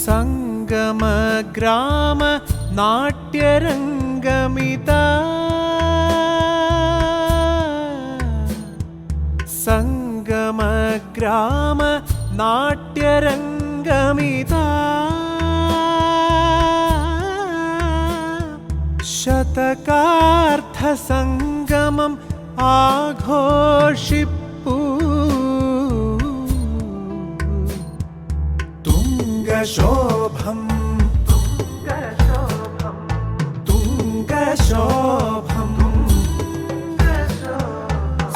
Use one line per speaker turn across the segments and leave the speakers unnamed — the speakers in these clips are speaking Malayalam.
സംഗമ ഗ്രാമ നാട്യരംഗമിതാ സംഗമ ഗ്രാമ നാട്യരംഗമിതാ ശതകാർത്ഥ സംഗമം ആഘോഷിപ്പൂ തുംഗശോഭം തുംഗശോഭം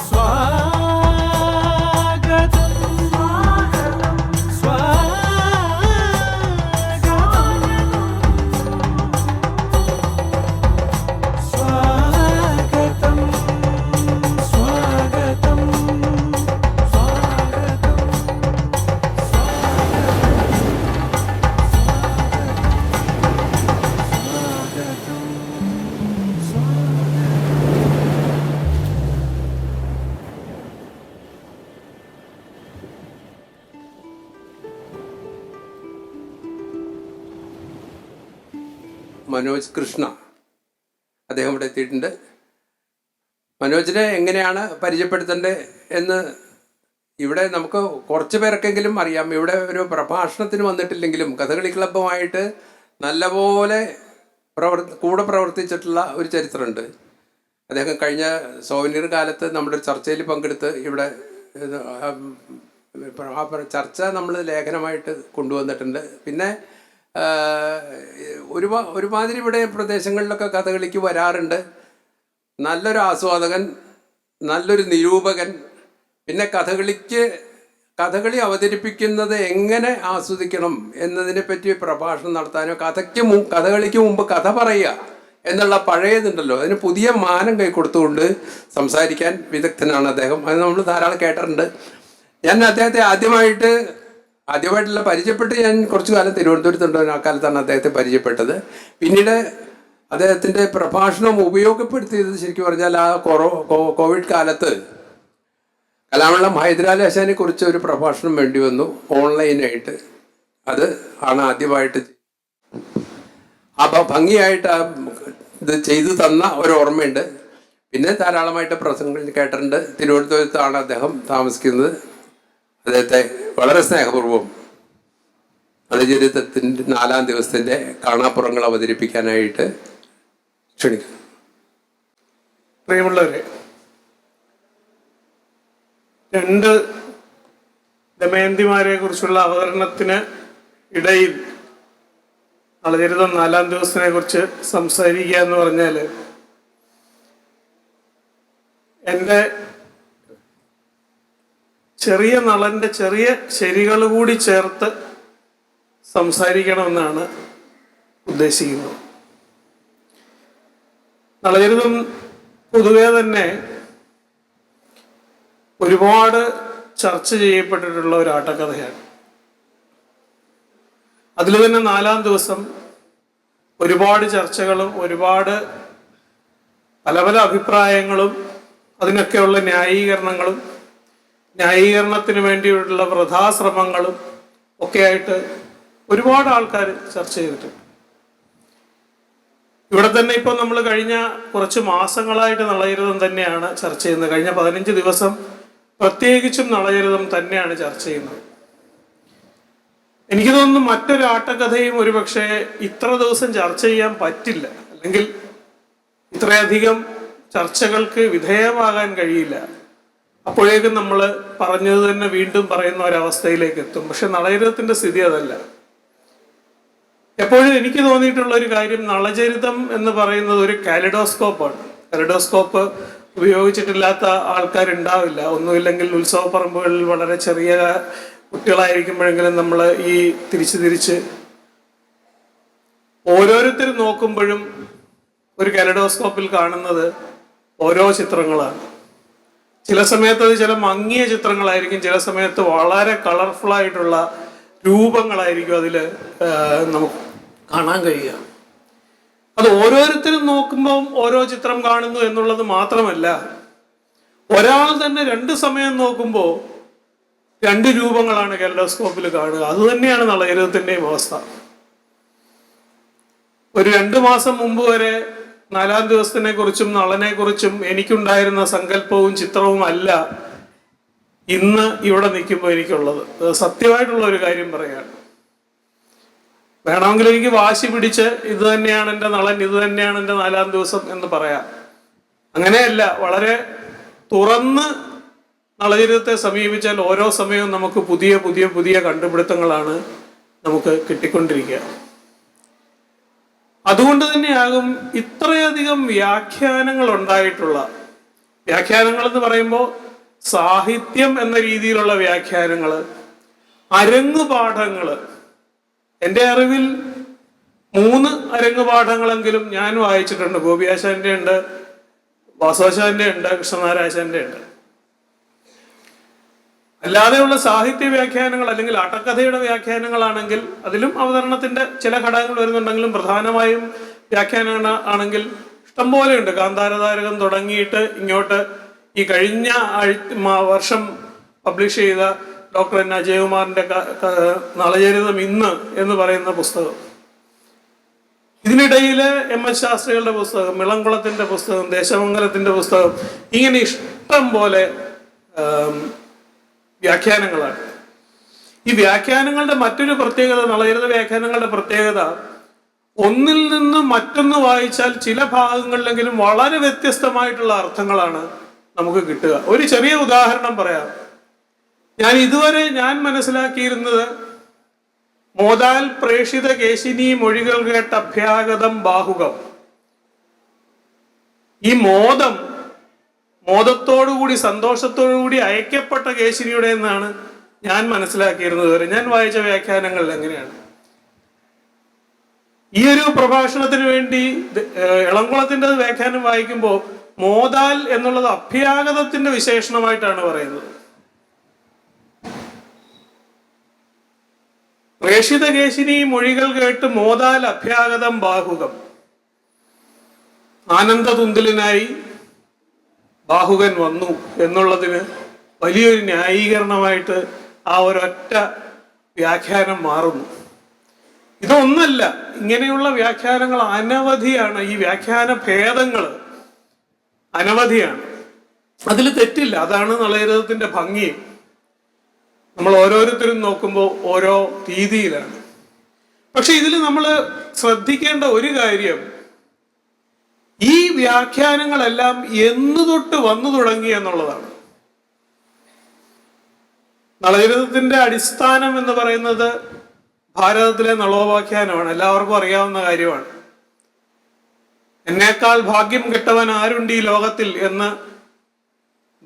സ്വാഗതം സ്വാഗതം സ്വാഗതം
മനോജ് കൃഷ്ണ അദ്ദേഹം ഇവിടെ എത്തിയിട്ടുണ്ട്. മനോജിനെ എങ്ങനെയാണ് പരിചയപ്പെടുത്തേണ്ടത് എന്ന് ഇവിടെ നമുക്ക് കുറച്ച് പേർക്കെങ്കിലും അറിയാം. ഇവിടെ ഒരു പ്രഭാഷണത്തിന് വന്നിട്ടില്ലെങ്കിലും കഥകളി ക്ലബ്ബുമായിട്ട് നല്ലപോലെ കൂടെ പ്രവർത്തിച്ചിട്ടുള്ള ഒരു ചരിത്രമുണ്ട്. അദ്ദേഹം കഴിഞ്ഞ സോവനീർ കാലത്ത് നമ്മുടെ ചർച്ചയിൽ പങ്കെടുത്ത് ഇവിടെ ആ ചർച്ച നമ്മൾ ലേഖനമായിട്ട് കൊണ്ടുവന്നിട്ടുണ്ട്. പിന്നെ ഒരുമാതിരി ഇവിടെ പ്രദേശങ്ങളിലൊക്കെ കഥകളിക്ക് വരാറുണ്ട്. നല്ലൊരു ആസ്വാദകൻ, നല്ലൊരു നിരൂപകൻ, പിന്നെ കഥകളി അവതരിപ്പിക്കുന്നത് എങ്ങനെ ആസ്വദിക്കണം എന്നതിനെ പറ്റി പ്രഭാഷണം നടത്താനോ കഥകളിക്ക് മുമ്പ് കഥ പറയുക എന്നുള്ള പഴയതുണ്ടല്ലോ, അതിന് പുതിയ മാനം കൈക്കൊടുത്തുകൊണ്ട് സംസാരിക്കാൻ വിദഗ്ധനാണ് അദ്ദേഹം. അത് നമ്മൾ ധാരാളം കേട്ടിട്ടുണ്ട്. ഞാൻ അദ്ദേഹത്തെ ആദ്യമായിട്ടുള്ള പരിചയപ്പെട്ട് ഞാൻ കുറച്ചു കാലം തിരുവനന്തപുരത്തുണ്ടായിരുന്ന ആ കാലത്താണ് അദ്ദേഹത്തെ പരിചയപ്പെട്ടത്. പിന്നീട് അദ്ദേഹത്തിൻ്റെ പ്രഭാഷണം ഉപയോഗപ്പെടുത്തിയത് ശരിക്കും പറഞ്ഞാൽ ആ കോവിഡ് കാലത്ത് കലാമണ്ഡലം ഹൈദരാലി ആശാനെ കുറിച്ച് ഒരു പ്രഭാഷണം വേണ്ടി വന്നു ഓൺലൈനായിട്ട്. അത് ആണ് ആദ്യമായിട്ട് ഭംഗിയായിട്ട് ഇത് ചെയ്തു തന്ന ഒരു ഓർമ്മയുണ്ട്. പിന്നെ ധാരാളമായിട്ട് പ്രസംഗങ്ങൾ കേട്ടിട്ടുണ്ട്. തിരുവനന്തപുരത്താണ് അദ്ദേഹം താമസിക്കുന്നത്. അദ്ദേഹത്തെ വളരെ സ്നേഹപൂർവ്വം മതചരിത്രത്തിൻ്റെ 4-ാം ദിവസത്തിൻ്റെ കാണാപ്പുറങ്ങൾ അവതരിപ്പിക്കാനായിട്ട് ക്ഷണിക്കുന്നു.
പ്രിയമുള്ളവരെ, 2 ദമയന്തിമാരെ കുറിച്ചുള്ള അവതരണത്തിന് ഇടയിൽ നളചരിതം 4-ാം ദിവസത്തിനെ കുറിച്ച് സംസാരിക്കുക എന്ന് പറഞ്ഞാൽ എൻ്റെ ചെറിയ നളൻ്റെ ചെറിയ ശരികൾ കൂടി ചേർത്ത് സംസാരിക്കണമെന്നാണ് ഉദ്ദേശിക്കുന്നത്. നളചരിതം പൊതുവെ തന്നെ ഒരുപാട് ചർച്ച ചെയ്യപ്പെട്ടിട്ടുള്ള ഒരു ആട്ടക്കഥയാണ്. അതിൽ തന്നെ 4-ാം ദിവസം ഒരുപാട് ചർച്ചകളും ഒരുപാട് പല പല അഭിപ്രായങ്ങളും അതിനൊക്കെയുള്ള ന്യായീകരണത്തിന് വേണ്ടിയിട്ടുള്ള വൃഥാശ്രമങ്ങളും ഒക്കെ ആയിട്ട് ഒരുപാട് ആൾക്കാർ ചർച്ച ചെയ്തിട്ടുണ്ട്. ഇവിടെ തന്നെ ഇപ്പം നമ്മൾ കഴിഞ്ഞ കുറച്ച് മാസങ്ങളായിട്ട് നളചരിതം തന്നെയാണ് ചർച്ച ചെയ്യുന്നത്. കഴിഞ്ഞ 15 ദിവസം പ്രത്യേകിച്ചും നളചരിതം തന്നെയാണ് ചർച്ച ചെയ്യുന്നത്. എനിക്ക് തോന്നുന്നു മറ്റൊരു ആട്ടക്കഥയും ഒരുപക്ഷെ ഇത്ര ദിവസം ചർച്ച ചെയ്യാൻ പറ്റില്ല, അല്ലെങ്കിൽ ഇത്രയധികം ചർച്ചകൾക്ക് വിധേയമാകാൻ കഴിയില്ല. അപ്പോഴേക്കും നമ്മൾ പറഞ്ഞത് തന്നെ വീണ്ടും പറയുന്ന ഒരവസ്ഥയിലേക്ക് എത്തും. പക്ഷെ നളചരിതത്തിൻ്റെ സ്ഥിതി അതല്ല. എപ്പോഴും എനിക്ക് തോന്നിയിട്ടുള്ള ഒരു കാര്യം, നളചരിതം എന്ന് പറയുന്നത് ഒരു കാലിഡോസ്കോപ്പാണ്. കാലിഡോസ്കോപ്പ് ഉപയോഗിച്ചിട്ടില്ലാത്ത ആൾക്കാരുണ്ടാവില്ല. ഒന്നുമില്ലെങ്കിൽ ഉത്സവപ്പറമ്പുകളിൽ വളരെ ചെറിയ കുട്ടികളായിരിക്കുമ്പോഴെങ്കിലും നമ്മൾ ഈ തിരിച്ച് ഓരോരുത്തരും നോക്കുമ്പോഴും ഒരു കാലിഡോസ്കോപ്പിൽ കാണുന്നത് ഓരോ ചിത്രങ്ങളാണ്. ചില സമയത്ത് അത് ചില മങ്ങിയ ചിത്രങ്ങളായിരിക്കും, ചില സമയത്ത് വളരെ കളർഫുള്ളായിട്ടുള്ള രൂപങ്ങളായിരിക്കും അതിൽ നമുക്ക് കാണാൻ കഴിയുക. അത് ഓരോരുത്തരും നോക്കുമ്പം ഓരോ ചിത്രം കാണുന്നു എന്നുള്ളത് മാത്രമല്ല, ഒരാൾ തന്നെ 2 സമയം നോക്കുമ്പോൾ രണ്ട് രൂപങ്ങളാണ് കാലഡോസ്കോപ്പിൽ കാണുക. അതുതന്നെയാണ് നളചരിതത്തിന്റെയും അവസ്ഥ. ഒരു 2 മാസം മുമ്പ് വരെ 4-ാം ദിവസത്തിനെ കുറിച്ചും നളനെ കുറിച്ചും എനിക്കുണ്ടായിരുന്ന സങ്കല്പവും ചിത്രവും അല്ല ഇന്ന് ഇവിടെ നിൽക്കുമ്പോൾ എനിക്കുള്ളത്. സത്യമായിട്ടുള്ള ഒരു കാര്യം പറയാണ്. വേണമെങ്കിൽ എനിക്ക് വാശി പിടിച്ച് ഇത് തന്നെയാണ് എൻ്റെ നളൻ, ഇത് തന്നെയാണ് എൻ്റെ 4-ാം ദിവസം എന്ന് പറയാം. അങ്ങനെയല്ല, വളരെ തുറന്ന് നളചരിതത്തെ സമീപിച്ചാൽ ഓരോ സമയവും നമുക്ക് പുതിയ പുതിയ പുതിയ കണ്ടുപിടുത്തങ്ങളാണ് നമുക്ക് കിട്ടിക്കൊണ്ടിരിക്കുക. അതുകൊണ്ട് തന്നെയാകും ഇത്രയധികം വ്യാഖ്യാനങ്ങൾ ഉണ്ടായിട്ടുള്ള, വ്യാഖ്യാനങ്ങൾ എന്ന് പറയുമ്പോൾ സാഹിത്യം എന്ന രീതിയിലുള്ള വ്യാഖ്യാനങ്ങൾ, അരങ്ങുപാഠങ്ങൾ. എൻ്റെ അറിവിൽ 3 അരങ്ങുപാഠങ്ങളെങ്കിലും ഞാൻ വായിച്ചിട്ടുണ്ട്. ഗോപിയാശാന്റെ ഉണ്ട്, വാസുവാശാന്റെ ഉണ്ട്, കൃഷ്ണനാരായശാന്റെ ഉണ്ട്. അല്ലാതെയുള്ള സാഹിത്യ വ്യാഖ്യാനങ്ങൾ അല്ലെങ്കിൽ ആട്ടക്കഥയുടെ വ്യാഖ്യാനങ്ങളാണെങ്കിൽ അതിലും അവതരണത്തിന്റെ ചില ഘടകങ്ങൾ വരുന്നുണ്ടെങ്കിലും പ്രധാനമായും വ്യാഖ്യാന ആണെങ്കിൽ ഇഷ്ടംപോലെ ഉണ്ട്. കാന്താരതാരകം തുടങ്ങിയിട്ട് ഇങ്ങോട്ട് ഈ കഴിഞ്ഞ വർഷം പബ്ലിഷ് ചെയ്ത ഡോക്ടർ എൻ അജയകുമാറിന്റെ നളചരിതം ഇന്ന് എന്ന് പറയുന്ന പുസ്തകം, ഇതിനിടയിൽ MS ശാസ്ത്രികളുടെ പുസ്തകം, മിളംകുളത്തിന്റെ പുസ്തകം, ദേശമംഗലത്തിന്റെ പുസ്തകം, ഇങ്ങനെ ഇഷ്ടം പോലെ വ്യാഖ്യാനങ്ങളാണ്. ഈ വ്യാഖ്യാനങ്ങളുടെ മറ്റൊരു പ്രത്യേകത, നളചരിത വ്യാഖ്യാനങ്ങളുടെ പ്രത്യേകത, ഒന്നിൽ നിന്ന് മറ്റൊന്ന് വായിച്ചാൽ ചില ഭാഗങ്ങളിലെങ്കിലും വളരെ വ്യത്യസ്തമായിട്ടുള്ള അർത്ഥങ്ങളാണ് നമുക്ക് കിട്ടുക. ഒരു ചെറിയ ഉദാഹരണം പറയാം. ഇതുവരെ ഞാൻ മനസ്സിലാക്കിയിരുന്നത് മോദാൽ പ്രേഷിത കേശിനി മൊഴികൾ കേട്ട അഭ്യാഗതം ബാഹുകം. ഈ മോദത്തോടുകൂടി സന്തോഷത്തോടുകൂടി അയക്കപ്പെട്ട കേശിനിയുടെ എന്നാണ് ഞാൻ മനസ്സിലാക്കിയിരുന്നത് വരെ. ഞാൻ വായിച്ച വ്യാഖ്യാനങ്ങളിൽ എങ്ങനെയാണ്. ഈ ഒരു പ്രഭാഷണത്തിന് വേണ്ടി ഇളംകുളത്തിന്റെ വ്യാഖ്യാനം വായിക്കുമ്പോൾ മോദാൽ എന്നുള്ളത് അഭ്യാഗതത്തിന്റെ വിശേഷണമായിട്ടാണ് പറയുന്നത്. പ്രേഷിത കേശിനി മൊഴികൾ കേട്ട് മോദാൽ അഭ്യാഗതം ബാഹുകം. ആനന്ദതുന്തിലനായി ബാഹുകൻ വന്നു എന്നുള്ളതിന് വലിയൊരു ന്യായീകരണമായിട്ട് ആ ഒരൊറ്റ വ്യാഖ്യാനം മാറുന്നു. ഇതൊന്നല്ല, ഇങ്ങനെയുള്ള വ്യാഖ്യാനങ്ങൾ അനവധിയാണ്. ഈ വ്യാഖ്യാന ഭേദങ്ങൾ അനവധിയാണ്. അതിൽ തെറ്റില്ല. അതാണ് നളചരിതത്തിന്റെ ഭംഗി. നമ്മൾ ഓരോരുത്തരും നോക്കുമ്പോൾ ഓരോ രീതിയിലാണ്. പക്ഷെ ഇതിൽ നമ്മൾ ശ്രദ്ധിക്കേണ്ട ഒരു കാര്യം, ഈ വ്യാഖ്യാനങ്ങളെല്ലാം എന്നു തൊട്ട് വന്നു തുടങ്ങി എന്നുള്ളതാണ്. നളചരിതത്തിന്റെ അടിസ്ഥാനം എന്ന് പറയുന്നത് ഭാരതത്തിലെ നളോപാഖ്യാനമാണ്. എല്ലാവർക്കും അറിയാവുന്ന കാര്യമാണ്. എന്നേക്കാൾ ഭാഗ്യം കെട്ടവൻ ആരുണ്ട് ഈ ലോകത്തിൽ എന്ന്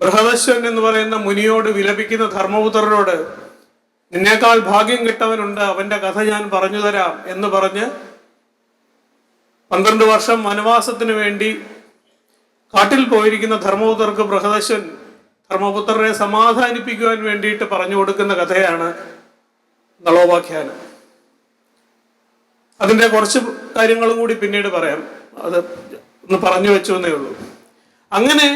ബൃഹദശ്വൻ എന്ന് പറയുന്ന മുനിയോട് വിലപിക്കുന്ന ധർമ്മപുത്രരോട് നിന്നേക്കാൾ ഭാഗ്യം കിട്ടവനുണ്ട്, അവന്റെ കഥ ഞാൻ പറഞ്ഞു തരാം എന്ന് പറഞ്ഞ് 12 വർഷം വനവാസത്തിന് വേണ്ടി കാട്ടിൽ പോയിരിക്കുന്ന ധർമ്മപുത്രർക്ക് ബൃഹദശ്വൻ ധർമ്മപുത്രരെ സമാധാനിപ്പിക്കുവാൻ വേണ്ടിയിട്ട് പറഞ്ഞു കൊടുക്കുന്ന കഥയാണ് നളോപാഖ്യാനം. അതിന്റെ കുറച്ച് കാര്യങ്ങളും കൂടി പിന്നീട് പറയാം. അത് ഒന്ന് പറഞ്ഞു വെച്ചു എന്നേ ഉള്ളൂ. അങ്ങനെ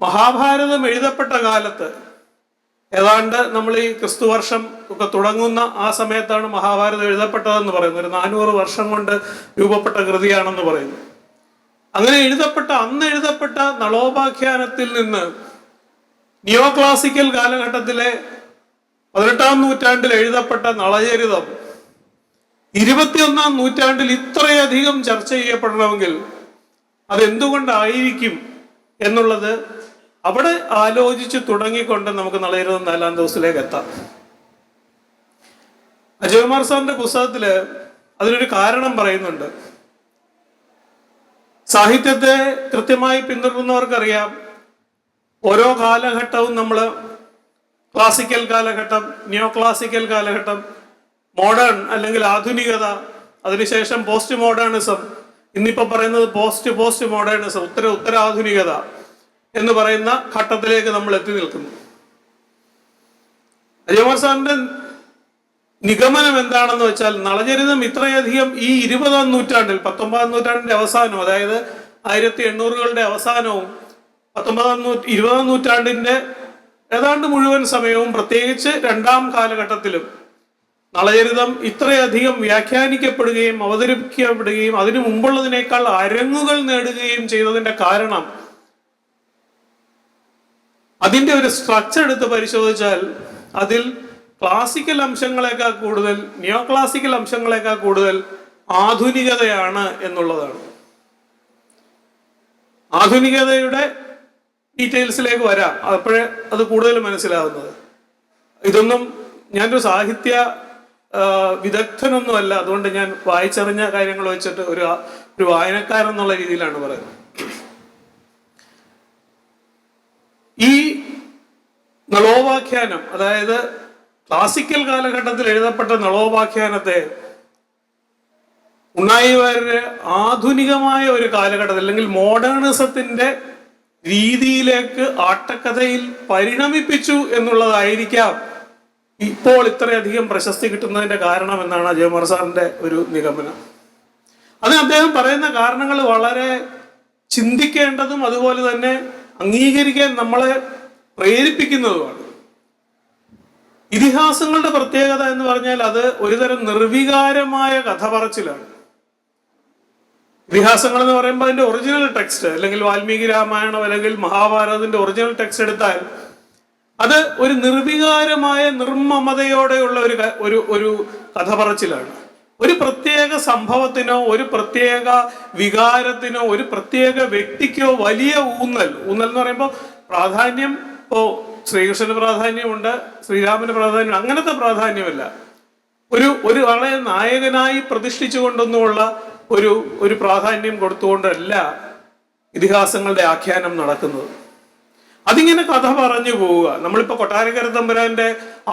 മഹാഭാരതം എഴുതപ്പെട്ട കാലത്ത്, ഏതാണ്ട് നമ്മൾ ഈ ക്രിസ്തുവർഷം ഒക്കെ തുടങ്ങുന്ന ആ സമയത്താണ് മഹാഭാരതം എഴുതപ്പെട്ടതെന്ന് പറയുന്നത്. ഒരു 400 വർഷം കൊണ്ട് രൂപപ്പെട്ട കൃതിയാണെന്ന് പറയുന്നു. അങ്ങനെ അന്ന് എഴുതപ്പെട്ട നളോപാഖ്യാനത്തിൽ നിന്ന് നിയോ ക്ലാസിക്കൽ കാലഘട്ടത്തിലെ 18-ാം നൂറ്റാണ്ടിൽ എഴുതപ്പെട്ട നളചരിതം 21-ാം നൂറ്റാണ്ടിൽ ഇത്രയധികം ചർച്ച ചെയ്യപ്പെടണമെങ്കിൽ അതെന്തുകൊണ്ടായിരിക്കും എന്നുള്ളത് അവിടെ ആലോചിച്ച് തുടങ്ങിക്കൊണ്ട് നമുക്ക് നളചരിതം 4-ാം ദിവസത്തിലേക്ക് എത്താം. അജയകുമാർ സാറിന്റെ പുസ്തകത്തില് അതിനൊരു കാരണം പറയുന്നുണ്ട്. സാഹിത്യത്തെ കൃത്യമായി പിന്തുടരുന്നവർക്കറിയാം, ഓരോ കാലഘട്ടവും നമ്മൾ ക്ലാസിക്കൽ കാലഘട്ടം, നിയോ ക്ലാസിക്കൽ കാലഘട്ടം, മോഡേൺ അല്ലെങ്കിൽ ആധുനികത, അതിനുശേഷം പോസ്റ്റ് മോഡേണിസം, ഇന്നിപ്പോ പറയുന്നത് പോസ്റ്റ് മോഡേണിസം, ഉത്തരാധുനികത എന്ന് പറയുന്ന ഘട്ടത്തിലേക്ക് നമ്മൾ എത്തി നിൽക്കുന്നു. അജയകുമാർ സാറിന്റെ നിഗമനം എന്താണെന്ന് വെച്ചാൽ, നളചരിതം ഇത്രയധികം ഈ 20-ാം നൂറ്റാണ്ടിൽ, 19-ാം നൂറ്റാണ്ടിന്റെ അവസാനവും, അതായത് 1800-കളുടെ അവസാനവും 20-ാം നൂറ്റാണ്ടിന്റെ ഏതാണ്ട് മുഴുവൻ സമയവും, പ്രത്യേകിച്ച് രണ്ടാം കാലഘട്ടത്തിലും നളചരിതം ഇത്രയധികം വ്യാഖ്യാനിക്കപ്പെടുകയും അവതരിപ്പിക്കപ്പെടുകയും അതിനു മുമ്പുള്ളതിനേക്കാൾ അരങ്ങുകൾ നേടുകയും ചെയ്തതിന്റെ കാരണം, അതിന്റെ ഒരു സ്ട്രക്ചർ എടുത്ത് പരിശോധിച്ചാൽ അതിൽ ക്ലാസിക്കൽ അംശങ്ങളെക്കാൾ കൂടുതൽ, നിയോ ക്ലാസിക്കൽ അംശങ്ങളെക്കാൾ കൂടുതൽ ആധുനികതയാണ് എന്നുള്ളതാണ്. ആധുനികതയുടെ ഡീറ്റെയിൽസിലേക്ക് വരാം, അപ്പോഴേ അത് കൂടുതൽ മനസ്സിലാവുന്നത്. ഇതൊന്നും ഞാനൊരു സാഹിത്യ വിദഗ്ധനൊന്നുമല്ല, അതുകൊണ്ട് ഞാൻ വായിച്ചറിഞ്ഞ കാര്യങ്ങൾ വെച്ചിട്ട് ഒരു വായനക്കാരൻ എന്നുള്ള രീതിയിലാണ് പറയുന്നത്. ഈ നളോപാഖ്യാനം, അതായത് ക്ലാസിക്കൽ കാലഘട്ടത്തിൽ എഴുതപ്പെട്ട നളോപാഖ്യാനത്തെ ഉണ്ണായി വാര്യര് ആധുനികമായ ഒരു കാലഘട്ടത്തിൽ, അല്ലെങ്കിൽ മോഡേണിസത്തിന്റെ രീതിയിലേക്ക് ആട്ടക്കഥയിൽ പരിണമിപ്പിച്ചു എന്നുള്ളതായിരിക്കാം ഇപ്പോൾ ഇത്രയധികം പ്രശസ്തി കിട്ടുന്നതിന്റെ കാരണം എന്നാണ് അജയകുമാർ സാറിന്റെ ഒരു നിഗമനം. അതിന് അദ്ദേഹം പറയുന്ന കാരണങ്ങൾ വളരെ ചിന്തിക്കേണ്ടതും അതുപോലെ തന്നെ അംഗീകരിക്കാൻ നമ്മളെ പ്രേരിപ്പിക്കുന്നതുമാണ്. ഇതിഹാസങ്ങളുടെ പ്രത്യേകത എന്ന് പറഞ്ഞാൽ അത് ഒരുതരം നിർവികാരമായ കഥ പറച്ചിലാണ്. ഇതിഹാസങ്ങൾ എന്ന് പറയുമ്പോൾ അതിന്റെ ഒറിജിനൽ ടെക്സ്റ്റ്, അല്ലെങ്കിൽ വാൽമീകി രാമായണം അല്ലെങ്കിൽ മഹാഭാരതത്തിന്റെ ഒറിജിനൽ ടെക്സ്റ്റ് എടുത്താൽ അത് ഒരു നിർവികാരമായ നിർമ്മമതയോടെയുള്ള ഒരു കഥ പറച്ചിലാണ്. ഒരു പ്രത്യേക സംഭവത്തിനോ ഒരു പ്രത്യേക വികാരത്തിനോ ഒരു പ്രത്യേക വ്യക്തിക്കോ വലിയ ഊന്നൽ എന്ന് പറയുമ്പോൾ പ്രാധാന്യം, ഇപ്പോ ശ്രീകൃഷ്ണന് പ്രാധാന്യമുണ്ട്, ശ്രീരാമന് പ്രാധാന്യം, അങ്ങനത്തെ പ്രാധാന്യമല്ല. ഒരു ആളെ നായകനായി പ്രതിഷ്ഠിച്ചുകൊണ്ടൊന്നുമുള്ള ഒരു പ്രാധാന്യം കൊടുത്തുകൊണ്ടല്ല ഇതിഹാസങ്ങളുടെ ആഖ്യാനം നടക്കുന്നത്. അതിങ്ങനെ കഥ പറഞ്ഞു പോവുക. നമ്മളിപ്പോ കൊട്ടാരക്കര തമ്പുരാന്റെ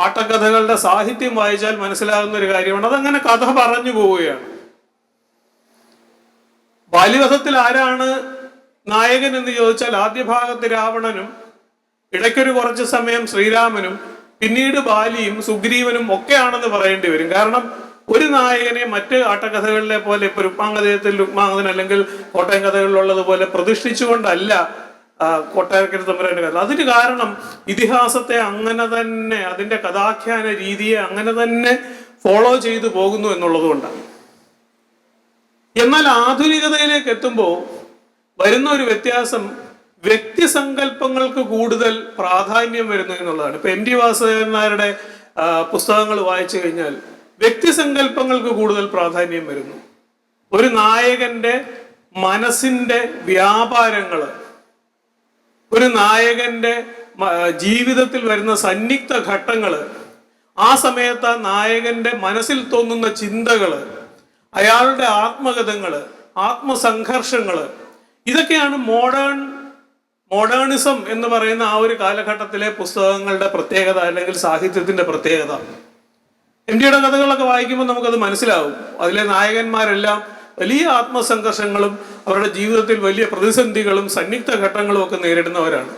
ആട്ടക്കഥകളുടെ സാഹിത്യം വായിച്ചാൽ മനസ്സിലാകുന്ന ഒരു കാര്യമാണ്, അതങ്ങനെ കഥ പറഞ്ഞു പോവുകയാണ്. ബാല്യവധത്തിൽ ആരാണ് നായകൻ എന്ന് ചോദിച്ചാൽ ആദ്യ ഭാഗത്ത് രാവണനും, ഇടയ്ക്കൊരു കുറച്ച് സമയം ശ്രീരാമനും, പിന്നീട് ബാലിയും സുഗ്രീവനും ഒക്കെയാണെന്ന് പറയേണ്ടി വരും. കാരണം ഒരു നായകനെ മറ്റ് ആട്ടക്കഥകളിലെ പോലെ, ഇപ്പൊ രുക്മാംഗതയത്തിൽ രുക്മാംഗതൻ അല്ലെങ്കിൽ കോട്ടയം കഥകളിലുള്ളതുപോലെ പ്രതിഷ്ഠിച്ചുകൊണ്ടല്ല കൊട്ടാരക്കര തമ്പുരാന്റെ കഥ. അതിന് കാരണം ഇതിഹാസത്തെ അങ്ങനെ തന്നെ, അതിന്റെ കഥാഖ്യാന രീതിയെ അങ്ങനെ തന്നെ ഫോളോ ചെയ്തു പോകുന്നു എന്നുള്ളത് കൊണ്ടാണ്. എന്നാൽ ആധുനികതയിലേക്ക് എത്തുമ്പോൾ വരുന്ന ഒരു വ്യത്യാസം, വ്യക്തിസങ്കല്പങ്ങൾക്ക് കൂടുതൽ പ്രാധാന്യം വരുന്നു എന്നുള്ളതാണ്. ഇപ്പൊ എം ടി വാസുദേവൻ നായരുടെ പുസ്തകങ്ങൾ വായിച്ചു കഴിഞ്ഞാൽ വ്യക്തിസങ്കല്പങ്ങൾക്ക് കൂടുതൽ പ്രാധാന്യം വരുന്നു. ഒരു നായകന്റെ മനസ്സിന്റെ വ്യാപാരങ്ങള്, ഒരു നായകന്റെ ജീവിതത്തിൽ വരുന്ന സന്നിഗ്ധ ഘട്ടങ്ങള്, ആ സമയത്ത് ആ നായകന്റെ മനസ്സിൽ തോന്നുന്ന ചിന്തകള്, അയാളുടെ ആത്മഗതങ്ങള്, ആത്മസംഘർഷങ്ങള്, ഇതൊക്കെയാണ് മോഡേണിസം എന്ന് പറയുന്ന ആ ഒരു കാലഘട്ടത്തിലെ പുസ്തകങ്ങളുടെ പ്രത്യേകത, അല്ലെങ്കിൽ സാഹിത്യത്തിന്റെ പ്രത്യേകത. എം ടിയുടെ കഥകളൊക്കെ വായിക്കുമ്പോൾ നമുക്കത് മനസ്സിലാവും. അതിലെ നായകന്മാരെല്ലാം വലിയ ആത്മസംഘർഷങ്ങളും അവരുടെ ജീവിതത്തിൽ വലിയ പ്രതിസന്ധികളും സന്നിഗ്ധ ഘട്ടങ്ങളും ഒക്കെ നേരിടുന്നവരാണ്.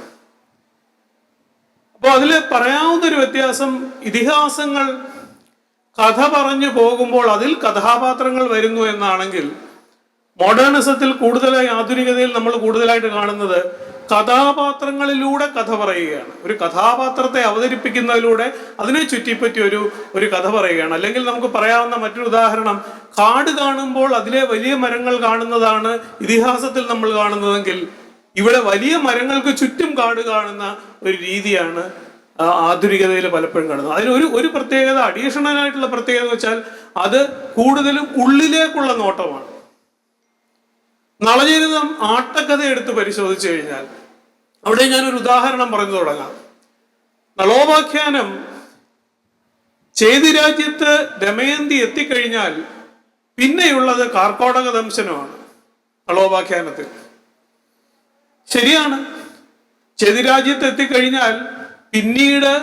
അപ്പോൾ അതിൽ പറയാവുന്ന ഒരു വ്യത്യാസം, ഇതിഹാസങ്ങൾ കഥ പറഞ്ഞു പോകുമ്പോൾ അതിൽ കഥാപാത്രങ്ങൾ വരുന്നു എന്നാണെങ്കിൽ, മോഡേണിസത്തിൽ കൂടുതലായി, ആധുനികതയിൽ നമ്മൾ കൂടുതലായിട്ട് കാണുന്നത് കഥാപാത്രങ്ങളിലൂടെ കഥ പറയുകയാണ്. ഒരു കഥാപാത്രത്തെ അവതരിപ്പിക്കുന്നതിലൂടെ അതിനെ ചുറ്റിപ്പറ്റി ഒരു കഥ പറയുകയാണ്. അല്ലെങ്കിൽ നമുക്ക് പറയാവുന്ന മറ്റൊരു ഉദാഹരണം, കാട് കാണുമ്പോൾ അതിലെ വലിയ മരങ്ങൾ കാണുന്നതാണ് ഇതിഹാസത്തിൽ നമ്മൾ കാണുന്നതെങ്കിൽ, ഇവിടെ വലിയ മരങ്ങൾക്ക് ചുറ്റും കാട് കാണുന്ന ഒരു രീതിയാണ് ആധുനികതയിൽ പലപ്പോഴും കാണുന്നത്. അതിന് ഒരു പ്രത്യേകത, അഡീഷണൽ ആയിട്ടുള്ള പ്രത്യേകത എന്ന് വെച്ചാൽ അത് കൂടുതലും ഉള്ളിലേക്കുള്ള നോട്ടമാണ്. നളചരിതം ആട്ടക്കഥ എടുത്ത് പരിശോധിച്ചു കഴിഞ്ഞാൽ അവിടെ ഞാനൊരു ഉദാഹരണം പറഞ്ഞു തുടങ്ങാം. നളോപാഖ്യാനം ചേതിരാജ്യത്ത് ദമയന്തി എത്തിക്കഴിഞ്ഞാൽ പിന്നെയുള്ളത് കാർക്കോടക ദംശനമാണ് നളോപാഖ്യാനത്തിൽ. ശരിയാണ്, ചേതിരാജ്യത്ത് എത്തിക്കഴിഞ്ഞാൽ പിന്നീട്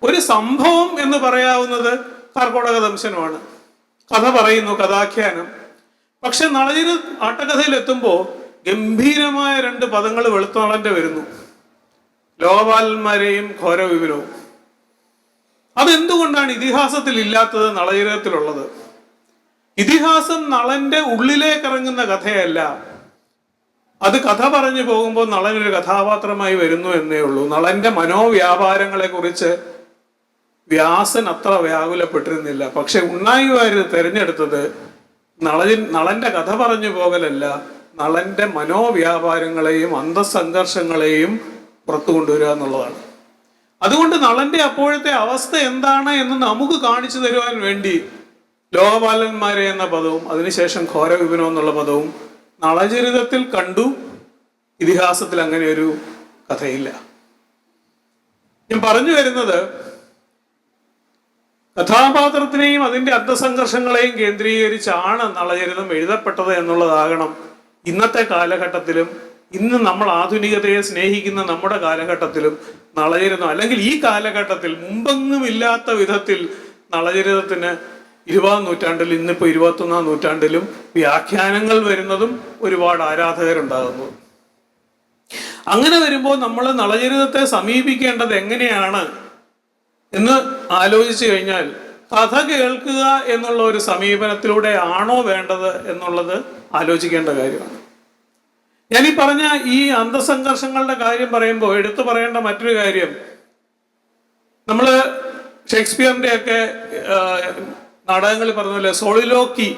ഒരു സംഭവം എന്ന് പറയാവുന്നത് കാർക്കോടക ദംശനമാണ്. കഥ പറയുന്നു, കഥാഖ്യാനം. പക്ഷെ നളചരിത ആട്ടക്കഥയിൽ എത്തുമ്പോൾ ഗംഭീരമായ 2 പദങ്ങൾ വെളുത്തനളന്റെ വരുന്നു, ലോകപാലന്മാരെയും ഘോരവിപുലവും. അതെന്തുകൊണ്ടാണ് ഇതിഹാസത്തിൽ ഇല്ലാത്തത്, അത് കഥ പറഞ്ഞു പോകുമ്പോൾ നളനൊരു കഥാപാത്രമായി വരുന്നു എന്നേ ഉള്ളൂ. നളന്റെ മനോവ്യാപാരങ്ങളെ കുറിച്ച് വ്യാസൻ അത്ര വ്യാകുലപ്പെട്ടിരുന്നില്ല. പക്ഷെ ഉണ്ണായി വാര്യർ തിരഞ്ഞെടുത്തത് നളന്റെ കഥ പറഞ്ഞു പോകലല്ല, നളന്റെ മനോവ്യാപാരങ്ങളെയും അന്തസംഘർഷങ്ങളെയും പുറത്തു കൊണ്ടുവരിക എന്നുള്ളതാണ്. അതുകൊണ്ട് നളന്റെ അപ്പോഴത്തെ അവസ്ഥ എന്താണ് എന്ന് നമുക്ക് കാണിച്ചു തരുവാൻ വേണ്ടി ലോകപാലന്മാരെ എന്ന പദവും അതിനുശേഷം ഘോരവിപിനം എന്നുള്ള പദവും നളചരിതത്തിൽ കണ്ടു. ഇതിഹാസത്തിൽ അങ്ങനെ ഒരു കഥയില്ല. ഞാൻ പറഞ്ഞു വരുന്നത് കഥാപാത്രത്തിനെയും അതിന്റെ അന്തസംഘർഷങ്ങളെയും കേന്ദ്രീകരിച്ചാണ് നളചരിതം എഴുതപ്പെട്ടത് എന്നുള്ളതാകണം ഇന്നത്തെ കാലഘട്ടത്തിലും ഇന്ന് നമ്മൾ ആധുനികതയെ സ്നേഹിക്കുന്ന നമ്മുടെ കാലഘട്ടത്തിലും നളചരിതം, അല്ലെങ്കിൽ ഈ കാലഘട്ടത്തിൽ മുമ്പെങ്ങും ഇല്ലാത്ത വിധത്തിൽ നളചരിതത്തിന് 20-ാം നൂറ്റാണ്ടിൽ, ഇന്നിപ്പോ 21-ാം നൂറ്റാണ്ടിലും വ്യാഖ്യാനങ്ങൾ വരുന്നതും ഒരുപാട് ആരാധകരുണ്ടാകുന്നു. അങ്ങനെ വരുമ്പോൾ നമ്മൾ നളചരിതത്തെ സമീപിക്കേണ്ടത് എങ്ങനെയാണ് എന്ന് ആലോചിച്ചു കഴിഞ്ഞാൽ കഥ കേൾക്കുക എന്നുള്ള ഒരു സമീപനത്തിലൂടെ ആണോ വേണ്ടത് എന്നുള്ളത് ആലോചിക്കേണ്ട കാര്യമാണ്. ഞാനീ പറഞ്ഞ ഈ അന്തസംഘർഷങ്ങളുടെ കാര്യം പറയുമ്പോൾ എടുത്തു പറയേണ്ട മറ്റൊരു കാര്യം, നമ്മള് ഷേക്സ്പിയറിന്റെ ഒക്കെ നാടകങ്ങളിൽ പറഞ്ഞ സോളിലോക്കി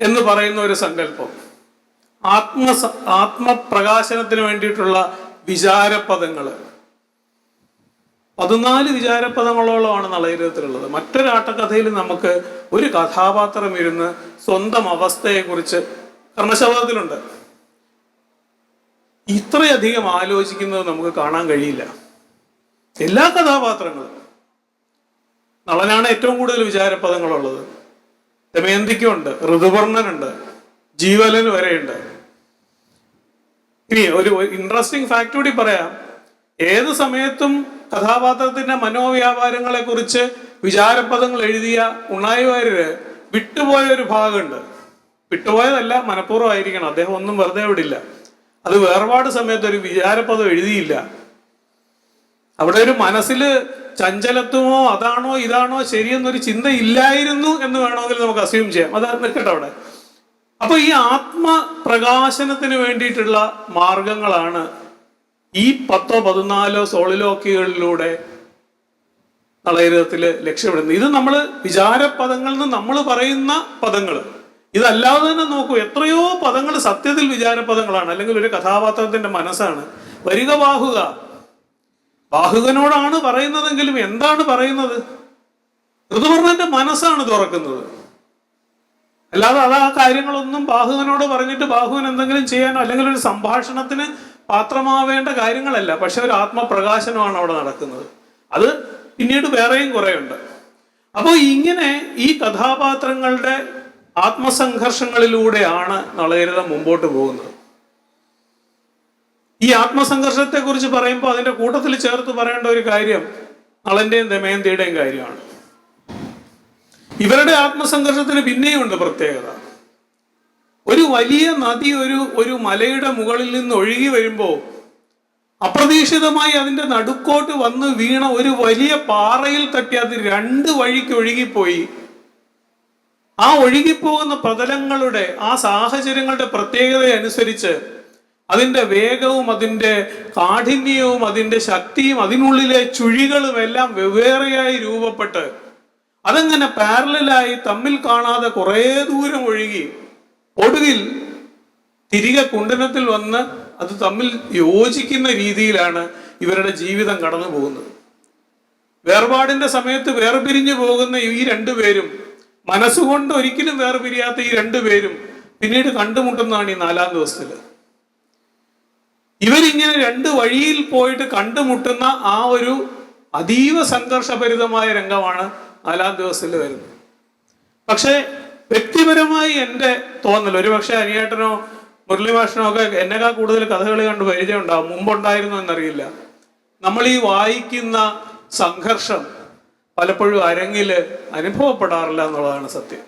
എന്ന് പറയുന്ന ഒരു സങ്കല്പം, ആത്മപ്രകാശനത്തിന് വേണ്ടിയിട്ടുള്ള വിചാരപദങ്ങള്, 14 വിചാരപദങ്ങളോളമാണ് നളചരിതത്തിലുള്ളത്. മറ്റൊരാട്ടക്കഥയിൽ നമുക്ക് ഒരു കഥാപാത്രം ഇരുന്ന് സ്വന്തം അവസ്ഥയെക്കുറിച്ച് കർണശബദത്തിലുണ്ട്. ഇത്രയധികം ആലോചിക്കുന്നത് നമുക്ക് കാണാൻ കഴിയില്ല. എല്ലാ കഥാപാത്രങ്ങളും, നളനാണ് ഏറ്റവും കൂടുതൽ വിചാരപദങ്ങളുള്ളത്, ദമയന്തിക്കുണ്ട്, ഋതുപർണനുണ്ട്, ജീവലന് വരെയുണ്ട്. ഇനി ഒരു ഇൻട്രസ്റ്റിംഗ് ഫാക്ട് കൂടി പറയാം. ഏത് സമയത്തും കഥാപാത്രത്തിന്റെ മനോവ്യാപാരങ്ങളെ കുറിച്ച് വിചാരപദങ്ങൾ എഴുതിയ ഉണ്ണായി വാര്യര് വിട്ടുപോയ ഒരു ഭാഗമുണ്ട്. വിട്ടുപോയതല്ല, മനഃപൂർവ്വമായിരിക്കണം, അദ്ദേഹം ഒന്നും വെറുതെ വിടില്ല. അത് വേർപാട് സമയത്ത് ഒരു വിചാരപദം എഴുതിയില്ല. അവിടെ ഒരു മനസ്സിൽ ചഞ്ചലത്വമോ അതാണോ ഇതാണോ ശരിയെന്നൊരു ചിന്ത ഇല്ലായിരുന്നു എന്ന് വേണമെങ്കിൽ നമുക്ക് അസ്യൂം ചെയ്യാം. അത് നിൽക്കട്ടെ അവിടെ. അപ്പൊ ഈ ആത്മപ്രകാശനത്തിന് വേണ്ടിയിട്ടുള്ള മാർഗങ്ങളാണ് ഈ 10-14 സോളിലോക്കികളിലൂടെ നളചരിതത്തിൽ ലക്ഷ്യമിടുന്നത്. ഇത് നമ്മൾ വിചാരപദങ്ങളിൽ നിന്ന് നമ്മൾ പറയുന്ന പദങ്ങൾ, ഇതല്ലാതെ തന്നെ നോക്കൂ, എത്രയോ പദങ്ങൾ സത്യത്തിൽ വിചാരപദങ്ങളാണ്, അല്ലെങ്കിൽ ഒരു കഥാപാത്രത്തിന്റെ മനസ്സാണ്. വരിക ബാഹുക, ബാഹുകനോടാണ് പറയുന്നതെങ്കിലും എന്താണ് പറയുന്നത്? ഋതുപർണന്റെ മനസ്സാണ് തുറക്കുന്നത്. അല്ലാതെ അത് ആ കാര്യങ്ങളൊന്നും ബാഹുവിനോട് പറഞ്ഞിട്ട് ബാഹുവിൻ എന്തെങ്കിലും ചെയ്യാനോ അല്ലെങ്കിൽ ഒരു സംഭാഷണത്തിന് പാത്രമാവേണ്ട കാര്യങ്ങളല്ല. പക്ഷെ ഒരു ആത്മപ്രകാശനമാണ് അവിടെ നടക്കുന്നത്. അത് പിന്നീട് വേറെയും കുറെ ഉണ്ട്. അപ്പോൾ ഇങ്ങനെ ഈ കഥാപാത്രങ്ങളുടെ ആത്മസംഘർഷങ്ങളിലൂടെയാണ് നളചരിതം മുമ്പോട്ട് പോകുന്നത്. ഈ ആത്മസംഘർഷത്തെ കുറിച്ച് പറയുമ്പോൾ അതിന്റെ കൂട്ടത്തിൽ ചേർത്ത് പറയേണ്ട ഒരു കാര്യം നളന്റെയും ദമയന്തിയുടെയും കാര്യമാണ്. ഇവരുടെ ആത്മസംഘർഷത്തിന് പിന്നെയും ഉണ്ട് പ്രത്യേകത. ഒരു വലിയ നദി ഒരു മലയുടെ മുകളിൽ നിന്ന് ഒഴുകി വരുമ്പോൾ അപ്രതീക്ഷിതമായി അതിന്റെ നടുക്കോട്ട് വന്ന് വീണ ഒരു വലിയ പാറയിൽ തട്ടി അത് 2 വഴിക്ക് ഒഴുകിപ്പോയി. ആ ഒഴുകിപ്പോകുന്ന പ്രതലങ്ങളുടെ ആ സാഹചര്യങ്ങളുടെ പ്രത്യേകത അനുസരിച്ച് അതിന്റെ വേഗവും അതിന്റെ കാഠിന്യവും അതിന്റെ ശക്തിയും അതിനുള്ളിലെ ചുഴികളും എല്ലാം വെവ്വേറെയായി രൂപപ്പെട്ട് അതങ്ങനെ പാരലായി തമ്മിൽ കാണാതെ കുറേ ദൂരം ഒഴുകി ഒടുവിൽ തിരികെ കുണ്ടനത്തിൽ വന്ന് അത് തമ്മിൽ യോജിക്കുന്ന രീതിയിലാണ് ഇവരുടെ ജീവിതം കടന്നു പോകുന്നത്. വേർപാടിന്റെ സമയത്ത് വേർപിരിഞ്ഞു പോകുന്ന ഈ 2 പേരും, മനസ്സുകൊണ്ട് ഒരിക്കലും വേർപിരിയാത്ത ഈ 2 പേരും പിന്നീട് കണ്ടുമുട്ടുന്നതാണ് ഈ 4-ാം ദിവസത്തില്. ഇവരിങ്ങനെ 2 വഴിയിൽ പോയിട്ട് കണ്ടുമുട്ടുന്ന ആ ഒരു അതീവ സംഘർഷഭരിതമായ രംഗമാണ് 4-ാം ദിവസത്തിൽ വരുന്നത്. പക്ഷെ വ്യക്തിപരമായി എൻ്റെ തോന്നൽ, ഒരുപക്ഷെ അനിയേട്ടനോ മുരളിഭാഷനോ ഒക്കെ എന്നെക്കാൾ കൂടുതൽ കഥകളി കണ്ട് പരിചയം ഉണ്ടാവും, മുമ്പുണ്ടായിരുന്നു എന്നറിയില്ല. നമ്മൾ ഈ വായിക്കുന്ന സംഘർഷം പലപ്പോഴും അരങ്ങില് അനുഭവപ്പെടാറില്ല എന്നുള്ളതാണ് സത്യം.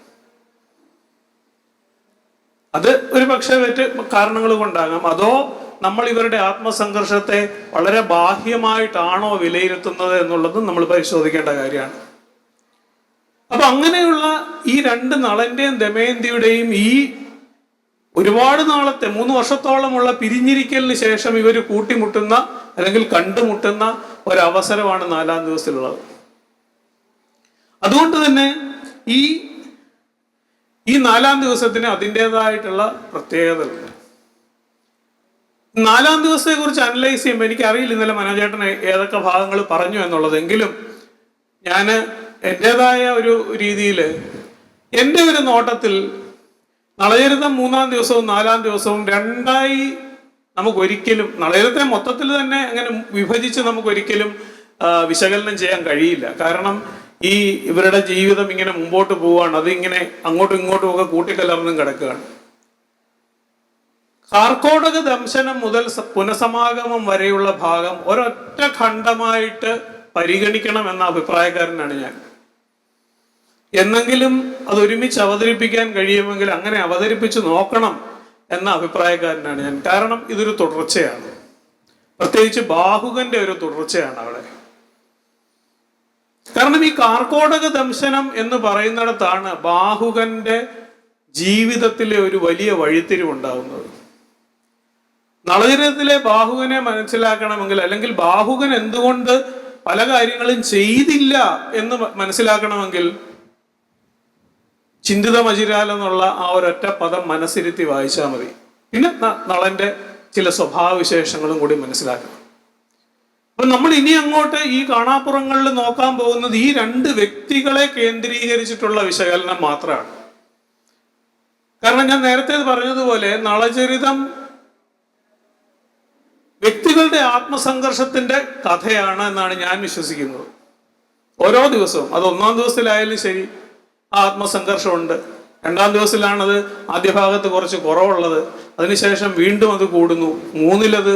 അത് ഒരു പക്ഷേ മറ്റ് കാരണങ്ങൾ കൊണ്ടാകാം. അതോ നമ്മൾ ഇവരുടെ ആത്മസംഘർഷത്തെ വളരെ ബാഹ്യമായിട്ടാണോ വിലയിരുത്തുന്നത് എന്നുള്ളതും നമ്മൾ പരിശോധിക്കേണ്ട കാര്യമാണ്. അപ്പൊ അങ്ങനെയുള്ള ഈ 2 നളന്റെയും ദമയന്തിയുടെയും ഈ ഒരുപാട് നാളത്തെ 3 വർഷത്തോളമുള്ള പിരിഞ്ഞിരിക്കലിന് ശേഷം ഇവർ കൂട്ടിമുട്ടുന്ന അല്ലെങ്കിൽ കണ്ടുമുട്ടുന്ന ഒരവസരമാണ് 4-ാം ദിവസത്തിലുള്ളത്. അതുകൊണ്ട് തന്നെ ഈ 4-ാം ദിവസത്തിന് അതിൻ്റെതായിട്ടുള്ള പ്രത്യേകതകളുണ്ട്. 4-ാം ദിവസത്തെ കുറിച്ച് അനലൈസ് ചെയ്യുമ്പോൾ എനിക്കറിയില്ല ഇന്നലെ മനോജേട്ടൻ ഏതൊക്കെ ഭാഗങ്ങൾ പറഞ്ഞു എന്നുള്ളതെങ്കിലും ഞാൻ എൻ്റെതായ ഒരു രീതിയിൽ എൻ്റെ ഒരു നോട്ടത്തിൽ നളചരിതം 3-ാം ദിവസവും 4-ാം ദിവസവും രണ്ടായി നമുക്കൊരിക്കലും, നളചരിതത്തെ മൊത്തത്തിൽ തന്നെ അങ്ങനെ വിഭജിച്ച് നമുക്കൊരിക്കലും വിശകലനം ചെയ്യാൻ കഴിയില്ല. കാരണം ഇവരുടെ ജീവിതം ഇങ്ങനെ മുമ്പോട്ട് പോവുകയാണ്, അതിങ്ങനെ അങ്ങോട്ടും ഇങ്ങോട്ടും ഒക്കെ കൂട്ടിക്കലർന്നും കിടക്കുകയാണ്. കാർക്കോടക ദംശനം മുതൽ പുനഃസമാഗമം വരെയുള്ള ഭാഗം ഒരൊറ്റ ഖണ്ഡമായിട്ട് പരിഗണിക്കണം എന്ന അഭിപ്രായക്കാരനാണ് ഞാൻ. എന്നെങ്കിലും അത് ഒരുമിച്ച് അവതരിപ്പിക്കാൻ കഴിയുമെങ്കിൽ അങ്ങനെ അവതരിപ്പിച്ച് നോക്കണം എന്ന അഭിപ്രായക്കാരനാണ് ഞാൻ. കാരണം ഇതൊരു തുടർച്ചയാണ്, പ്രത്യേകിച്ച് ബാഹുകന്റെ ഒരു തുടർച്ചയാണ് അവിടെ. കാരണം ഈ കാർക്കോടക ദംശനം എന്ന് പറയുന്നിടത്താണ് ബാഹുകന്റെ ജീവിതത്തിലെ ഒരു വലിയ വഴിത്തിരിവുണ്ടാകുന്നത്. നളചരിതത്തിലെ ബാഹുകനെ മനസ്സിലാക്കണമെങ്കിൽ, അല്ലെങ്കിൽ ബാഹുകൻ എന്തുകൊണ്ട് പല കാര്യങ്ങളും ചെയ്തില്ല എന്ന് മനസ്സിലാക്കണമെങ്കിൽ ചിന്തിതമജിരാൽ എന്നുള്ള ആ ഒരൊറ്റ പദം മനസ്സിരുത്തി വായിച്ചാൽ മതി. പിന്നെ നളന്റെ ചില സ്വഭാവവിശേഷങ്ങളും കൂടി മനസ്സിലാക്കണം. അപ്പൊ നമ്മൾ ഇനി അങ്ങോട്ട് ഈ കാണാപ്പുറങ്ങളിൽ നോക്കാൻ പോകുന്നത് ഈ 2 വ്യക്തികളെ കേന്ദ്രീകരിച്ചിട്ടുള്ള വിശകലനം മാത്രമാണ്. കാരണം ഞാൻ നേരത്തെ പറഞ്ഞതുപോലെ നളചരിതം വ്യക്തികളുടെ ആത്മസംഘർഷത്തിന്റെ കഥയാണ് എന്നാണ് ഞാൻ വിശ്വസിക്കുന്നത്. ഓരോ ദിവസവും, അത് 1-ാം ദിവസത്തിലായാലും ശരി ആ ആത്മസംഘർഷമുണ്ട്. 2-ാം ദിവസത്തിലാണത് ആദ്യ ഭാഗത്ത് കുറച്ച് കുറവുള്ളത്, അതിനുശേഷം വീണ്ടും അത് കൂടുന്നു, 3-ലത്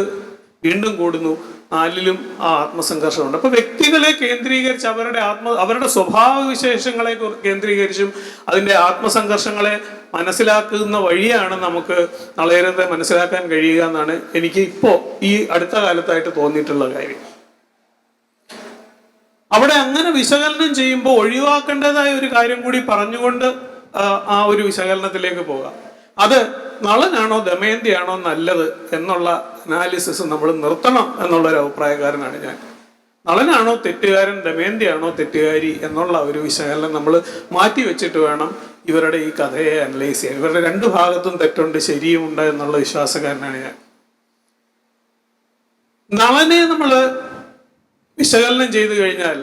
വീണ്ടും കൂടുന്നു, 4-ലും ആ ആത്മസംഘർഷമുണ്ട്. അപ്പൊ വ്യക്തികളെ കേന്ദ്രീകരിച്ച് അവരുടെ സ്വഭാവവിശേഷങ്ങളെ കേന്ദ്രീകരിച്ചും അതിൻ്റെ ആത്മസംഘർഷങ്ങളെ മനസ്സിലാക്കുന്ന വഴിയാണ് നമുക്ക് നളചരിതത്തെ മനസ്സിലാക്കാൻ കഴിയുക എന്നാണ് എനിക്ക് ഇപ്പോൾ ഈ അടുത്ത കാലത്തായിട്ട് തോന്നിയിട്ടുള്ള കാര്യം. അവിടെ അങ്ങനെ വിശകലനം ചെയ്യുമ്പോൾ ഒഴിവാക്കേണ്ടതായ ഒരു കാര്യം കൂടി പറഞ്ഞുകൊണ്ട് ആ ഒരു വിശകലനത്തിലേക്ക് പോകാം. അത് നളനാണോ ദമയന്തിയാണോ നല്ലത് എന്നുള്ള അനാലിസിസ് നമ്മൾ നിർത്തണം എന്നുള്ളൊരു അഭിപ്രായക്കാരനാണ് ഞാൻ. നളനാണോ തെറ്റുകാരൻ, ദമയന്തിയാണോ തെറ്റുകാരി എന്നുള്ള ഒരു വിശകലനം നമ്മൾ മാറ്റി വെച്ചിട്ട് വേണം ഇവരുടെ ഈ കഥയെ അനലൈസ് ചെയ്യാൻ. ഇവരുടെ 2 ഭാഗത്തും തെറ്റുണ്ട് ശരിയുമുണ്ട് എന്നുള്ള വിശ്വാസക്കാരനാണ് ഞാൻ. നളനെ നമ്മൾ വിശകലനം ചെയ്തു കഴിഞ്ഞാൽ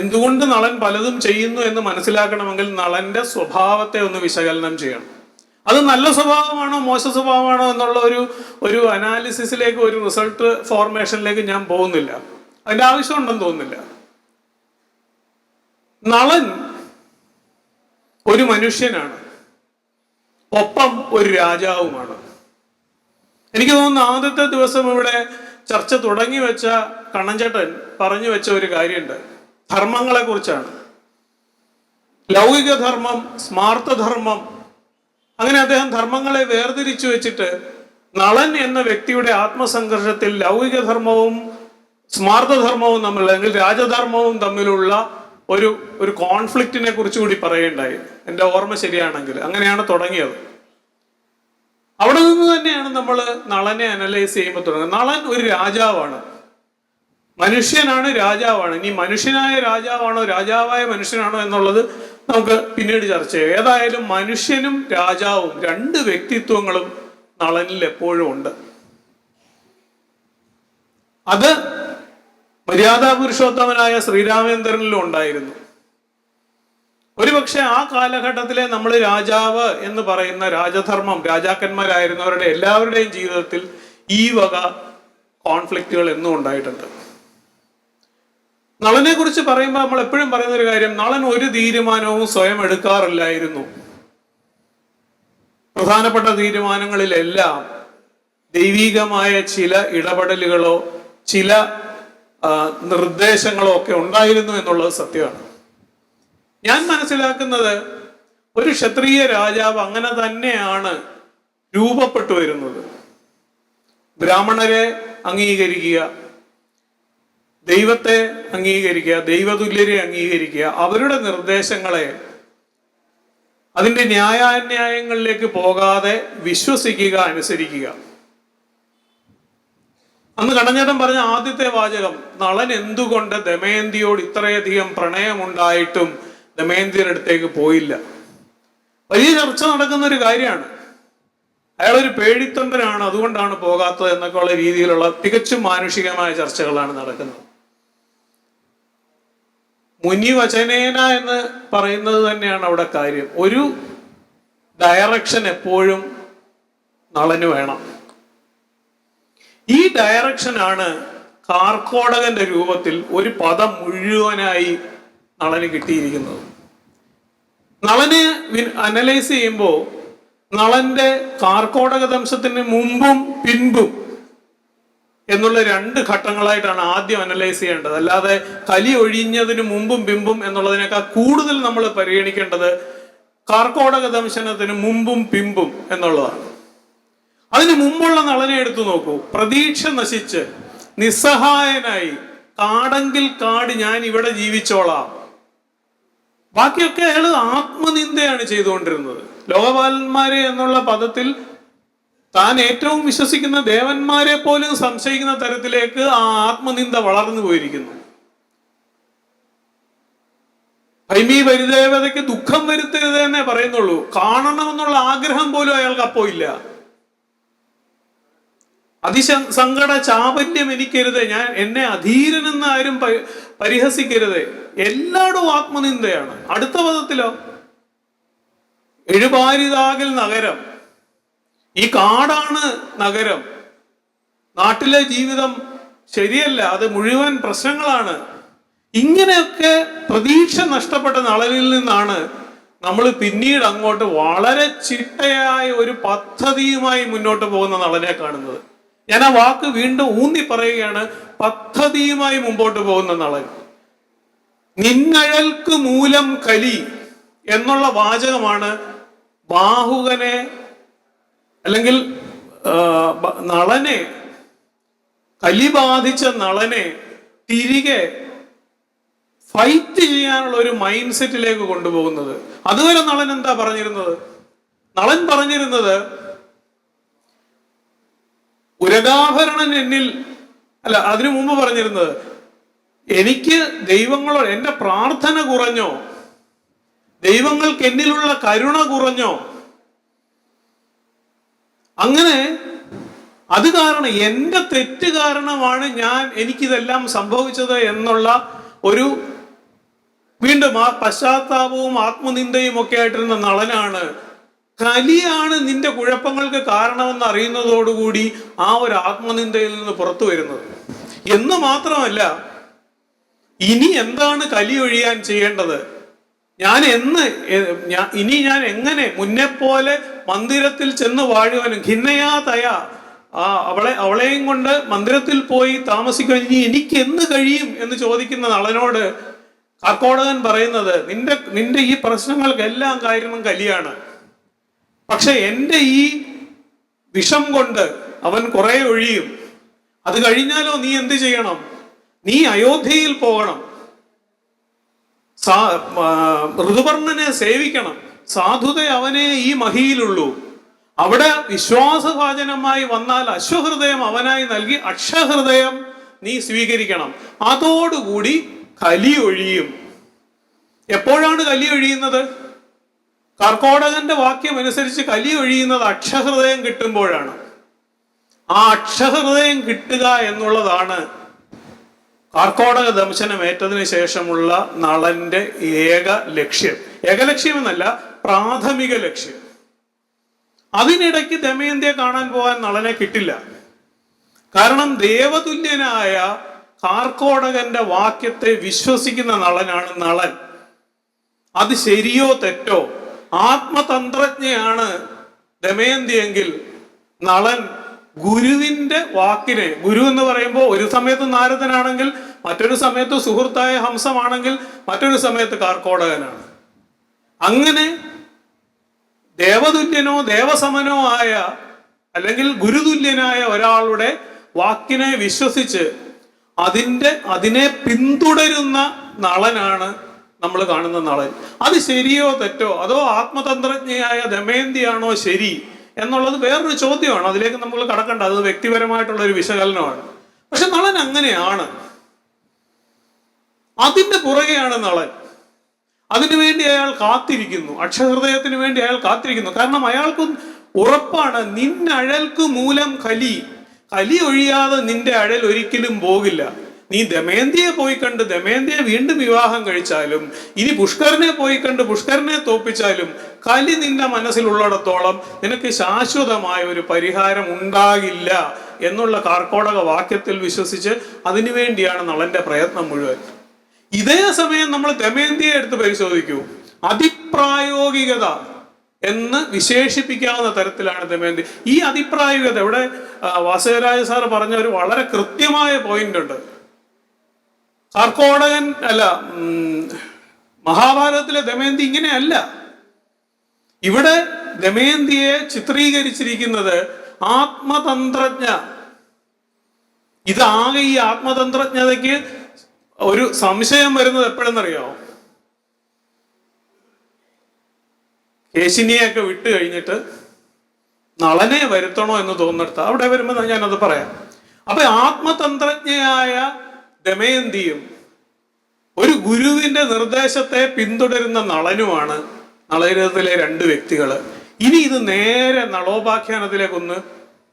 എന്തുകൊണ്ട് നളൻ പലതും ചെയ്യുന്നു എന്ന് മനസ്സിലാക്കണമെങ്കിൽ നളന്റെ സ്വഭാവത്തെ ഒന്ന് വിശകലനം ചെയ്യണം. അത് നല്ല സ്വഭാവമാണോ മോശ സ്വഭാവമാണോ എന്നുള്ള ഒരു അനാലിസിസിലേക്ക്, ഒരു റിസൾട്ട് ഫോർമേഷനിലേക്ക് ഞാൻ പോകുന്നില്ല. അതിന്റെ ആവശ്യമുണ്ടെന്ന് തോന്നുന്നില്ല. നളൻ ഒരു മനുഷ്യനാണ്, ഒപ്പം ഒരു രാജാവുമാണ്. എനിക്ക് തോന്നുന്നു ആദ്യത്തെ ദിവസം ഇവിടെ ചർച്ച തുടങ്ങി വെച്ച കണ്ണൻചേട്ടൻ പറഞ്ഞു വെച്ച ഒരു കാര്യമുണ്ട്, ധർമ്മങ്ങളെ കുറിച്ചാണ്. ലൗകിക ധർമ്മം, സ്മാർത്ഥധർമ്മം, അങ്ങനെ അദ്ദേഹം ധർമ്മങ്ങളെ വേർതിരിച്ചു വെച്ചിട്ട് നളൻ എന്ന വ്യക്തിയുടെ ആത്മസംഘർഷത്തിൽ ലൗകിക ധർമ്മവും സ്മാർത്ഥധർമ്മവും തമ്മിലുള്ള, അല്ലെങ്കിൽ രാജധർമ്മവും തമ്മിലുള്ള ഒരു കോൺഫ്ലിക്റ്റിനെ കുറിച്ച് കൂടി പറയുണ്ടായി. എൻ്റെ ഓർമ്മ ശരിയാണെങ്കിൽ അങ്ങനെയാണ് തുടങ്ങിയത്. അവിടെ നിന്ന് തന്നെയാണ് നമ്മൾ നളനെ അനലൈസ് ചെയ്യുമ്പോൾ തുടങ്ങുന്നത്. നളൻ ഒരു രാജാവാണ്, മനുഷ്യനാണ്, രാജാവാണ്. ഇനി മനുഷ്യനായ രാജാവാണോ രാജാവായ മനുഷ്യനാണോ എന്നുള്ളത് നമുക്ക് പിന്നീട് ചർച്ച ചെയ്യാം. ഏതായാലും മനുഷ്യനും രാജാവും 2 വ്യക്തിത്വങ്ങളും നളനിൽ എപ്പോഴും ഉണ്ട്. അത് മര്യാദാ പുരുഷോത്തമനായ ശ്രീരാമചന്ദ്രനിലും ഉണ്ടായിരുന്നു. ഒരുപക്ഷെ ആ കാലഘട്ടത്തിലെ നമ്മൾ രാജാവ് എന്ന് പറയുന്ന രാജധർമ്മം, രാജാക്കന്മാരായിരുന്നവരുടെ എല്ലാവരുടെയും ജീവിതത്തിൽ ഈ വക കോൺഫ്ലിക്റ്റുകൾ എന്നും ഉണ്ടായിട്ടുണ്ട്. നളനെ കുറിച്ച് പറയുമ്പോൾ നമ്മൾ എപ്പോഴും പറയുന്ന ഒരു കാര്യം, നളൻ ഒരു തീരുമാനവും സ്വയം എടുക്കാറില്ലായിരുന്നു. പ്രധാനപ്പെട്ട തീരുമാനങ്ങളിലെല്ലാം ദൈവികമായ ചില ഇടപെടലുകളോ ചില നിർദ്ദേശങ്ങളോ ഒക്കെ ഉണ്ടായിരുന്നു എന്നുള്ളത് സത്യമാണ്. ഞാൻ മനസ്സിലാക്കുന്നത് ഒരു ക്ഷത്രിയ രാജാവ് അങ്ങനെ തന്നെയാണ് രൂപപ്പെട്ടു വരുന്നത്. ബ്രാഹ്മണരെ അംഗീകരിക്കുക, ദൈവത്തെ അംഗീകരിക്കുക, ദൈവതുല്യരെ അംഗീകരിക്കുക, അവരുടെ നിർദ്ദേശങ്ങളെ അതിൻ്റെ ന്യായാന്യായങ്ങളിലേക്ക് പോകാതെ വിശ്വസിക്കുക, അനുസരിക്കുക. അന്ന് കണ്ണഞ്ചേട്ടൻ പറഞ്ഞ ആദ്യത്തെ വാചകം, നളൻ എന്തുകൊണ്ട് ദമയന്തിയോട് ഇത്രയധികം പ്രണയമുണ്ടായിട്ടും ദമയന്തിയുടെ അടുത്തേക്ക് പോയില്ല. വലിയ ചർച്ച നടക്കുന്ന ഒരു കാര്യമാണ്. അയാളൊരു പേടിത്തൊണ്ടനാണ്, അതുകൊണ്ടാണ് പോകാത്തത് എന്നൊക്കെ ഉള്ള രീതിയിലുള്ള തികച്ചും മാനുഷികമായ ചർച്ചകളാണ് നടക്കുന്നത്. മുനിവചനേന എന്ന് പറയുന്നത് തന്നെയാണ് അവിടെ കാര്യം. ഒരു ഡയറക്ഷൻ എപ്പോഴും നളന് വേണം. ഈ ഡയറക്ഷനാണ് കാർക്കോടകന്റെ രൂപത്തിൽ ഒരു പദം മുഴുവനായി നളന് കിട്ടിയിരിക്കുന്നത്. നളന് അനലൈസ് ചെയ്യുമ്പോൾ നളന്റെ കാർക്കോടക ദംശത്തിന് മുമ്പും പിൻപും എന്നുള്ള 2 ഘട്ടങ്ങളായിട്ടാണ് ആദ്യം അനലൈസ് ചെയ്യേണ്ടത്. അല്ലാതെ കലി ഒഴിഞ്ഞതിന് മുമ്പും പിമ്പും എന്നുള്ളതിനേക്കാൾ കൂടുതൽ നമ്മൾ പരിഗണിക്കേണ്ടത് കാർക്കോടക ദംശനത്തിന് മുമ്പും പിമ്പും എന്നുള്ളതാണ്. അതിന് മുമ്പുള്ള നളനെ എടുത്തു നോക്കൂ. പ്രതീക്ഷ നശിച്ച് നിസ്സഹായനായി, കാടെങ്കിൽ കാട്, ഞാൻ ഇവിടെ ജീവിച്ചോളാം. ബാക്കിയൊക്കെ അയാൾ ആത്മനിന്ദയാണ് ചെയ്തുകൊണ്ടിരുന്നത്. ലോകപാലന്മാരെ എന്നുള്ള പദത്തിൽ താൻ ഏറ്റവും വിശ്വസിക്കുന്ന ദേവന്മാരെ പോലും സംശയിക്കുന്ന തരത്തിലേക്ക് ആ ആത്മനിന്ദ വളർന്നു പോയിരിക്കുന്നു. ഭൈമീ പരിദേവതയ്ക്ക് ദുഃഖം വരുത്തരുത് എന്നേ പറയുന്നുള്ളൂ. കാണണമെന്നുള്ള ആഗ്രഹം പോലും അയാൾക്ക് അപ്പോ ഇല്ല. അതിസങ്കട ചാപല്യം എനിക്കരുത്, ഞാൻ എന്നെ അധീരനെന്ന് ആരും പരിഹസിക്കരുത്. എല്ലായിടും ആത്മനിന്ദയാണ്. അടുത്ത പദത്തിലോ എഴുപാരിതാകൽ നഗരം, ഈ കാടാണ് നഗരം, നാട്ടിലെ ജീവിതം ശരിയല്ല, അത് മുഴുവൻ പ്രശ്നങ്ങളാണ്. ഇങ്ങനെയൊക്കെ പ്രതീക്ഷ നഷ്ടപ്പെട്ട നളനിൽ നിന്നാണ് നമ്മൾ പിന്നീട് അങ്ങോട്ട് വളരെ ചിട്ടയായ ഒരു പദ്ധതിയുമായി മുന്നോട്ട് പോകുന്ന നളനെ കാണുന്നത്. ഞാൻ ആ വാക്ക് വീണ്ടും ഊന്നി പറയുകയാണ്, പദ്ധതിയുമായി മുമ്പോട്ട് പോകുന്ന നളൻ. നിന്നഴൽക്ക് മൂലം കലി എന്നുള്ള വാചകമാണ് ബാഹുകനെ അല്ലെങ്കിൽ നളനെ, കലി ബാധിച്ച നളനെ തിരികെ ഫൈറ്റ് ചെയ്യാനുള്ള ഒരു മൈൻഡ് സെറ്റിലേക്ക് കൊണ്ടുപോകുന്നത്. അതുവരെ നളൻ എന്താ പറഞ്ഞിരുന്നത്? നളൻ പറഞ്ഞിരുന്നത്, ഉരഗാഭരണൻ എന്നിൽ, അല്ല അതിനു മുമ്പ് പറഞ്ഞിരുന്നത്, എനിക്ക് ദൈവങ്ങളോട് എന്റെ പ്രാർത്ഥന കുറഞ്ഞോ, ദൈവങ്ങൾക്ക് എന്നിലുള്ള കരുണ കുറഞ്ഞോ, അങ്ങനെ അത് കാരണം, എന്റെ തെറ്റ് കാരണമാണ് എനിക്കിതെല്ലാം സംഭവിച്ചത് എന്നുള്ള ഒരു വീണ്ടും ആ പശ്ചാത്താപവും ആത്മനിന്ദയും ഒക്കെ ആയിട്ടിരുന്ന നളനാണ് കലിയാണ് നിന്റെ കുഴപ്പങ്ങൾക്ക് കാരണമെന്ന് അറിയുന്നതോടുകൂടി ആ ഒരു ആത്മനിന്ദയിൽ നിന്ന് പുറത്തു വരുന്നത്. എന്ന് മാത്രമല്ല, ഇനി എന്താണ് കലി ഒഴിയാൻ ചെയ്യേണ്ടത്, ഇനി ഞാൻ എങ്ങനെ മുന്നേ പോലെ മന്ദിരത്തിൽ ചെന്ന് വാഴുവാനും, ഖിന്നയാ തയാ, അവളെയും കൊണ്ട് മന്ദിരത്തിൽ പോയി താമസിക്കാൻ ഇനി എനിക്ക് എന്ന് കഴിയും എന്ന് ചോദിക്കുന്ന നളനോട് കാർക്കോടകൻ പറയുന്നത്, നിന്റെ ഈ പ്രശ്നങ്ങൾക്കെല്ലാം കാരണം കലിയാണ്. പക്ഷെ എൻ്റെ ഈ വിഷം കൊണ്ട് അവൻ കുറെ ഒഴിയും. അത് കഴിഞ്ഞാലോ നീ എന്ത് ചെയ്യണം? നീ അയോധ്യയിൽ പോകണം, ഋതുപർണനെ സേവിക്കണം. സാധുത അവനെ ഈ മഹിയിലുള്ളൂ. അവിടെ വിശ്വാസഭാജനമായി വന്നാൽ അശ്വഹൃദയം അവനായി നൽകി അക്ഷഹൃദയം നീ സ്വീകരിക്കണം. അതോടുകൂടി കലി ഒഴിയും. എപ്പോഴാണ് കലി ഒഴിയുന്നത്? കാർക്കോടകന്റെ വാക്യം അനുസരിച്ച് കലി ഒഴിയുന്നത് അക്ഷഹൃദയം കിട്ടുമ്പോഴാണ്. ആ അക്ഷഹൃദയം കിട്ടുക എന്നുള്ളതാണ് കാർക്കോടക ദംശനം ഏറ്റതിന് ശേഷമുള്ള നളന്റെ ഏക ലക്ഷ്യം. ഏകലക്ഷ്യം എന്നല്ല, പ്രാഥമിക ലക്ഷ്യം. അതിനിടയ്ക്ക് ദമയന്തിയെ കാണാൻ പോകാൻ നളനെ കിട്ടില്ല. കാരണം ദേവതുല്യനായ കാർക്കോടകന്റെ വാക്യത്തെ വിശ്വസിക്കുന്ന നളനാണ് നളൻ. അത് ശരിയോ തെറ്റോ, ആത്മതന്ത്രജ്ഞയാണ് ദമയന്തിയെങ്കിൽ നളൻ ഗുരുവിന്റെ വാക്കിനെ, ഗുരു എന്ന് പറയുമ്പോൾ ഒരു സമയത്ത് നാരദനാണെങ്കിൽ, മറ്റൊരു സമയത്ത് സുഹൃത്തായ ഹംസമാണെങ്കിൽ, മറ്റൊരു സമയത്ത് കാർക്കോടകനാണ്. അങ്ങനെ ദേവതുല്യനോ ദേവസമനോ ആയ അല്ലെങ്കിൽ ഗുരുതുല്യനായ ഒരാളുടെ വാക്കിനെ വിശ്വസിച്ച് അതിനെ പിന്തുടരുന്ന നളനാണ് നമ്മൾ കാണുന്ന നളൻ. അത് ശരിയോ തെറ്റോ, അതോ ആത്മതന്ത്രജ്ഞയായ ദമയന്തിയാണോ ശരി എന്നുള്ളത് വേറൊരു ചോദ്യമാണ്. അതിലേക്ക് നമ്മൾ കടക്കണ്ട, അത് വ്യക്തിപരമായിട്ടുള്ള ഒരു വിശകലനമാണ്. പക്ഷെ നളൻ അങ്ങനെയാണ്, അതിന്റെ പുറകെയാണ് നളൻ. അതിനുവേണ്ടി അയാൾ കാത്തിരിക്കുന്നു, അക്ഷഹൃദയത്തിന് വേണ്ടി അയാൾ കാത്തിരിക്കുന്നു. കാരണം അയാൾക്ക് ഉറപ്പാണ്, നിന്നഴൽക്ക് മൂലം കലി ഒഴിയാതെ നിന്റെ അഴൽ ഒരിക്കലും പോകില്ല. നീ ദമയന്തിയെ പോയി കണ്ട് ദമയന്തിയെ വീണ്ടും വിവാഹം കഴിച്ചാലും, ഇനി പുഷ്കരനെ പോയി കണ്ട് പുഷ്കരനെ തോപ്പിച്ചാലും, കലി നിന്റെ മനസ്സിലുള്ളിടത്തോളം നിനക്ക് ശാശ്വതമായ ഒരു പരിഹാരം ഉണ്ടാകില്ല എന്നുള്ള കാർക്കോടക വാക്യത്തിൽ വിശ്വസിച്ച് അതിനുവേണ്ടിയാണ് നളന്റെ പ്രയത്നം മുഴുവൻ. ഇതേ സമയം നമ്മൾ ദമയന്തിയെ എടുത്ത് പരിശോധിക്കൂ, അതിപ്രായോഗികത എന്ന് വിശേഷിപ്പിക്കാവുന്ന തരത്തിലാണ് ദമയന്തി. ഈ അതിപ്രായോഗികത ഇവിടെ വാസുദേവരായ സാർ പറഞ്ഞ ഒരു വളരെ കൃത്യമായ പോയിന്റ് ഉണ്ട്. കാർക്കോടകൻ അല്ല, മഹാഭാരതത്തിലെ ദമയന്തി ഇങ്ങനെയല്ല. ഇവിടെ ദമയന്തിയെ ചിത്രീകരിച്ചിരിക്കുന്നത് ആത്മതന്ത്രജ്ഞ. ഇതാകെ ഈ ആത്മതന്ത്രജ്ഞതയ്ക്ക് ഒരു സംശയം വരുന്നത് എപ്പോഴെന്നറിയാമോ? കേശിനിയൊക്കെ വിട്ട് കഴിഞ്ഞിട്ട് നളനെ വരുത്തണോ എന്ന് തോന്നിടത്ത് അവിടെ വരുമ്പോൾ ഞാനത് പറയാം. അപ്പൊ ആത്മതന്ത്രജ്ഞയായ ദമയന്തിയും ഒരു ഗുരുവിന്റെ നിർദ്ദേശത്തെ പിന്തുടരുന്ന നളനുമാണ് നളചരിതത്തിലെ രണ്ട് വ്യക്തികള്. ഇനി ഇത് നേരെ നളോപാഖ്യാനത്തിലേക്ക്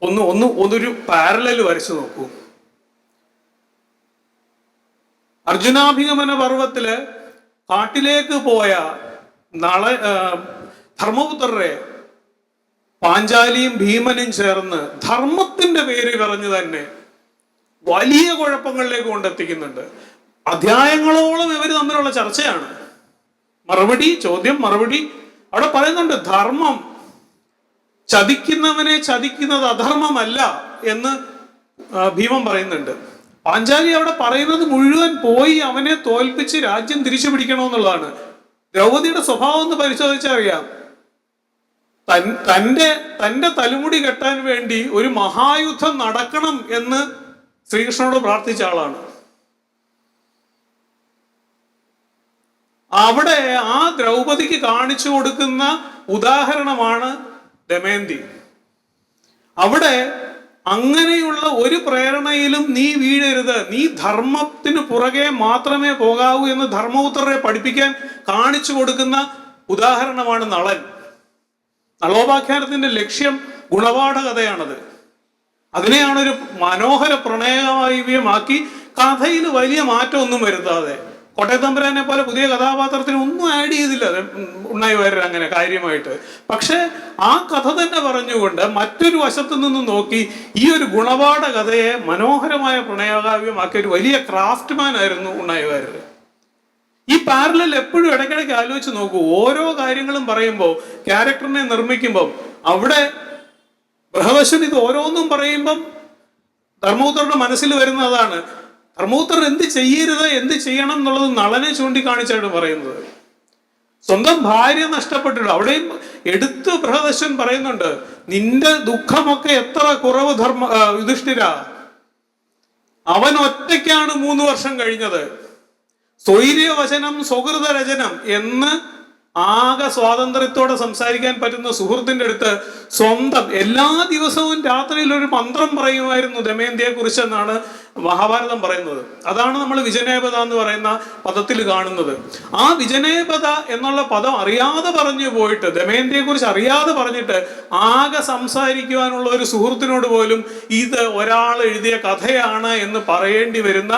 ഒന്നൊരു പാരലൽ വരച്ചു നോക്കൂ. അർജുനാഭിഗമന പർവ്വത്തില് കാട്ടിലേക്ക് പോയ ധർമ്മപുത്രരെ പാഞ്ചാലിയും ഭീമനും ചേർന്ന് ധർമ്മത്തിന്റെ പേര് പറഞ്ഞു തന്നെ വലിയ കുഴപ്പങ്ങളിലേക്ക് കൊണ്ടെത്തിക്കുന്നുണ്ട്. അധ്യായങ്ങളോളം ഇവർ തമ്മിലുള്ള ചർച്ചയാണ്. മറുപടി, ചോദ്യം, മറുപടി. അവിടെ പറയുന്നുണ്ട്, ധർമ്മം ചതിക്കുന്നവനെ ചതിക്കുന്നത് അധർമ്മമല്ല എന്ന് ഭീമൻ പറയുന്നുണ്ട്. പാഞ്ചാലി അവിടെ പറയുന്നത് മുഴുവൻ പോയി അവനെ തോൽപ്പിച്ച് രാജ്യം തിരിച്ചു പിടിക്കണമെന്നുള്ളതാണ്. ദ്രൗപദിയുടെ സ്വഭാവം ഒന്ന് പരിശോധിച്ചാൽ അറിയാം. തന്റെ തലമുടി കെട്ടാൻ വേണ്ടി ഒരു മഹായുദ്ധം നടക്കണം എന്ന് ശ്രീകൃഷ്ണനോട് പ്രാർത്ഥിച്ച ആളാണ്. അവിടെ ആ ദ്രൗപദിക്ക് കാണിച്ചു കൊടുക്കുന്ന ഉദാഹരണമാണ് ദമയന്തി. അവിടെ അങ്ങനെയുള്ള ഒരു പ്രേരണയിലും നീ വീഴരുത്, നീ ധർമ്മത്തിന് പുറകെ മാത്രമേ പോകാവൂ എന്ന് ധർമ്മപുത്രരെ പഠിപ്പിക്കാൻ കാണിച്ചു കൊടുക്കുന്ന ഉദാഹരണമാണ് നളൻ. നളോപാഖ്യാനത്തിന്റെ ലക്ഷ്യം ഗുണപാഠ കഥയാണത്. അതിനെയാണ് ഒരു മനോഹര പ്രണയമാക്കി കഥയിൽ വലിയ മാറ്റമൊന്നും വരുത്താതെ, കോട്ടയത്തമ്പുരാനെ പോലെ പുതിയ കഥാപാത്രത്തിന് ഒന്നും ആഡ് ചെയ്തില്ല ഉണ്ണായി വാര്യർ അങ്ങനെ കാര്യമായിട്ട്. പക്ഷെ ആ കഥ തന്നെ പറഞ്ഞുകൊണ്ട് മറ്റൊരു വശത്തു നിന്ന് നോക്കി ഈ ഒരു ഗുണപാഠ കഥയെ മനോഹരമായ പ്രണയകാവ്യമാക്കിയ ഒരു വലിയ ക്രാഫ്റ്റ്മാൻ ആയിരുന്നു ഉണ്ണായി വാര്യർ. ഈ പാരലൽ എപ്പോഴും ഇടയ്ക്കിടയ്ക്ക് ആലോചിച്ച് നോക്കൂ. ഓരോ കാര്യങ്ങളും പറയുമ്പോൾ, ക്യാരക്ടറിനെ നിർമ്മിക്കുമ്പോൾ, അവിടെ ബൃഹദശ്വൻ ഇത് ഓരോന്നും പറയുമ്പം ധർമ്മപുത്രരുടെ മനസ്സിൽ വരുന്നതാണ്. ധർമ്മപുത്രർ എന്ത് ചെയ്യരുത്, എന്ത് ചെയ്യണം എന്നുള്ളത് നളനെ ചൂണ്ടിക്കാണിച്ചാണ് പറയുന്നത്. സ്വന്തം ഭാര്യ നഷ്ടപ്പെട്ടിട്ട് അവിടെയും എടുത്ത് ബൃഹദശ്വൻ പറയുന്നുണ്ട്, നിന്റെ ദുഃഖമൊക്കെ എത്ര കുറവ് യുധിഷ്ഠിര, അവൻ ഒറ്റയ്ക്കാണ് 3 വർഷം കഴിഞ്ഞത്. സ്വൈര്യവചനം സ്വകൃത രചനം എന്ന് ആകെ സ്വാതന്ത്ര്യത്തോടെ സംസാരിക്കാൻ പറ്റുന്ന സുഹൃത്തിന്റെ അടുത്ത് സ്വന്തം എല്ലാ ദിവസവും രാത്രിയിൽ ഒരു മന്ത്രം പറയുമായിരുന്നു ദമയന്തിയെ കുറിച്ചെന്നാണ് മഹാഭാരതം പറയുന്നത്. അതാണ് നമ്മൾ വിജനേപത എന്ന് പറയുന്ന പദത്തിൽ കാണുന്നത്. ആ വിജനേപത എന്നുള്ള പദം അറിയാതെ പറഞ്ഞു പോയിട്ട്, ദമയന്തിയെ കുറിച്ച് അറിയാതെ പറഞ്ഞിട്ട് ആകെ സംസാരിക്കുവാനുള്ള ഒരു സുഹൃത്തിനോട് പോലും ഇത് ഒരാൾ എഴുതിയ കഥയാണ് എന്ന് പറയേണ്ടി വരുന്ന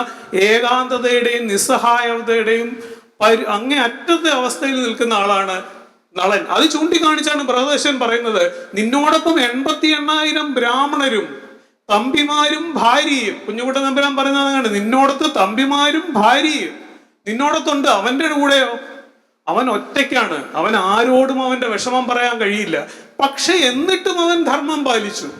ഏകാന്തതയുടെയും നിസ്സഹായതയുടെയും അങ്ങേ അറ്റത്തെ അവസ്ഥയിൽ നിൽക്കുന്ന ആളാണ് നളൻ. അത് ചൂണ്ടിക്കാണിച്ചാണ് ബൃഹദശ്വൻ പറയുന്നത്, നിന്നോടൊപ്പം 88,000 ബ്രാഹ്മണരും തമ്പിമാരും ഭാര്യയും. കുഞ്ഞുകുട്ടൻ തമ്പുരാൻ പറയുന്നത്, നിന്നോടത്ത് തമ്പിമാരും ഭാര്യയും നിന്നോടത്തുണ്ട്, അവന്റെ കൂടെയോ അവൻ ഒറ്റയ്ക്കാണ്. അവൻ ആരോടും അവന്റെ വിഷമം പറയാൻ കഴിയില്ല. പക്ഷെ എന്നിട്ടും അവൻ ധർമ്മം പാലിച്ചു.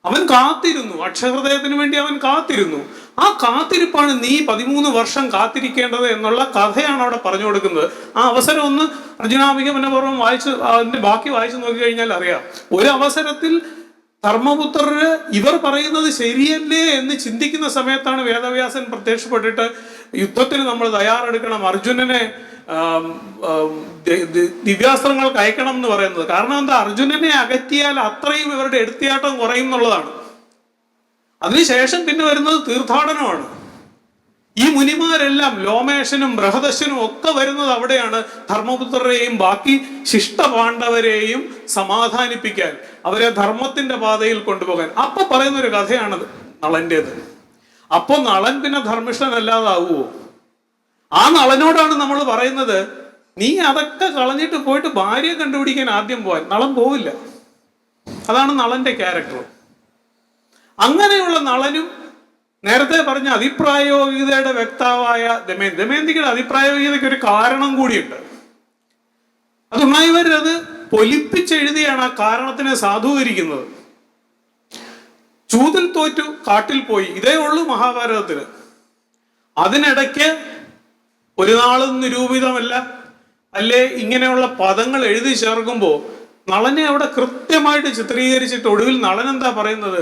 അവൻ കാത്തിരുന്നു, അക്ഷഹൃദയത്തിന് വേണ്ടി അവൻ കാത്തിരുന്നു. ആ കാത്തിരിപ്പാണ് നീ 13 വർഷം കാത്തിരിക്കേണ്ടത് എന്നുള്ള കഥയാണ് അവിടെ പറഞ്ഞു കൊടുക്കുന്നത്. ആ അവസരം ഒന്ന് അർജുനാഭിഗമന പർവ്വം വായിച്ച് അതിന്റെ ബാക്കി വായിച്ചു നോക്കി കഴിഞ്ഞാൽ അറിയാം. ഒരു അവസരത്തിൽ ധർമ്മപുത്രര് ഇവർ പറയുന്നത് ശരിയല്ലേ എന്ന് ചിന്തിക്കുന്ന സമയത്താണ് വേദവ്യാസൻ പ്രത്യക്ഷപ്പെട്ടിട്ട് യുദ്ധത്തിന് നമ്മൾ തയ്യാറെടുക്കണം, അർജുനനെ ദിവ്യാസ്ത്രങ്ങൾക്ക് അയക്കണം എന്ന് പറയുന്നത്. കാരണം എന്താ, അർജുനനെ അകറ്റിയാൽ അത്രയും ഇവരുടെ എടുത്തിയാട്ടം കുറയും എന്നുള്ളതാണ്. അതിനുശേഷം പിന്നെ വരുന്നത് തീർത്ഥാടനമാണ്. ഈ മുനിമാരെല്ലാം ലോമേശനും ബൃഹദശനും ഒക്കെ വരുന്നത് അവിടെയാണ്, ധർമ്മപുത്രരെയും ബാക്കി ശിഷ്ടപാണ്ഡവരെയും സമാധാനിപ്പിക്കാൻ, അവരെ ധർമ്മത്തിന്റെ പാതയിൽ കൊണ്ടുപോകാൻ. അപ്പൊ പറയുന്ന ഒരു കഥയാണത് നളന്റേത്. അപ്പൊ നളൻ പിന്നെ ധർമ്മിഷ്ഠനല്ലാതാവുമോ? ആ നളനോടാണ് നമ്മൾ പറയുന്നത്, നീ അതൊക്കെ കളഞ്ഞിട്ട് പോയിട്ട് ഭാര്യയെ കണ്ടുപിടിക്കാൻ ആദ്യം പോവാൻ. നളൻ പോവില്ല. അതാണ് നളന്റെ ക്യാരക്ടർ. അങ്ങനെയുള്ള നളനും നേരത്തെ പറഞ്ഞ അതിപ്രായോഗികതയുടെ വ്യക്താവായ ദമയന്തിയുടെ അതിപ്രായോഗികതയ്ക്ക് ഒരു കാരണം കൂടിയുണ്ട്. അതുമായിവരത് പൊലിപ്പിച്ചെഴുതിയാണ് ആ കാരണത്തിനെ സാധൂകരിക്കുന്നത്. ചൂതിൽ തോറ്റു കാട്ടിൽ പോയി, ഇതേ ഉള്ളൂ മഹാഭാരതത്തിന്. അതിനിടയ്ക്ക് ഒരു നാളും നിരൂപിതമല്ല, അല്ലേ ഇങ്ങനെയുള്ള പദങ്ങൾ എഴുതി ചേർക്കുമ്പോൾ നളനെ അവിടെ കൃത്യമായിട്ട് ചിത്രീകരിച്ചിട്ട് ഒടുവിൽ നളൻ എന്താ പറയുന്നത്,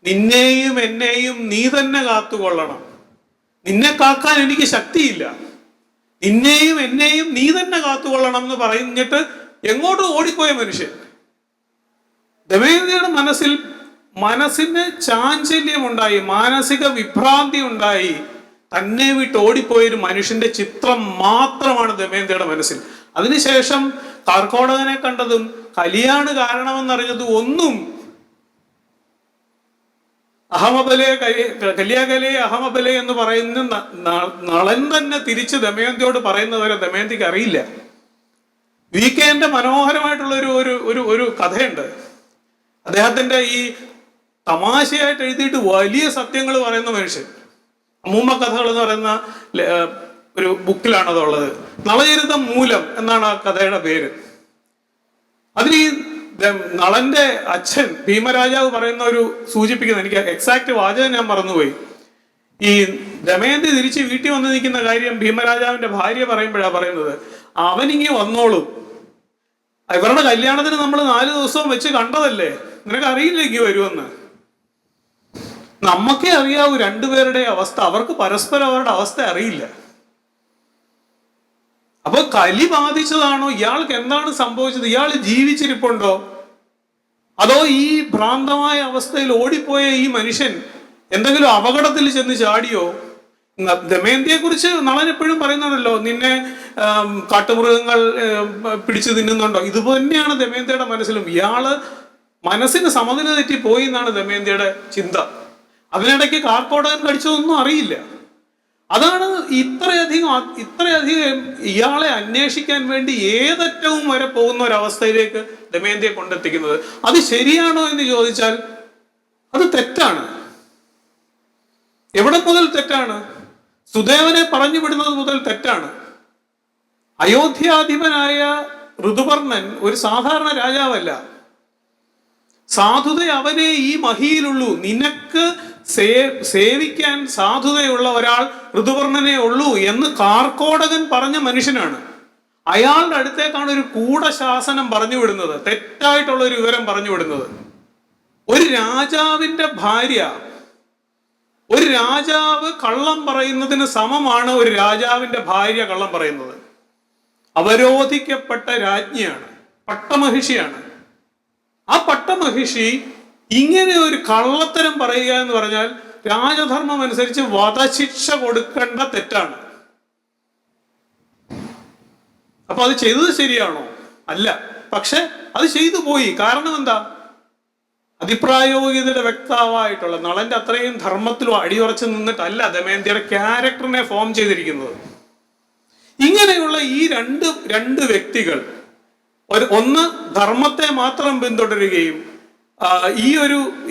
നിന്നെയും എന്നെയും നീ തന്നെ കാത്തുകൊള്ളണം, നിന്നെ കാക്കാൻ എനിക്ക് ശക്തിയില്ല, നിന്നെയും എന്നെയും നീ തന്നെ കാത്തുകൊള്ളണം എന്ന് പറഞ്ഞിട്ട് എങ്ങോട്ട് ഓടിപ്പോയ മനുഷ്യൻ. ദമയന്തിയുടെ മനസ്സിന് ചാഞ്ചല്യമുണ്ടായി, മാനസിക വിഭ്രാന്തി ഉണ്ടായി. തന്നെ വിട്ട് ഓടിപ്പോയൊരു മനുഷ്യന്റെ ചിത്രം മാത്രമാണ് ദമയന്തിയുടെ മനസ്സിൽ. അതിനുശേഷം കാർക്കോടകനെ കണ്ടതും കലിയാണ് കാരണമെന്നറിഞ്ഞതും ഒന്നും അഹമബലെ കല്യാകലെ അഹമബലെ എന്ന് പറയുന്ന നളൻ തന്നെ തിരിച്ച് ദമയന്തിയോട് പറയുന്നവരെ ദമയന്തിക്ക് അറിയില്ല. VK-ന്റെ മനോഹരമായിട്ടുള്ള ഒരു കഥയുണ്ട്. അദ്ദേഹത്തിന്റെ ഈ തമാശയായിട്ട് എഴുതിയിട്ട് വലിയ സത്യങ്ങൾ പറയുന്ന മനുഷ്യൻ, അമ്മൂമ്മ കഥകൾ എന്ന് പറയുന്ന ഒരു ബുക്കിലാണ് അതുള്ളത്. നളചരിതം മൂലം എന്നാണ് ആ കഥയുടെ പേര്. അതിൽ ഈ നളന്റെ അച്ഛൻ ഭീമരാജാവ് പറയുന്ന ഒരു സൂചിപ്പിക്കുന്ന, എനിക്ക് എക്സാക്ട് വാചകം ഞാൻ മറന്നുപോയി, ഈ ദമയന്തി തിരിച്ച് വീട്ടിൽ വന്ന് നിൽക്കുന്ന കാര്യം ഭീമരാജാവിന്റെ ഭാര്യ പറയുമ്പോഴാണ് പറയുന്നത്, അവനിങ്ങി വന്നോളും, ഇവരുടെ കല്യാണത്തിന് നമ്മൾ 4 ദിവസവും വെച്ച് കണ്ടതല്ലേ, നിനക്ക് അറിയില്ല ഇങ്ങി വരുമെന്ന്. നമുക്കേ അറിയാവൂ രണ്ടുപേരുടെ അവസ്ഥ, അവർക്ക് പരസ്പരം അവരുടെ അവസ്ഥ അറിയില്ല. അപ്പൊ കലി ബാധിച്ചതാണോ, ഇയാൾക്ക് എന്താണ് സംഭവിച്ചത്, ഇയാൾ ജീവിച്ചിരിപ്പുണ്ടോ, അതോ ഈ ഭ്രാന്തമായ അവസ്ഥയിൽ ഓടിപ്പോയ ഈ മനുഷ്യൻ എന്തെങ്കിലും അപകടത്തിൽ ചെന്ന് ചാടിയോ? ദമയന്തിയെ കുറിച്ച് നളൻ എപ്പോഴും പറയുന്നുണ്ടല്ലോ, നിന്നെ കാട്ടുമൃഗങ്ങൾ പിടിച്ചു തിന്നുന്നുണ്ടോ. ഇത് തന്നെയാണ് ദമയന്തിയുടെ മനസ്സിലും. ഇയാള് മനസ്സിന് സമനില തെറ്റി പോയി എന്നാണ് ദമയന്തിയുടെ ചിന്ത. അതിനിടയ്ക്ക് കാർക്കോടകൻ കടിച്ചതൊന്നും അറിയില്ല. അതാണ് ഇത്രയധികം ഇയാളെ അന്വേഷിക്കാൻ വേണ്ടി ഏതറ്റവും വരെ പോകുന്ന ഒരവസ്ഥയിലേക്ക് ദമയന്തിയെ കൊണ്ടെത്തിക്കുന്നത്. അത് ശരിയാണോ എന്ന് ചോദിച്ചാൽ അത് തെറ്റാണ്. എവിടെ മുതൽ തെറ്റാണ്? സുദേവനെ പറഞ്ഞു വിടുന്നത് മുതൽ തെറ്റാണ്. അയോധ്യാധിപനായ ഋതുപർണൻ ഒരു സാധാരണ രാജാവല്ല. സാധുത അവനെ ഈ മഹിയിലുള്ളൂ. നിനക്ക് സേവിക്കാൻ സാധുതയുള്ള ഒരാൾ ഋതുപർണനെ ഉള്ളൂ എന്ന് കാർക്കോടകൻ പറഞ്ഞ മനുഷ്യനാണ്. അയാളുടെ അടുത്തേക്കാണ് ഒരു കൂടശാസനം പറഞ്ഞു വിടുന്നത്, തെറ്റായിട്ടുള്ള ഒരു വിവരം പറഞ്ഞു വിടുന്നത്. ഒരു രാജാവിന്റെ ഭാര്യ, ഒരു രാജാവ് കള്ളം പറയുന്നതിന് സമമാണ് ഒരു രാജാവിന്റെ ഭാര്യ കള്ളം പറയുന്നത്. അവരോധിക്കപ്പെട്ട രാജ്ഞിയാണ്, പട്ടമഹിഷിയാണ്. ആ പട്ടമഹിഷി ഇങ്ങനെ ഒരു കള്ളത്തരം പറയുക എന്ന് പറഞ്ഞാൽ രാജധർമ്മം അനുസരിച്ച് വധശിക്ഷ കൊടുക്കേണ്ട തെറ്റാണ്. അപ്പൊ അത് ചെയ്തത് ശരിയാണോ? അല്ല. പക്ഷെ അത് ചെയ്തു പോയി. കാരണം എന്താ? അതിപ്രായോഗികതയുടെ വ്യക്താവായിട്ടുള്ള നളന്റെ അത്രയും ധർമ്മത്തിലും അടിയുറച്ച് നിന്നിട്ടല്ല ദമയന്തിയുടെ ക്യാരക്ടറിനെ ഫോം ചെയ്തിരിക്കുന്നത്. ഇങ്ങനെയുള്ള ഈ രണ്ട് വ്യക്തികൾ, ഒന്ന് ധർമ്മത്തെ മാത്രം പിന്തുടരുകയും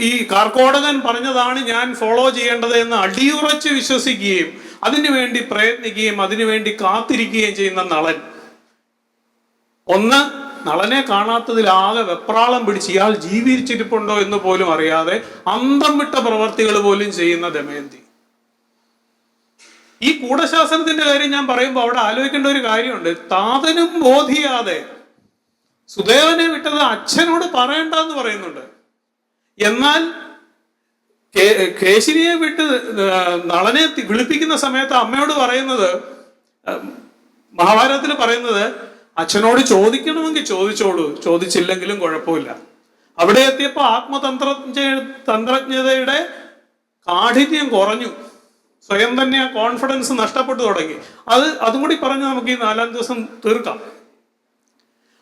ഈ കാർക്കോടകൻ പറഞ്ഞതാണ് ഞാൻ ഫോളോ ചെയ്യേണ്ടത് എന്ന് അടിയുറച്ച് വിശ്വസിക്കുകയും അതിനുവേണ്ടി പ്രയത്നിക്കുകയും അതിനുവേണ്ടി കാത്തിരിക്കുകയും ചെയ്യുന്ന നളൻ. ഒന്ന്, നളനെ കാണാത്തതിലാകെ വെപ്രാളം പിടിച്ച് ഇയാൾ ജീവിച്ചിരിപ്പുണ്ടോ എന്ന് പോലും അറിയാതെ അന്തം വിട്ട പ്രവർത്തികൾ പോലും ചെയ്യുന്ന ദമയന്തി. ഈ കൂടശാസനത്തിന്റെ കാര്യം ഞാൻ പറയുമ്പോൾ അവിടെ ആലോചിക്കേണ്ട ഒരു കാര്യമുണ്ട്. താതനും ബോധിയാതെ സുദേവനെ വിട്ടത് അച്ഛനോട് പറയണ്ടെന്ന് പറയുന്നുണ്ട്. എന്നാൽ കേശിനിയെ വിട്ട് നളനെ വിളിപ്പിക്കുന്ന സമയത്ത് അമ്മയോട് പറയുന്നത്, മഹാഭാരതത്തിൽ പറയുന്നത്, അച്ഛനോട് ചോദിക്കണമെങ്കിൽ ചോദിച്ചോളൂ, ചോദിച്ചില്ലെങ്കിലും കുഴപ്പമില്ല. അവിടെ എത്തിയപ്പോൾ തന്ത്രജ്ഞതയുടെ കാഠിന്യം കുറഞ്ഞു, സ്വയം തന്നെ ആ കോൺഫിഡൻസ് നഷ്ടപ്പെട്ടു തുടങ്ങി. അതും കൂടി പറഞ്ഞ് നമുക്ക് ഈ 4-ാം ദിവസം തീർക്കാം.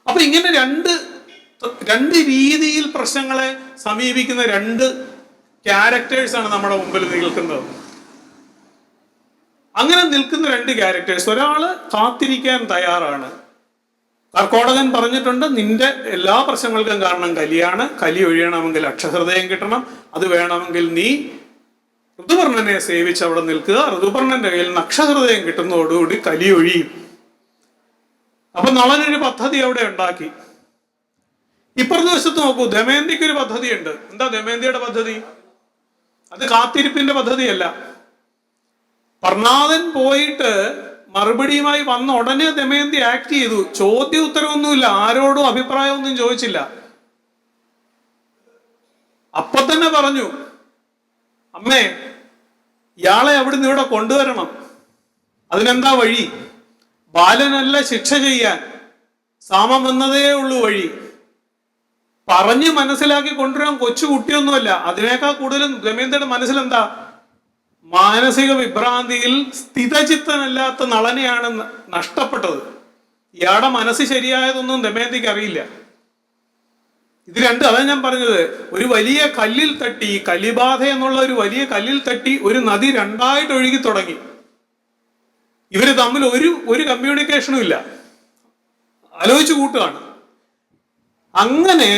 അപ്പൊ ഇങ്ങനെ രണ്ട് രീതിയിൽ പ്രശ്നങ്ങളെ സമീപിക്കുന്ന രണ്ട് ക്യാരക്ടേഴ്സാണ് നമ്മുടെ മുമ്പിൽ നിൽക്കുന്നത്. അങ്ങനെ നിൽക്കുന്ന രണ്ട് ക്യാരക്ടേഴ്സ്, ഒരാള് കാത്തിരിക്കാൻ തയ്യാറാണ്. കർക്കോടകൻ പറഞ്ഞിട്ടുണ്ട്, നിന്റെ എല്ലാ പ്രശ്നങ്ങൾക്കും കാരണം കലിയാണ്. കലി ഒഴിയണമെങ്കിൽ അക്ഷഹൃദയം കിട്ടണം. അത് വേണമെങ്കിൽ നീ ഋതുപർണനെ സേവിച്ച് അവിടെ നിൽക്കുക. ഋതുപർണന്റെ കയ്യിൽ നിന്ന് അക്ഷഹൃദയം കിട്ടുന്നതോടുകൂടി കലി ഒഴിയും. അപ്പൊ നളനൊരു പദ്ധതി അവിടെ ഉണ്ടാക്കി. ഇപ്പുറത്തെ വശത്ത് നോക്കൂ, ദമയന്തിക്ക് ഒരു പദ്ധതിയുണ്ട്. എന്താ ദമയന്തിയുടെ പദ്ധതി? അത് കാത്തിരിപ്പിന്റെ പദ്ധതിയല്ല. പർണാദൻ പോയിട്ട് മറുപടിയുമായി വന്ന ഉടനെ ദമയന്തി ആക്ട് ചെയ്തു. ചോദ്യ ഉത്തരവൊന്നുമില്ല, ആരോടും അഭിപ്രായമൊന്നും ചോദിച്ചില്ല. അപ്പൊ തന്നെ പറഞ്ഞു, അമ്മേ, ഇയാളെ അവിടുന്ന് ഇവിടെ കൊണ്ടുവരണം. അതിനെന്താ വഴി? ബാലനല്ല ശിക്ഷ ചെയ്യാൻ, സാമം എന്നതേ ഉള്ളൂ വഴി. പറഞ്ഞ് മനസ്സിലാക്കി കൊണ്ടുവരാൻ കൊച്ചു കുട്ടിയൊന്നുമല്ല. അതിനേക്കാൾ കൂടുതലും ദമയന്തിയുടെ മനസ്സിലെന്താ? മാനസിക വിഭ്രാന്തിയിൽ സ്ഥിതചിത്തനല്ലാത്ത നളനെയാണ് നഷ്ടപ്പെട്ടത്. ഇയാളുടെ മനസ്സ് ശരിയായതൊന്നും ദമയന്തിക്ക് അറിയില്ല. ഇത് രണ്ട്, അതാണ് ഞാൻ പറഞ്ഞത്, ഒരു വലിയ കല്ലിൽ തട്ടി, കലിബാധ എന്നുള്ള ഒരു വലിയ കല്ലിൽ തട്ടി ഒരു നദി രണ്ടായിട്ട് ഒഴുകി തുടങ്ങി. ഇവര് തമ്മിൽ ഒരു കമ്മ്യൂണിക്കേഷനും ഇല്ല. ആലോചിച്ചു കൂട്ടുകയാണ്. അങ്ങനെ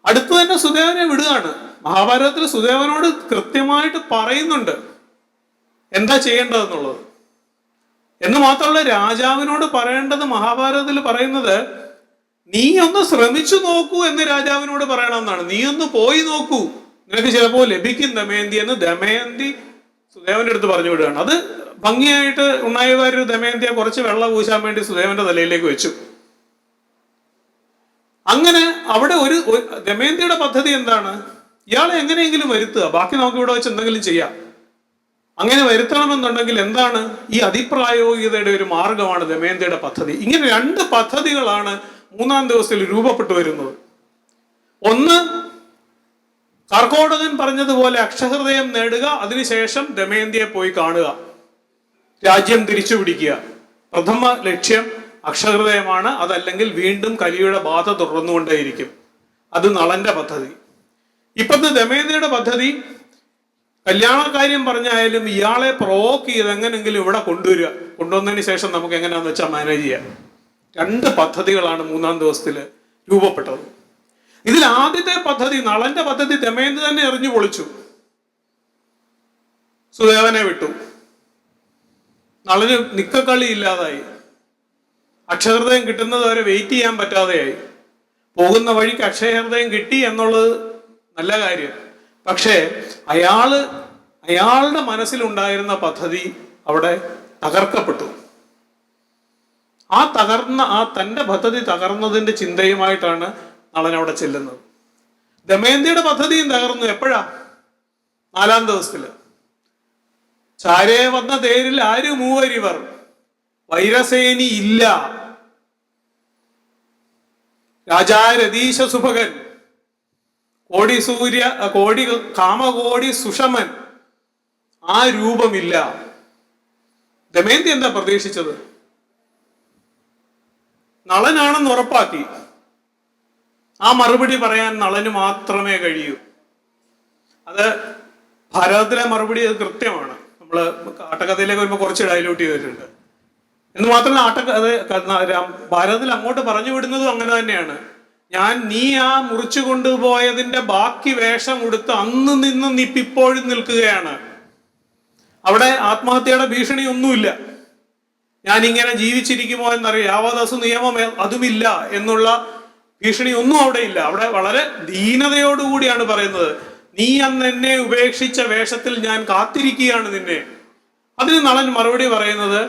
അടുത്ത് തന്നെ സുദേവനെ വിടുകയാണ്. മഹാഭാരതത്തിൽ സുദേവനോട് കൃത്യമായിട്ട് പറയുന്നുണ്ട് എന്താ ചെയ്യേണ്ടതെന്നുള്ളത്. എന്ന് മാത്രമല്ല, രാജാവിനോട് പറയേണ്ടത് മഹാഭാരതത്തിൽ പറയുന്നത്, നീ ഒന്ന് ശ്രമിച്ചു നോക്കൂ എന്ന് രാജാവിനോട് പറയണമെന്നാണ്. നീ ഒന്ന് പോയി നോക്കൂ, നിനക്ക് ചിലപ്പോൾ ലഭിക്കും ദമയന്തി എന്ന് ദമയന്തി സുദേവന്റെ അടുത്ത് പറഞ്ഞു വിടുകയാണ്. അത് ഭംഗിയായിട്ട് ഉണ്ണായിവാര് ദമയന്തിയെ കുറച്ച് വെള്ളം പൂശാൻ വേണ്ടി സുദേവന്റെ തലയിലേക്ക് വെച്ചു. അങ്ങനെ അവിടെ ഒരു ദമയന്തിയുടെ പദ്ധതി എന്താണ്? ഇയാളെ എങ്ങനെയെങ്കിലും വരുത്തുക, ബാക്കി നമുക്ക് ഇവിടെ വെച്ച് എന്തെങ്കിലും ചെയ്യാം. അങ്ങനെ വരുത്തണമെന്നുണ്ടെങ്കിൽ എന്താണ്? ഈ അതിപ്രായോഗികതയുടെ ഒരു മാർഗമാണ് ദമയന്തിയുടെ പദ്ധതി. ഇങ്ങനെ രണ്ട് പദ്ധതികളാണ് 3-ാം ദിവസത്തിൽ രൂപപ്പെട്ടു വരുന്നത്. ഒന്ന്, കർക്കോടകൻ പറഞ്ഞതുപോലെ അക്ഷഹൃദയം നേടുക, അതിനുശേഷം ദമയന്തിയെ പോയി കാണുക, രാജ്യം തിരിച്ചു പിടിക്കുക. പ്രഥമ ലക്ഷ്യം അക്ഷഹൃദയമാണ്. അതല്ലെങ്കിൽ വീണ്ടും കലിയുടെ ബാധ തുടർന്നുകൊണ്ടേയിരിക്കും. അത് നളന്റെ പദ്ധതി. ഇപ്പത്തെ ദമയന്തിയുടെ പദ്ധതി, കല്യാണക്കാര്യം പറഞ്ഞായാലും ഇയാളെ പ്രൊവോക്ക് ചെയ്ത് എങ്ങനെങ്കിലും ഇവിടെ കൊണ്ടുവന്നതിന് ശേഷം നമുക്ക് എങ്ങനെയാന്ന് വെച്ചാൽ മാനേജ് ചെയ്യാം. രണ്ട് പദ്ധതികളാണ് 3-ാം ദിവസത്തിൽ രൂപപ്പെട്ടത്. ഇതിൽ ആദ്യത്തെ പദ്ധതി, നളന്റെ പദ്ധതി, ദമയന്തി തന്നെ എറിഞ്ഞു പൊളിച്ചു. സുദേവനെ വിട്ടു. നളന് നിക്കക്കളി ഇല്ലാതായി. അക്ഷഹൃദയം കിട്ടുന്നത് വരെ വെയിറ്റ് ചെയ്യാൻ പറ്റാതെയായി. പോകുന്ന വഴിക്ക് അക്ഷയഹൃദയം കിട്ടി എന്നുള്ളത് നല്ല കാര്യം. പക്ഷേ അയാളുടെ മനസ്സിലുണ്ടായിരുന്ന പദ്ധതി അവിടെ തകർക്കപ്പെട്ടു. തന്റെ പദ്ധതി തകർന്നതിന്റെ ചിന്തയുമായിട്ടാണ് നളൻ അവിടെ ചെല്ലുന്നത്. ദമയന്തിയുടെ പദ്ധതിയും തകർന്നു. എപ്പോഴാ? 4-ാം ദിവസത്തില്. ചാരേ വന്ന തേരിൽ ആര് മൂവരിവർ, വൈരസേനി ഇല്ല, രാജാ രതീശ സുഭകൻ, കോടി കാമകോടി സുഷമൻ, ആ രൂപമില്ല. ദമയന്തി എന്താ പ്രതീക്ഷിച്ചത്? നളനാണെന്ന് ഉറപ്പാക്കി. ആ മറുപടി പറയാൻ നളന് മാത്രമേ കഴിയൂ. അത് ഭാരതത്തിലെ മറുപടി അത് കൃത്യമാണ്. നമ്മള് ആട്ടക്കഥയിലേക്ക് വരുമ്പോൾ കുറച്ച് ഡൈലൂട്ട് ചെയ്തിട്ടുണ്ട്. എന്ന് മാത്രമല്ല, ഭാരതത്തിൽ അങ്ങോട്ട് പറഞ്ഞു വിടുന്നതും അങ്ങനെ തന്നെയാണ്. നീ ആ മുറിച്ചു കൊണ്ടുപോയതിന്റെ ബാക്കി വേഷം കൊടുത്ത് അന്ന് നിന്ന് ഇപ്പോഴും നിൽക്കുകയാണ്. അവിടെ ആത്മഹത്യയുടെ ഭീഷണി ഒന്നുമില്ല. ഞാനിങ്ങനെ ജീവിച്ചിരിക്കുമോ എന്നറിയാം, യാവദസു നിയമം അതുമില്ല എന്നുള്ള ഭീഷണി ഒന്നും അവിടെ ഇല്ല. അവിടെ വളരെ ദീനതയോടുകൂടിയാണ് പറയുന്നത്, നീ അന്ന് എന്നെ ഉപേക്ഷിച്ച വേഷത്തിൽ ഞാൻ കാത്തിരിക്കുകയാണ് നിന്നെ. അതിന് നളൻ മറുപടി പറയുന്നത്,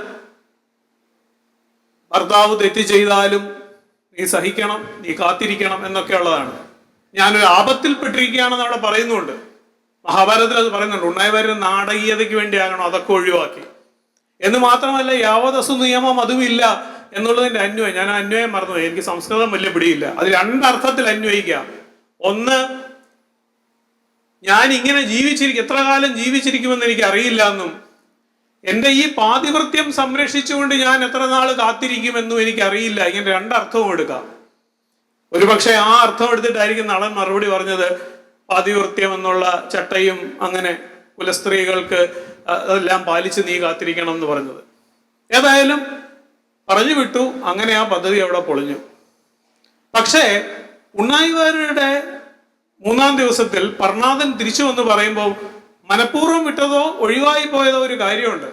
ഭർത്താവ് തെറ്റ് ചെയ്താലും നീ സഹിക്കണം, നീ കാത്തിരിക്കണം എന്നൊക്കെ ഉള്ളതാണ്. ഞാനൊരു ആപത്തിൽപ്പെട്ടിരിക്കുകയാണെന്ന് അവിടെ പറയുന്നുണ്ട്. മഹാഭാരതത്തിൽ അത് പറയുന്നുണ്ട്. ഉണ്ണായിവാര്യർ നാടകീയതയ്ക്ക് വേണ്ടിയാകണം അതൊക്കെ ഒഴിവാക്കി എന്ന് മാത്രമല്ല, യാവതസു നിയമം അതുമില്ല എന്നുള്ളതിന്റെ അന്വയം. ഞാൻ അന്വയം മറന്നുപോയി, എനിക്ക് സംസ്കൃതം വലിയ പിടിയില്ല. അത് രണ്ടർത്ഥത്തിൽ അന്വയിക്കാം. ഒന്ന്, ഞാൻ ഇങ്ങനെ എത്ര കാലം ജീവിച്ചിരിക്കുമെന്ന് എനിക്ക് അറിയില്ല എന്നും, എന്റെ ഈ പാതിവൃത്യം സംരക്ഷിച്ചുകൊണ്ട് ഞാൻ എത്ര നാൾ കാത്തിരിക്കുമെന്നും എനിക്കറിയില്ല. ഇങ്ങനെ രണ്ടർത്ഥവും എടുക്കാം. ഒരുപക്ഷെ ആ അർത്ഥം എടുത്തിട്ടായിരിക്കും നളൻ മറുപടി പറഞ്ഞത് പാതിവൃത്യം എന്നുള്ള ചട്ടയും അങ്ങനെ കുലസ്ത്രീകൾക്ക് അതെല്ലാം പാലിച്ച് നീ കാത്തിരിക്കണം എന്ന് പറഞ്ഞത്. ഏതായാലും പറഞ്ഞു വിട്ടു. അങ്ങനെ ആ പദ്ധതി അവിടെ പൊളിഞ്ഞു. പക്ഷേ ഉണ്ണായിവാര്യരുടെ 3-ാം ദിവസത്തിൽ പർണാദൻ തിരിച്ചു വന്ന് പറയുമ്പോൾ മനഃപൂർവ്വം വിട്ടതോ ഒഴിവായി പോയതോ ഒരു കാര്യമുണ്ട്.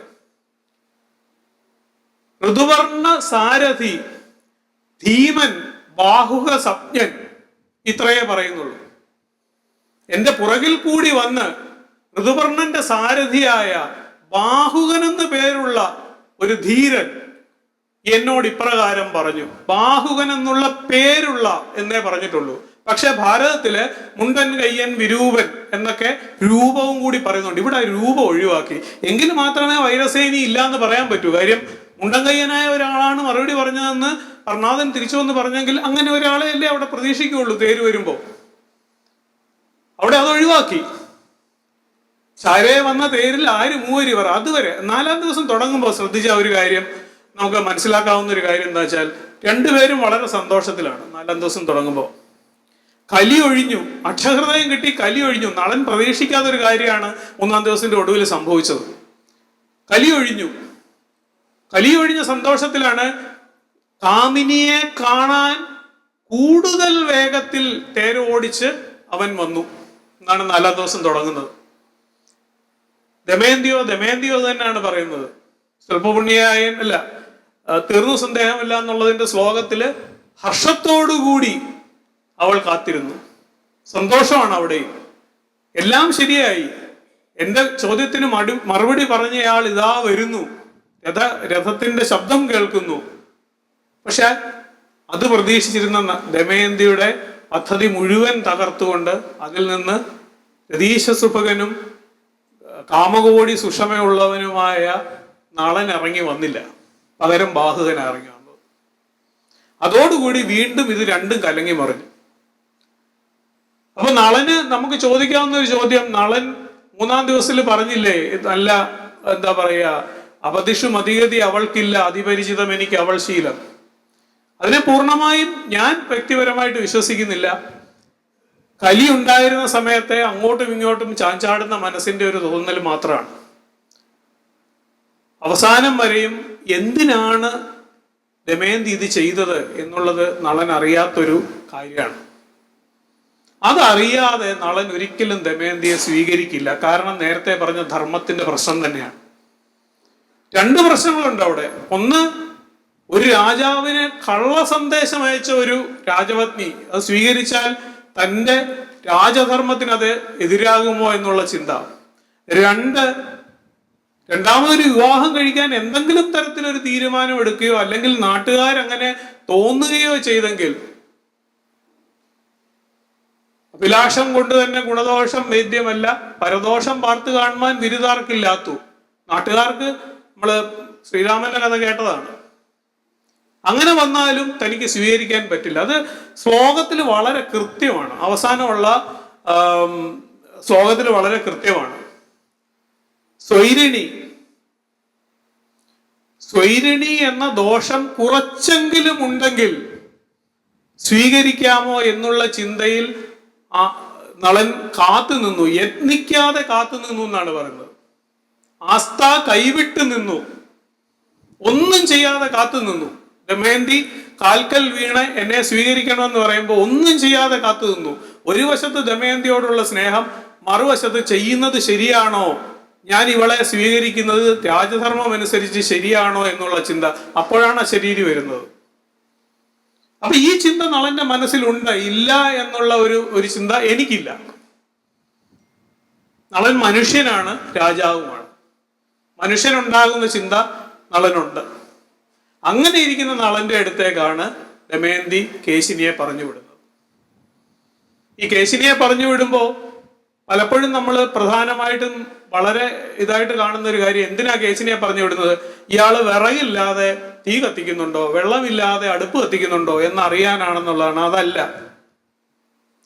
ഋതുവർണ്ണ സാരഥി ധീമൻ ബാഹുക സപ്ഞൻ ഇത്രയേ പറയുന്നുള്ളൂ. എന്റെ പുറകിൽ കൂടി വന്ന് ഋതുവർണ്ണന്റെ സാരഥിയായ ബാഹുകൻ എന്ന് പേരുള്ള ഒരു ധീരൻ എന്നോട് ഇപ്രകാരം പറഞ്ഞു. ബാഹുകൻ എന്നുള്ള പേരുള്ള എന്നേ പറഞ്ഞിട്ടുള്ളൂ. പക്ഷെ ഭാരതത്തില് മുണ്ടൻ കയ്യൻ വിരൂപൻ എന്നൊക്കെ രൂപവും കൂടി പറയുന്നുണ്ട്. ഇവിടെ രൂപം ഒഴിവാക്കി. എങ്കിൽ മാത്രമേ വൈരസേനി ഇല്ല എന്ന് പറയാൻ പറ്റൂ. കാര്യം മുണ്ടൻ കയ്യനായ ഒരാളാണ് മറുപടി പറഞ്ഞതെന്ന് പർണാദൻ തിരിച്ചു വന്ന് പറഞ്ഞെങ്കിൽ അങ്ങനെ ഒരാളെ അല്ലേ അവിടെ പ്രതീക്ഷിക്കുകയുള്ളൂ തേര് വരുമ്പോ. അവിടെ അത് ഒഴിവാക്കി. ചാരയെ വന്ന തേരിൽ 3 പേർ. അതുവരെ 4-ാം ദിവസം തുടങ്ങുമ്പോൾ ശ്രദ്ധിച്ച ഒരു കാര്യം, നമുക്ക് മനസ്സിലാക്കാവുന്ന ഒരു കാര്യം എന്താ വെച്ചാൽ, രണ്ടുപേരും വളരെ സന്തോഷത്തിലാണ്. 4-ാം ദിവസം തുടങ്ങുമ്പോൾ കലി ഒഴിഞ്ഞു, അക്ഷഹൃദയം കിട്ടി, കലി ഒഴിഞ്ഞു. നളൻ പ്രതീക്ഷിക്കാത്തൊരു കാര്യമാണ് 3-ാം ദിവസത്തിന്റെ ഒടുവിൽ സംഭവിച്ചത്. കലി ഒഴിഞ്ഞു. കലി ഒഴിഞ്ഞ സന്തോഷത്തിലാണ് കാമിനിയെ കാണാൻ കൂടുതൽ വേഗത്തിൽ തേരോടിച്ച് അവൻ വന്നു എന്നാണ് 4-ാം ദിവസം തുടങ്ങുന്നത്. ദമയന്തിയോ തന്നെയാണ് പറയുന്നത്. സ്വല്പപുണ്യായൻ അല്ല, തീർന്നു സന്ദേഹമില്ല എന്നുള്ളതിന്റെ ശ്ലോകത്തില് ഹർഷത്തോടുകൂടി അവൾ കാത്തിരുന്നു. സന്തോഷമാണ് അവിടെ. എല്ലാം ശരിയായി. എന്റെ ചോദ്യത്തിന് മറുപടി പറഞ്ഞയാൾ ഇതാ വരുന്നു, രഥത്തിന്റെ ശബ്ദം കേൾക്കുന്നു. പക്ഷെ അത് പ്രതീക്ഷിച്ചിരുന്ന ദമയന്തിയുടെ പദ്ധതി മുഴുവൻ തകർത്തുകൊണ്ട് അതിൽ നിന്ന് രതീശസുഭകനും കാമകോടി സുഷമയുള്ളവനുമായ നളൻ ഇറങ്ങി വന്നില്ല. പകരം ബാഹുകൻ ഇറങ്ങി വന്നത്. അതോടുകൂടി വീണ്ടും ഇത് രണ്ടും കലങ്ങി മറിഞ്ഞു. അപ്പൊ നളന് നമുക്ക് ചോദിക്കാവുന്ന ഒരു ചോദ്യം, നളൻ 3-ാം ദിവസത്തിൽ പറഞ്ഞില്ലേ, നല്ല എന്താ പറയാ, അപതിഷു മതിഗതി അവൾക്കില്ല, അതിപരിചിതം എനിക്ക് അവൾ ശീലം. അതിനെ പൂർണ്ണമായും ഞാൻ വ്യക്തിപരമായിട്ട് വിശ്വസിക്കുന്നില്ല. കലി ഉണ്ടായിരുന്ന സമയത്തെ അങ്ങോട്ടും ഇങ്ങോട്ടും ചാഞ്ചാടുന്ന മനസ്സിന്റെ ഒരു തോന്നൽ മാത്രമാണ്. അവസാനം വരെയും എന്തിനാണ് ദമയന്തി ഇത് ചെയ്തത് എന്നുള്ളത് നളൻ അറിയാത്തൊരു കാര്യമാണ്. അതറിയാതെ നളൻ ഒരിക്കലും ദമയന്തിയെ സ്വീകരിക്കില്ല. കാരണം നേരത്തെ പറഞ്ഞ ധർമ്മത്തിന്റെ പ്രശ്നം തന്നെയാണ്. 2 പ്രശ്നങ്ങളുണ്ട് അവിടെ. ഒന്ന്, ഒരു രാജാവിന് കള്ള സന്ദേശം അയച്ച ഒരു രാജപത്നി അത് സ്വീകരിച്ചാൽ തൻ്റെ രാജധർമ്മത്തിന് അത് എതിരാകുമോ എന്നുള്ള ചിന്ത. 2, രണ്ടാമതൊരു വിവാഹം കഴിക്കാൻ എന്തെങ്കിലും തരത്തിലൊരു തീരുമാനം എടുക്കുകയോ അല്ലെങ്കിൽ നാട്ടുകാരങ്ങനെ തോന്നുകയോ ചെയ്തെങ്കിൽ അഭിലാഷം കൊണ്ട് തന്നെ ഗുണദോഷം വേദ്യമല്ല, പരദോഷം പാർത്ത് കാണുവാൻ വിരുതാർക്കില്ലാത്തു. നാട്ടുകാർക്ക് നമ്മള് ശ്രീരാമന്റെ കഥ കേട്ടതാണ്. അങ്ങനെ വന്നാലും തനിക്ക് സ്വീകരിക്കാൻ പറ്റില്ല. അത് ശ്ലോകത്തിൽ വളരെ കൃത്യമാണ്. അവസാനമുള്ള ശ്ലോകത്തിൽ വളരെ കൃത്യമാണ്. സ്വൈരിണി എന്ന ദോഷം കുറച്ചെങ്കിലും ഉണ്ടെങ്കിൽ സ്വീകരിക്കാമോ എന്നുള്ള ചിന്തയിൽ നളൻ കാത്തുനിന്നു. യത്നിക്കാതെ കാത്തുനിന്നു എന്നാണ് പറയുന്നത്. ആസ്ഥ കൈവിട്ട് നിന്നു, ഒന്നും ചെയ്യാതെ കാത്തുനിന്നു. ദമയന്തി കാൽക്കൽ വീണ് എന്നെ സ്വീകരിക്കണമെന്ന് പറയുമ്പോൾ ഒന്നും ചെയ്യാതെ കാത്തുനിന്നു. ഒരു വശത്ത് ദമയന്തിയോടുള്ള സ്നേഹം, മറുവശത്ത് ചെയ്യുന്നത് ശരിയാണോ, ഞാൻ ഇവളെ സ്വീകരിക്കുന്നത് രാജധർമ്മം അനുസരിച്ച് ശരിയാണോ എന്നുള്ള ചിന്ത. അപ്പോഴാണ് അശരീരി വരുന്നത്. അപ്പൊ ഈ ചിന്ത നളന്റെ മനസ്സിലുണ്ട്. ഇല്ല എന്നുള്ള ഒരു ചിന്ത എനിക്കില്ല. നളൻ മനുഷ്യനാണ്, രാജാവുമാണ്. മനുഷ്യനുണ്ടാകുന്ന ചിന്ത നളനുണ്ട്. അങ്ങനെ ഇരിക്കുന്ന നളന്റെ അടുത്തേക്കാണ് ദമയന്തി കേശിനിയെ പറഞ്ഞു വിടുന്നത്. ഈ കേശിനിയെ പറഞ്ഞു വിടുമ്പോൾ പലപ്പോഴും നമ്മൾ പ്രധാനമായിട്ടും വളരെ ഇതായിട്ട് കാണുന്ന ഒരു കാര്യം, എന്തിനാ കേശിനിയെ പറഞ്ഞു വിടുന്നത്? ഇയാള് വിറകില്ലാതെ തീ കത്തിക്കുന്നുണ്ടോ, വെള്ളമില്ലാതെ അടുപ്പ് കത്തിക്കുന്നുണ്ടോ എന്നറിയാനാണെന്നുള്ളതാണ്. അതല്ല.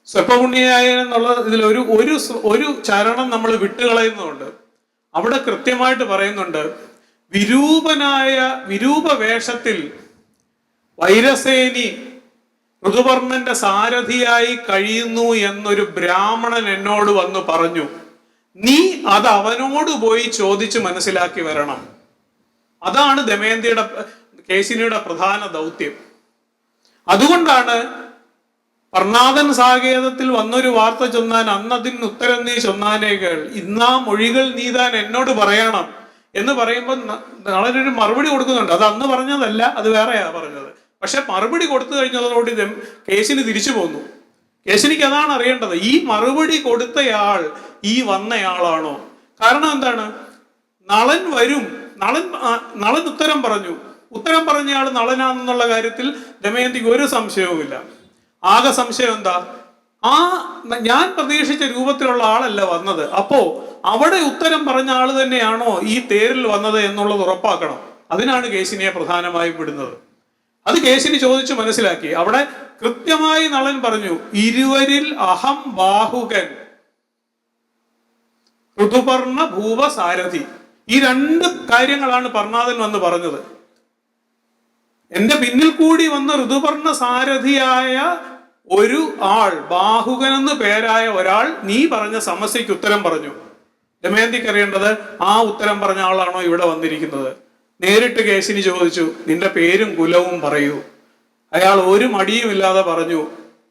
സ്വല്പപുണ്യായ എന്നുള്ള ഇതിൽ ഒരു ചരണം നമ്മൾ വിട്ടുകളയുന്നുണ്ട്. അവിടെ കൃത്യമായിട്ട് പറയുന്നുണ്ട്, വിരൂപ വേഷത്തിൽ വൈരസേനി ഋതുപർണന്റെ സാരഥിയായി കഴിയുന്നു എന്നൊരു ബ്രാഹ്മണൻ എന്നോട് വന്ന് പറഞ്ഞു. നീ അത് അവനോട് പോയി ചോദിച്ച് മനസ്സിലാക്കി വരണം. അതാണ് കേശിനിയുടെ പ്രധാന ദൗത്യം. അതുകൊണ്ടാണ് പർണാദൻ സാകേതത്തിൽ വന്നൊരു വാർത്ത ചൊന്നാൻ അന്നതിന് ഉത്തരം നീ ചൊന്നാനേകൾ, ഇന്നാ മൊഴികൾ നീ താൻ എന്നോട് പറയണം എന്ന് പറയുമ്പോൾ നളനൊരു മറുപടി കൊടുക്കുന്നുണ്ട്. അത് അന്ന് പറഞ്ഞതല്ല, അത് വേറെയാ പറഞ്ഞത്. പക്ഷെ മറുപടി കൊടുത്തു കഴിഞ്ഞതോടുകൂടി കേശിനി തിരിച്ചു പോന്നു. കേശിനിക്ക് അതാണ് അറിയേണ്ടത്, ഈ മറുപടി കൊടുത്തയാൾ ഈ വന്നയാളാണോ? കാരണം എന്താണ്? നളൻ വരും, നളൻ ഉത്തരം പറഞ്ഞയാൾ നളനാണെന്നുള്ള കാര്യത്തിൽ ദമയന്തിക്ക് ഒരു സംശയവുമില്ല. ആകെ സംശയം എന്താ? ഞാൻ പ്രതീക്ഷിച്ച രൂപത്തിലുള്ള ആളല്ല വന്നത്. അപ്പോ അവിടെ ഉത്തരം പറഞ്ഞ ആള് തന്നെയാണോ ഈ തേരിൽ വന്നത് എന്നുള്ളത് ഉറപ്പാക്കണം. അതിനാണ് കേശിനിയെ പ്രധാനമായും വിടുന്നത്. അത് കേശിനി ചോദിച്ചു മനസ്സിലാക്കി. അവിടെ കൃത്യമായി നളൻ പറഞ്ഞു, ഇരുവരിൽ അഹം ബാഹുകൻ ഋതുപർണ ഭൂവ സാരഥി. ഈ രണ്ട് കാര്യങ്ങളാണ് പർണാദൻ വന്ന് പറഞ്ഞത്. എന്റെ പിന്നിൽ കൂടി വന്ന ഋതുപർണ സാരഥിയായ ഒരു ആൾ, ബാഹുകൻ എന്ന് പേരായ ഒരാൾ നീ പറഞ്ഞ സമസ്യയ്ക്ക് ഉത്തരം പറഞ്ഞു. ദമയന്തിക്ക് അറിയേണ്ടത് ആ ഉത്തരം പറഞ്ഞ ആളാണോ ഇവിടെ വന്നിരിക്കുന്നത്. നേരിട്ട് കേശിനി ചോദിച്ചു, നിന്റെ പേരും കുലവും പറയൂ. അയാൾ ഒരു മടിയുമില്ലാതെ പറഞ്ഞു,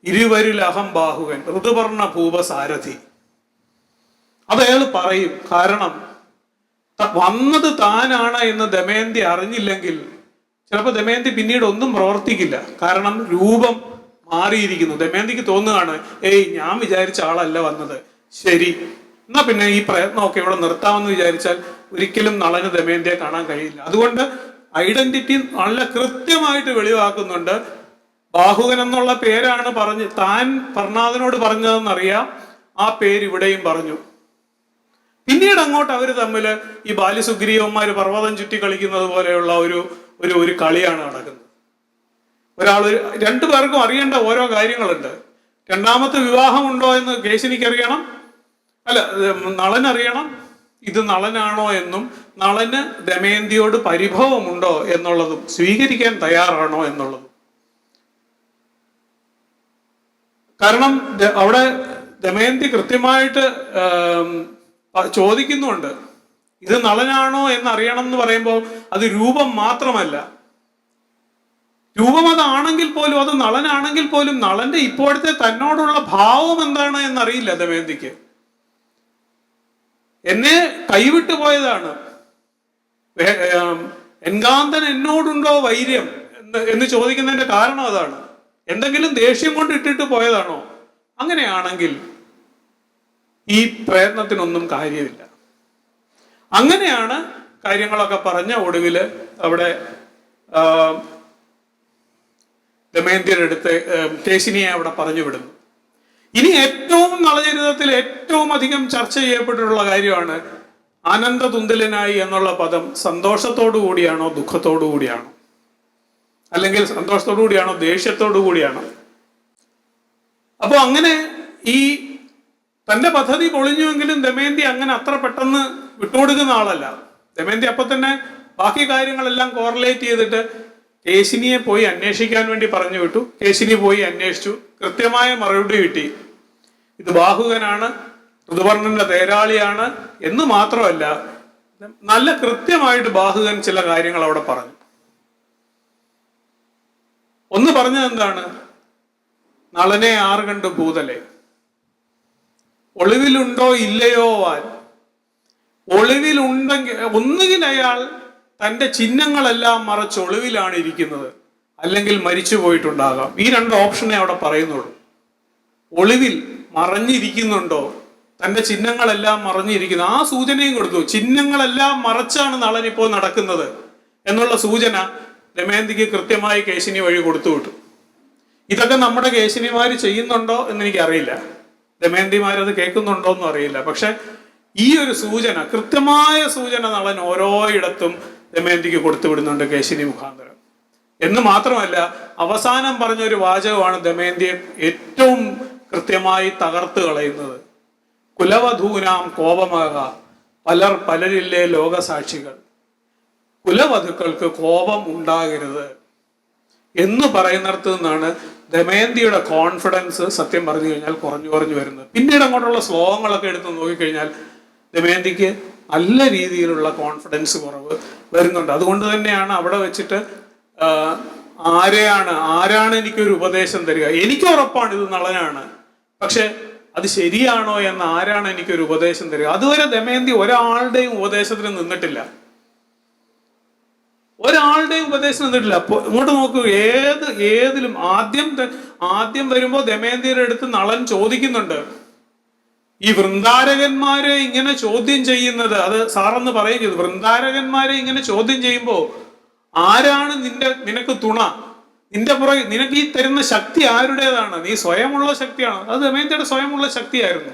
ഇരുവരിൽ അഹം ബാഹുകൻ ഋതുപർണ ഭൂപ സാരഥി. അത് അയാൾ പറയും. കാരണം വന്നത് താനാണ് എന്ന് ദമയന്തി അറിഞ്ഞില്ലെങ്കിൽ ചിലപ്പോൾ ദമയന്തി പിന്നീട് ഒന്നും പ്രവർത്തിക്കില്ല. കാരണം രൂപം മാറിയിരിക്കുന്നു. ദമയന്തിക്ക് തോന്നുകയാണ്, ഞാൻ വിചാരിച്ച ആളല്ല വന്നത്, ശരി എന്നാ പിന്നെ ഈ പ്രയത്നമൊക്കെ ഇവിടെ നിർത്താമെന്ന് വിചാരിച്ചാൽ ഒരിക്കലും നളന് ദമയന്തിയെ കാണാൻ കഴിയില്ല. അതുകൊണ്ട് ഐഡന്റിറ്റി നല്ല കൃത്യമായിട്ട് വെളിവാക്കുന്നുണ്ട്. ബാഹുകൻ എന്നുള്ള പേരാണ് താൻ പർണാദനോട് പറഞ്ഞതെന്നറിയാം. ആ പേര് ഇവിടെയും പറഞ്ഞു. പിന്നീട് അങ്ങോട്ട് അവർ തമ്മിൽ ഈ ബാല്യസുഗ്രീവന്മാര് പർവ്വതം ചുറ്റി കളിക്കുന്നത് പോലെയുള്ള ഒരു കളിയാണ് നടക്കുന്നത്. രണ്ടു പേർക്കും അറിയേണ്ട ഓരോ കാര്യങ്ങളുണ്ട്. രണ്ടാമത്തെ വിവാഹമുണ്ടോ എന്ന് കേശിനിക്ക് അറിയണം, അല്ല നളനറിയണം. ഇത് നളനാണോ എന്നും നളന് ദമയന്തിയോട് പരിഭവമുണ്ടോ എന്നുള്ളതും സ്വീകരിക്കാൻ തയ്യാറാണോ എന്നുള്ളതും. കാരണം അവിടെ ദമയന്തി കൃത്യമായിട്ട് ചോദിക്കുന്നുണ്ട്, ഇത് നളനാണോ എന്നറിയണം എന്ന് പറയുമ്പോൾ അത് രൂപം മാത്രമല്ല. രൂപം അതാണെങ്കിൽ പോലും, അത് നളനാണെങ്കിൽ പോലും നളന്റെ ഇപ്പോഴത്തെ തന്നോടുള്ള ഭാവം എന്താണ് എന്നറിയില്ല ദമയന്തിക്ക്. എന്നെ കൈവിട്ടു പോയതാണ്, എൻകാന്തൻ എന്നോടുണ്ടോ വൈര്യം എന്ന് ചോദിക്കുന്നതിന്റെ കാരണം അതാണ്. എന്തെങ്കിലും ദേഷ്യം കൊണ്ട് ഇട്ടിട്ട് പോയതാണോ? അങ്ങനെയാണെങ്കിൽ ഈ പ്രയത്നത്തിനൊന്നും കാര്യമില്ല. അങ്ങനെയാണ് കാര്യങ്ങളൊക്കെ പറഞ്ഞ ഒടുവില് അവിടെ ദമയന്തിയുടെ അടുത്ത് കേശിനിയെ അവിടെ പറഞ്ഞു വിടുന്നു. ഇനി ഏറ്റവും നളചരിതത്തിൽ ഏറ്റവും അധികം ചർച്ച ചെയ്യപ്പെട്ടിട്ടുള്ള കാര്യമാണ് ആനന്ദതുന്ദലനായി എന്നുള്ള പദം സന്തോഷത്തോടു കൂടിയാണോ ദുഃഖത്തോടു കൂടിയാണോ, അല്ലെങ്കിൽ സന്തോഷത്തോടു കൂടിയാണോ ദേഷ്യത്തോടു കൂടിയാണോ? അപ്പൊ അങ്ങനെ ഈ തന്റെ പദ്ധതി പൊളിഞ്ഞുവെങ്കിലും ദമയന്തി അങ്ങനെ അത്ര പെട്ടെന്ന് വിട്ടുകൊടുക്കുന്ന ആളല്ല. ദമയന്തി അപ്പൊ തന്നെ ബാക്കി കാര്യങ്ങളെല്ലാം കോറിലേറ്റ് ചെയ്തിട്ട് കേശിനിയെ പോയി അന്വേഷിക്കാൻ വേണ്ടി പറഞ്ഞു വിട്ടു. കേശിനി പോയി അന്വേഷിച്ചു, കൃത്യമായ മറുപടി കിട്ടി. ഇത് ബാഹുകനാണ്, ഋതുപർണന്റെ തേരാളിയാണ് എന്ന് മാത്രമല്ല, നല്ല കൃത്യമായിട്ട് ബാഹുകൻ ചില കാര്യങ്ങൾ അവിടെ പറഞ്ഞു. ഒന്ന് പറഞ്ഞത് എന്താണ്? നളനെ ആർ കണ്ടു ഭൂതലെ, ഒളിവിലുണ്ടോ ഇല്ലയോ വാൻ. ഒളിവിലുണ്ടെങ്കിൽ ഒന്നുകിൽ അയാൾ തന്റെ ചിഹ്നങ്ങളെല്ലാം മറച്ച് ഒളിവിലാണ് ഇരിക്കുന്നത്, അല്ലെങ്കിൽ മരിച്ചു പോയിട്ടുണ്ടാകാം. ഈ രണ്ട് ഓപ്ഷനെ അവിടെ പറയുന്നുള്ളൂ. ഒളിവിൽ മറഞ്ഞിരിക്കുന്നുണ്ടോ, തന്റെ ചിഹ്നങ്ങളെല്ലാം മറഞ്ഞിരിക്കുന്നു, ആ സൂചനയും കൊടുത്തു. ചിഹ്നങ്ങളെല്ലാം മറച്ചാണ് നളൻ ഇപ്പോൾ നടക്കുന്നത് എന്നുള്ള സൂചന ദമയന്തിക്ക് കൃത്യമായി കേശിനി വഴി കൊടുത്തു വിട്ടു. ഇതൊക്കെ നമ്മുടെ കേശിനിമാർ ചെയ്യുന്നുണ്ടോ എന്ന് എനിക്കറിയില്ല, ദമയന്തിമാരത് കേൾക്കുന്നുണ്ടോ എന്നും അറിയില്ല. പക്ഷെ ഈ ഒരു സൂചന, കൃത്യമായ സൂചന നളൻ ഓരോയിടത്തും ദമയന്തിക്ക് കൊടുത്തുവിടുന്നുണ്ട് കേശിനി മുഖാന്തരം. എന്ന് മാത്രമല്ല, അവസാനം പറഞ്ഞൊരു വാചകമാണ് ദമയന്തിയെ ഏറ്റവും കൃത്യമായി തകർത്ത് കളയുന്നത്. കുലവധൂനാം കോപമാക പലരില്ലേ ലോകസാക്ഷികൾ, കുലവധുക്കൾക്ക് കോപം ഉണ്ടാകരുത് എന്ന് പറയുന്നിടത്ത് നിന്നാണ് ദമയന്തിയുടെ കോൺഫിഡൻസ് സത്യം പറഞ്ഞു കഴിഞ്ഞാൽ കുറഞ്ഞു വരുന്നത്. പിന്നീട് അങ്ങോട്ടുള്ള ശ്ലോകങ്ങളൊക്കെ എടുത്ത് നോക്കിക്കഴിഞ്ഞാൽ ദമയന്തിക്ക് നല്ല രീതിയിലുള്ള കോൺഫിഡൻസ് കുറവ് വരുന്നുണ്ട്. അതുകൊണ്ട് തന്നെയാണ് അവിടെ വെച്ചിട്ട് ആരാണ് എനിക്കൊരു ഉപദേശം തരിക, എനിക്ക് ഉറപ്പാണ് ഇത് നളനാണ്, പക്ഷെ അത് ശരിയാണോ എന്ന് ആരാണ് എനിക്കൊരു ഉപദേശം തരിക? അതുവരെ ദമയന്തി ഒരാളുടെയും ഉപദേശത്തിന് നിന്നിട്ടില്ല, അപ്പൊ ഇങ്ങോട്ട് നോക്കൂ, ഏതിലും ആദ്യം വരുമ്പോ ദമയന്തിയുടെ അടുത്ത് നളൻ ചോദിക്കുന്നുണ്ട്, ഈ വൃന്ദാരകന്മാരെ ഇങ്ങനെ ചോദ്യം ചെയ്യുന്നത്, അത് സാറെന്ന് പറയുകയും ചെയ്തു, വൃന്ദാരകന്മാരെ ഇങ്ങനെ ചോദ്യം ചെയ്യുമ്പോ ആരാണ് നിനക്ക് തുണ, നിന്റെ പുറകെ നിനക്ക് ഈ തരുന്ന ശക്തി ആരുടേതാണ്? നീ സ്വയമുള്ള ശക്തിയാണ്. അത് ദമയന്തിയുടെ സ്വയമുള്ള ശക്തിയായിരുന്നു.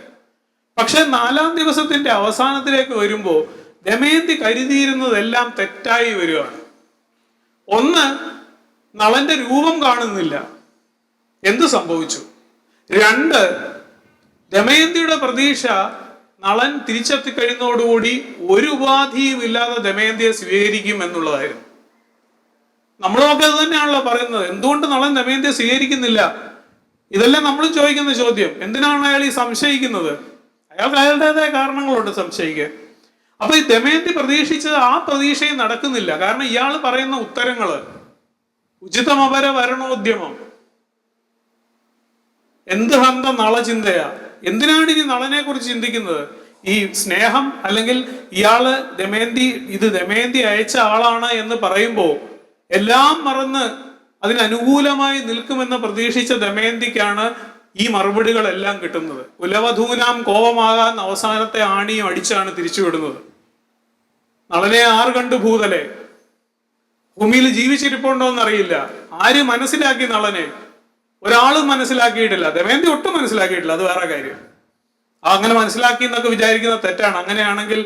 പക്ഷെ 4-ാം ദിവസത്തിന്റെ അവസാനത്തിലേക്ക് വരുമ്പോ ദമയന്തി കരുതിയിരുന്നതെല്ലാം തെറ്റായി വരികയാണ്. ഒന്ന്, നളന്റെ രൂപം കാണുന്നില്ല, എന്ത് സംഭവിച്ചു? 2, ദമയന്തിയുടെ പ്രതീക്ഷ നളൻ തിരിച്ചെത്തിക്കഴിഞ്ഞതോടുകൂടി ഒരു ഉപാധിയും ഇല്ലാതെ ദമയന്തിയെ സ്വീകരിക്കും എന്നുള്ളതായിരുന്നു. നമ്മളൊക്കെ അത് തന്നെയാണല്ലോ പറയുന്നത്. എന്തുകൊണ്ട് നളൻ ദമയന്തിയെ സ്വീകരിക്കുന്നില്ല? ഇതെല്ലാം നമ്മളും ചോദിക്കുന്ന ചോദ്യം. എന്തിനാണ് അയാൾ ഈ സംശയിക്കുന്നത്? അയാൾക്ക് അയാളുടേതായ കാരണങ്ങളുണ്ട് സംശയിക്കാൻ. അപ്പൊ ഈ ദമയന്തി പ്രതീക്ഷിച്ചത് ആ പ്രതീക്ഷയും നടക്കുന്നില്ല. കാരണം ഇയാൾ പറയുന്ന ഉത്തരങ്ങള് ഉചിതമപര വരണോദ്യമം, എന്ത് ഹന്ത നളചിന്തയാ. എന്തിനാണ് ഇനി നളനെ കുറിച്ച് ചിന്തിക്കുന്നത്? ഈ സ്നേഹം അല്ലെങ്കിൽ ഇയാള് ദമയന്തി അയച്ച ആളാണ് എന്ന് പറയുമ്പോ എല്ലാം മറന്ന് അതിനനുകൂലമായി നിൽക്കുമെന്ന് പ്രതീക്ഷിച്ച ദമയന്തിക്കാണ് ഈ മറുപടികളെല്ലാം കിട്ടുന്നത്. കുലവധൂനാം കോപമാകാൻ അവസാനത്തെ ആണിയും അടിച്ചാണ് തിരിച്ചുവിടുന്നത്. നളനെ ആർ കണ്ടു ഭൂതലെ, ഭൂമിയിൽ ജീവിച്ചിരിപ്പുണ്ടോ എന്നറിയില്ല. ആര് മനസ്സിലാക്കി നളനെ? ഒരാളും മനസ്സിലാക്കിയിട്ടില്ല. ദമയന്തി ഒട്ടും മനസ്സിലാക്കിയിട്ടില്ല, അത് വേറെ കാര്യം. അങ്ങനെ മനസ്സിലാക്കി എന്നൊക്കെ വിചാരിക്കുന്നത് തെറ്റാണ്. അങ്ങനെയാണെങ്കിൽ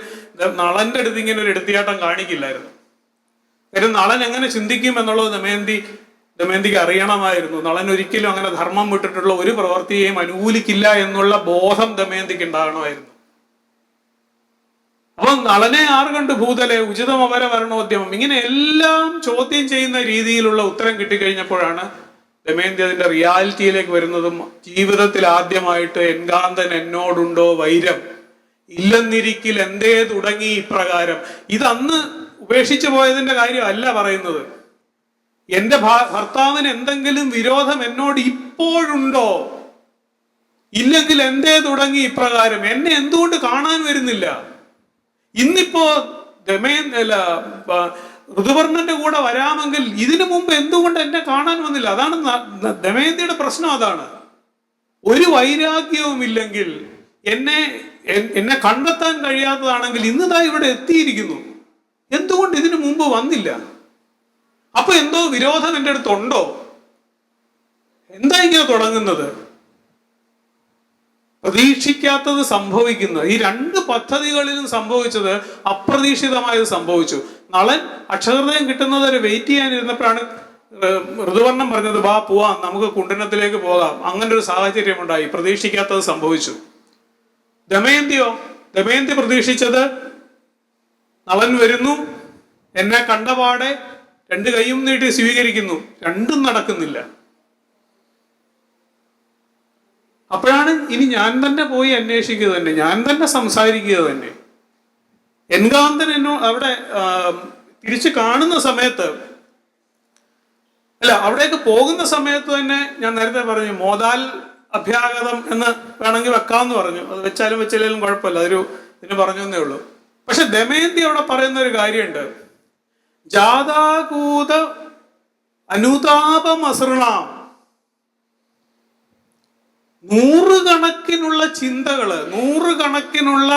നളന്റെ അടുത്ത് ഇങ്ങനെ ഒരു എടുത്തിയാട്ടം കാണിക്കില്ലായിരുന്നു. കാര്യം നളൻ എങ്ങനെ ചിന്തിക്കും എന്നുള്ളത് ദമയന്തിക്ക് അറിയണമായിരുന്നു. നളൻ ഒരിക്കലും അങ്ങനെ ധർമ്മം വിട്ടിട്ടുള്ള ഒരു പ്രവൃത്തിയെയും അനുകൂലിക്കില്ല എന്നുള്ള ബോധം ദമയന്തിക്ക് ഉണ്ടാകണമായിരുന്നു. അപ്പൊ നളനെ ആർ കണ്ട് ഭൂതലെ ഉചിതമപര വരണോദ്യമം, ഇങ്ങനെ എല്ലാം ചോദ്യം ചെയ്യുന്ന രീതിയിലുള്ള ഉത്തരം കിട്ടിക്കഴിഞ്ഞപ്പോഴാണ് ദമയന്തി അതിന്റെ റിയാലിറ്റിയിലേക്ക് വരുന്നതും ജീവിതത്തിൽ ആദ്യമായിട്ട് എൻകാന്തൻ എന്നോടുണ്ടോ വൈരം, ഇല്ലെന്നിരിക്കിൽ എന്തേ തുടങ്ങി ഇപ്രകാരം. ഇതന്ന് ഉപേക്ഷിച്ചു പോയതിന്റെ കാര്യമല്ല പറയുന്നത്. എന്റെ ഭർത്താവിന് എന്തെങ്കിലും വിരോധം എന്നോട് ഇപ്പോഴുണ്ടോ? ഇല്ലെങ്കിൽ എന്തേ തുടങ്ങി ഇപ്രകാരം. എന്നെ എന്തുകൊണ്ട് കാണാൻ വരുന്നില്ല? ഇന്നിപ്പോ ഋതുവർണ്ണന്റെ കൂടെ വരാമെങ്കിൽ ഇതിനു മുമ്പ് എന്തുകൊണ്ട് എന്നെ കാണാൻ വന്നില്ല? അതാണ് ദമയന്തിയുടെ പ്രശ്നം. അതാണ്, ഒരു വൈരാഗ്യവും ഇല്ലെങ്കിൽ, എന്നെ കണ്ടെത്താൻ കഴിയാത്തതാണെങ്കിൽ ഇന്നതാ ഇവിടെ എത്തിയിരിക്കുന്നു, എന്തുകൊണ്ട് ഇതിനു മുമ്പ് വന്നില്ല? അപ്പൊ എന്തോ വിരോധം എൻ്റെ അടുത്തുണ്ടോ? എന്താ ഇങ്ങനെ തുടങ്ങുന്നത്? പ്രതീക്ഷിക്കാത്തത് സംഭവിക്കുന്നത്. ഈ 2 പദ്ധതികളിലും സംഭവിച്ചത് അപ്രതീക്ഷിതമായത് സംഭവിച്ചു. നളൻ അക്ഷരഹൃദയം കിട്ടുന്നത് വരെ വെയിറ്റ് ചെയ്യാനിരുന്നപ്പോഴാണ് ഋതുവർണ്ണം പറഞ്ഞത്, വാ പോവാം, നമുക്ക് കുണ്ടനത്തിലേക്ക് പോകാം. അങ്ങനെ ഒരു സാഹചര്യം ഉണ്ടായി. പ്രതീക്ഷിക്കാത്തത് സംഭവിച്ചു. ദമയന്തി പ്രതീക്ഷിച്ചത് നളൻ വരുന്നു, എന്നെ കണ്ടപാടെ 2 കൈയും നീട്ടി സ്വീകരിക്കുന്നു. രണ്ടും നടക്കുന്നില്ല. അപ്പോഴാണ് ഇനി ഞാൻ തന്നെ പോയി അന്വേഷിക്കുക തന്നെ, ഞാൻ തന്നെ സംസാരിക്കുക തന്നെ. എൻകാന്തൻ അവിടെ തിരിച്ചു കാണുന്ന സമയത്ത്, അവിടേക്ക് പോകുന്ന സമയത്ത് തന്നെ ഞാൻ നേരത്തെ പറഞ്ഞു, മോദാൽ അഭ്യാഗതം എന്ന് വേണമെങ്കിൽ വെക്കാമെന്ന് പറഞ്ഞു. അത് വെച്ചാലും കുഴപ്പമില്ല, ഇതിന് പറഞ്ഞു എന്നേ ഉള്ളൂ. പക്ഷെ ദമയന്തി അവിടെ പറയുന്ന ഒരു കാര്യമുണ്ട്, ജാതാകൂത അനുതാപമസൃണാം. 100 കണക്കിനുള്ള ചിന്തകള്, 100 കണക്കിനുള്ള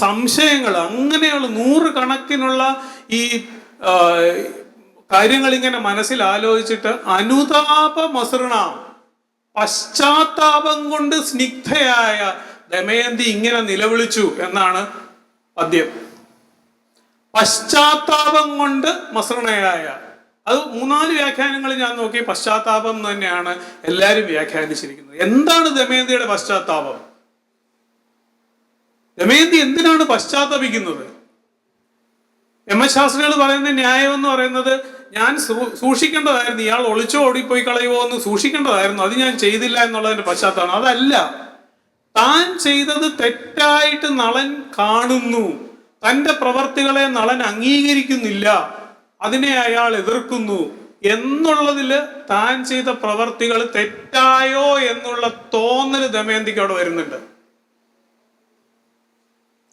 സംശയങ്ങൾ, അങ്ങനെയുള്ള 100 കണക്കിനുള്ള ഈ കാര്യങ്ങൾ ഇങ്ങനെ മനസ്സിൽ ആലോചിച്ചിട്ട് അനുതാപ മസൃണ, പശ്ചാത്താപം കൊണ്ട് സ്നിഗ്ധയായ ദമയന്തി ഇങ്ങനെ നിലവിളിച്ചു എന്നാണ് പദ്യം. പശ്ചാത്താപം കൊണ്ട് മസൃണയായ, അത് 3-4 വ്യാഖ്യാനങ്ങൾ ഞാൻ നോക്കി. പശ്ചാത്താപം തന്നെയാണ് എല്ലാവരും വ്യാഖ്യാനിച്ചിരിക്കുന്നത്. എന്താണ് ദമയന്തിയുടെ പശ്ചാത്താപം? ദമയന്തി എന്തിനാണ് പശ്ചാത്തപിക്കുന്നത്? എം എസ് ശാസ്ത്രികൾ പറയുന്ന ന്യായം എന്ന് പറയുന്നത്, ഞാൻ സൂക്ഷിക്കേണ്ടതായിരുന്നു, ഇയാൾ ഒളിച്ചോ ഓടിപ്പോയി കളയുമോ എന്ന് സൂക്ഷിക്കേണ്ടതായിരുന്നു, അത് ഞാൻ ചെയ്തില്ല എന്നുള്ളതിന്റെ പശ്ചാത്തലമാണ്. അതല്ല, താൻ ചെയ്തത് തെറ്റായിട്ട് നളൻ കാണുന്നു, തന്റെ പ്രവർത്തികളെ നളൻ അംഗീകരിക്കുന്നില്ല, അതിനെ അയാൾ എതിർക്കുന്നു എന്നുള്ളതില് താൻ ചെയ്ത പ്രവർത്തികൾ തെറ്റായോ എന്നുള്ള തോന്നല് ദമയന്തിക്ക് അവിടെ വരുന്നുണ്ട്.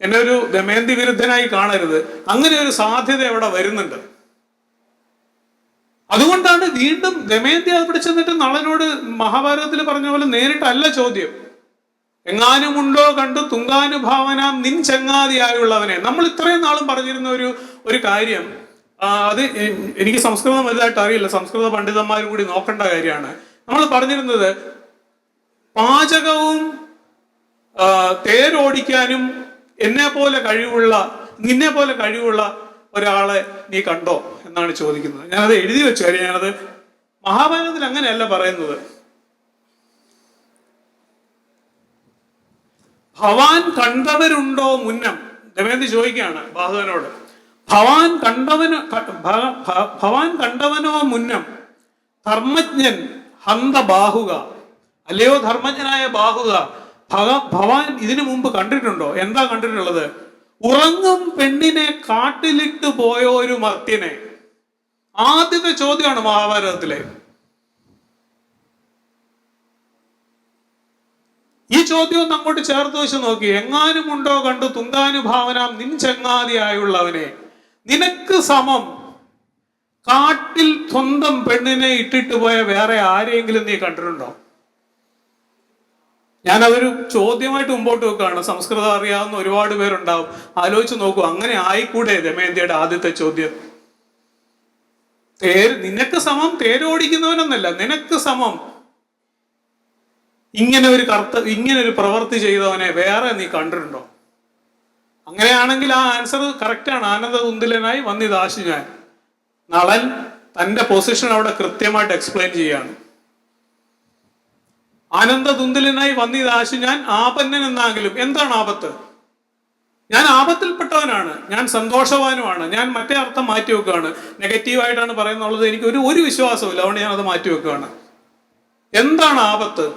എന്നെ ഒരു ദമയന്തി വിരുദ്ധനായി കാണരുത്, അങ്ങനെ ഒരു സാധ്യത അവിടെ വരുന്നുണ്ട്. അതുകൊണ്ടാണ് വീണ്ടും ദമയന്തി അവിടെ ചെന്നിട്ട് നളനോട് മഹാഭാരതത്തിൽ പറഞ്ഞ പോലെ നേരിട്ടല്ല ചോദ്യം. എങ്ങാനുമുണ്ടോ കണ്ടു തുങ്കാനുഭാവനാം നിൻ ചങ്ങാതിയായുള്ളവനെ. നമ്മൾ ഇത്രയും നാളും പറഞ്ഞിരുന്ന ഒരു കാര്യം, അത് എനിക്ക് സംസ്കൃതം വലുതായിട്ട് അറിയില്ല, സംസ്കൃത പണ്ഡിതന്മാരും കൂടി നോക്കേണ്ട കാര്യമാണ്. നമ്മൾ പറഞ്ഞിരുന്നത്, പാചകവും തേരോടിക്കാനും നിന്നെ പോലെ കഴിവുള്ള ഒരാളെ നീ കണ്ടോ എന്നാണ് ചോദിക്കുന്നത്. ഞാനത് എഴുതി വെച്ചു. കാര്യം ഞാനത് മഹാഭാരതത്തിൽ അങ്ങനെയല്ല പറയുന്നത്. ഭവാൻ കണ്ടവരുണ്ടോ മുന്നം, ദമയന്തി ചോദിക്കുകയാണ് ബാഹുവനോട്. ഭവാൻ കണ്ടവനോ മുന്നം ധർമ്മജ്ഞൻ ഹന്ത ബാഹുക, അല്ലയോ ധർമ്മജ്ഞനായ ബാഹുക, ഭവാൻ ഇതിനു മുമ്പ് കണ്ടിട്ടുണ്ടോ? എന്താ കണ്ടിട്ടുള്ളത്? ഉറങ്ങും പെണ്ണിനെ കാട്ടിലിട്ട് പോയ ഒരു മർത്യനെ. ആദ്യത്തെ ചോദ്യമാണ് മഹാഭാരതത്തിലെ. ഈ ചോദ്യം ഒന്ന് അങ്ങോട്ട് ചേർത്ത് വെച്ച് നോക്കി. എങ്ങാനുമുണ്ടോ കണ്ടു തുങ്കാനുഭാവനാം നിൻ ചങ്ങാതിയായുള്ളവനെ, നിനക്ക് സമം കാട്ടിൽ സ്വന്തം പെണ്ണിനെ ഇട്ടിട്ട് പോയ വേറെ ആരെങ്കിലും നീ കണ്ടിട്ടുണ്ടോ? ഞാനതൊരു ചോദ്യമായിട്ട് മുമ്പോട്ട് വെക്കുകയാണ്. സംസ്കൃതം അറിയാവുന്ന ഒരുപാട് പേരുണ്ടാവും. ആലോചിച്ച് നോക്കൂ, അങ്ങനെ ആയിക്കൂടെ ദമയന്തിയുടെ ആദ്യത്തെ ചോദ്യം? നിനക്ക് സമം തേരോടിക്കുന്നവനൊന്നല്ല, നിനക്ക് സമം ഇങ്ങനെ ഒരു പ്രവൃത്തി ചെയ്തവനെ വേറെ നീ കണ്ടിട്ടുണ്ടോ? അങ്ങനെയാണെങ്കിൽ ആ ആൻസർ കറക്റ്റാണ്. ആനന്ദതുന്തിലനായി വന്നിതാശു ഞാൻ. നളൻ തന്റെ പൊസിഷൻ അവിടെ കൃത്യമായിട്ട് എക്സ്പ്ലെയിൻ ചെയ്യാണ്. ആനന്ദതുന്തിലനായി വന്നിതാശു ഞാൻ ആപന്നൻ എന്നാകിലും. എന്താണ് ആപത്ത്? ഞാൻ ആപത്തിൽപ്പെട്ടവനാണ്, ഞാൻ സന്തോഷവാനുമാണ്. ഞാൻ മറ്റേ അർത്ഥം മാറ്റി വെക്കുകയാണ്. നെഗറ്റീവായിട്ടാണ് പറയുന്നുള്ളത്, എനിക്ക് ഒരു വിശ്വാസമില്ല, അതുകൊണ്ട് ഞാൻ അത് മാറ്റി വെക്കുകയാണ്. എന്താണ് ആപത്ത്?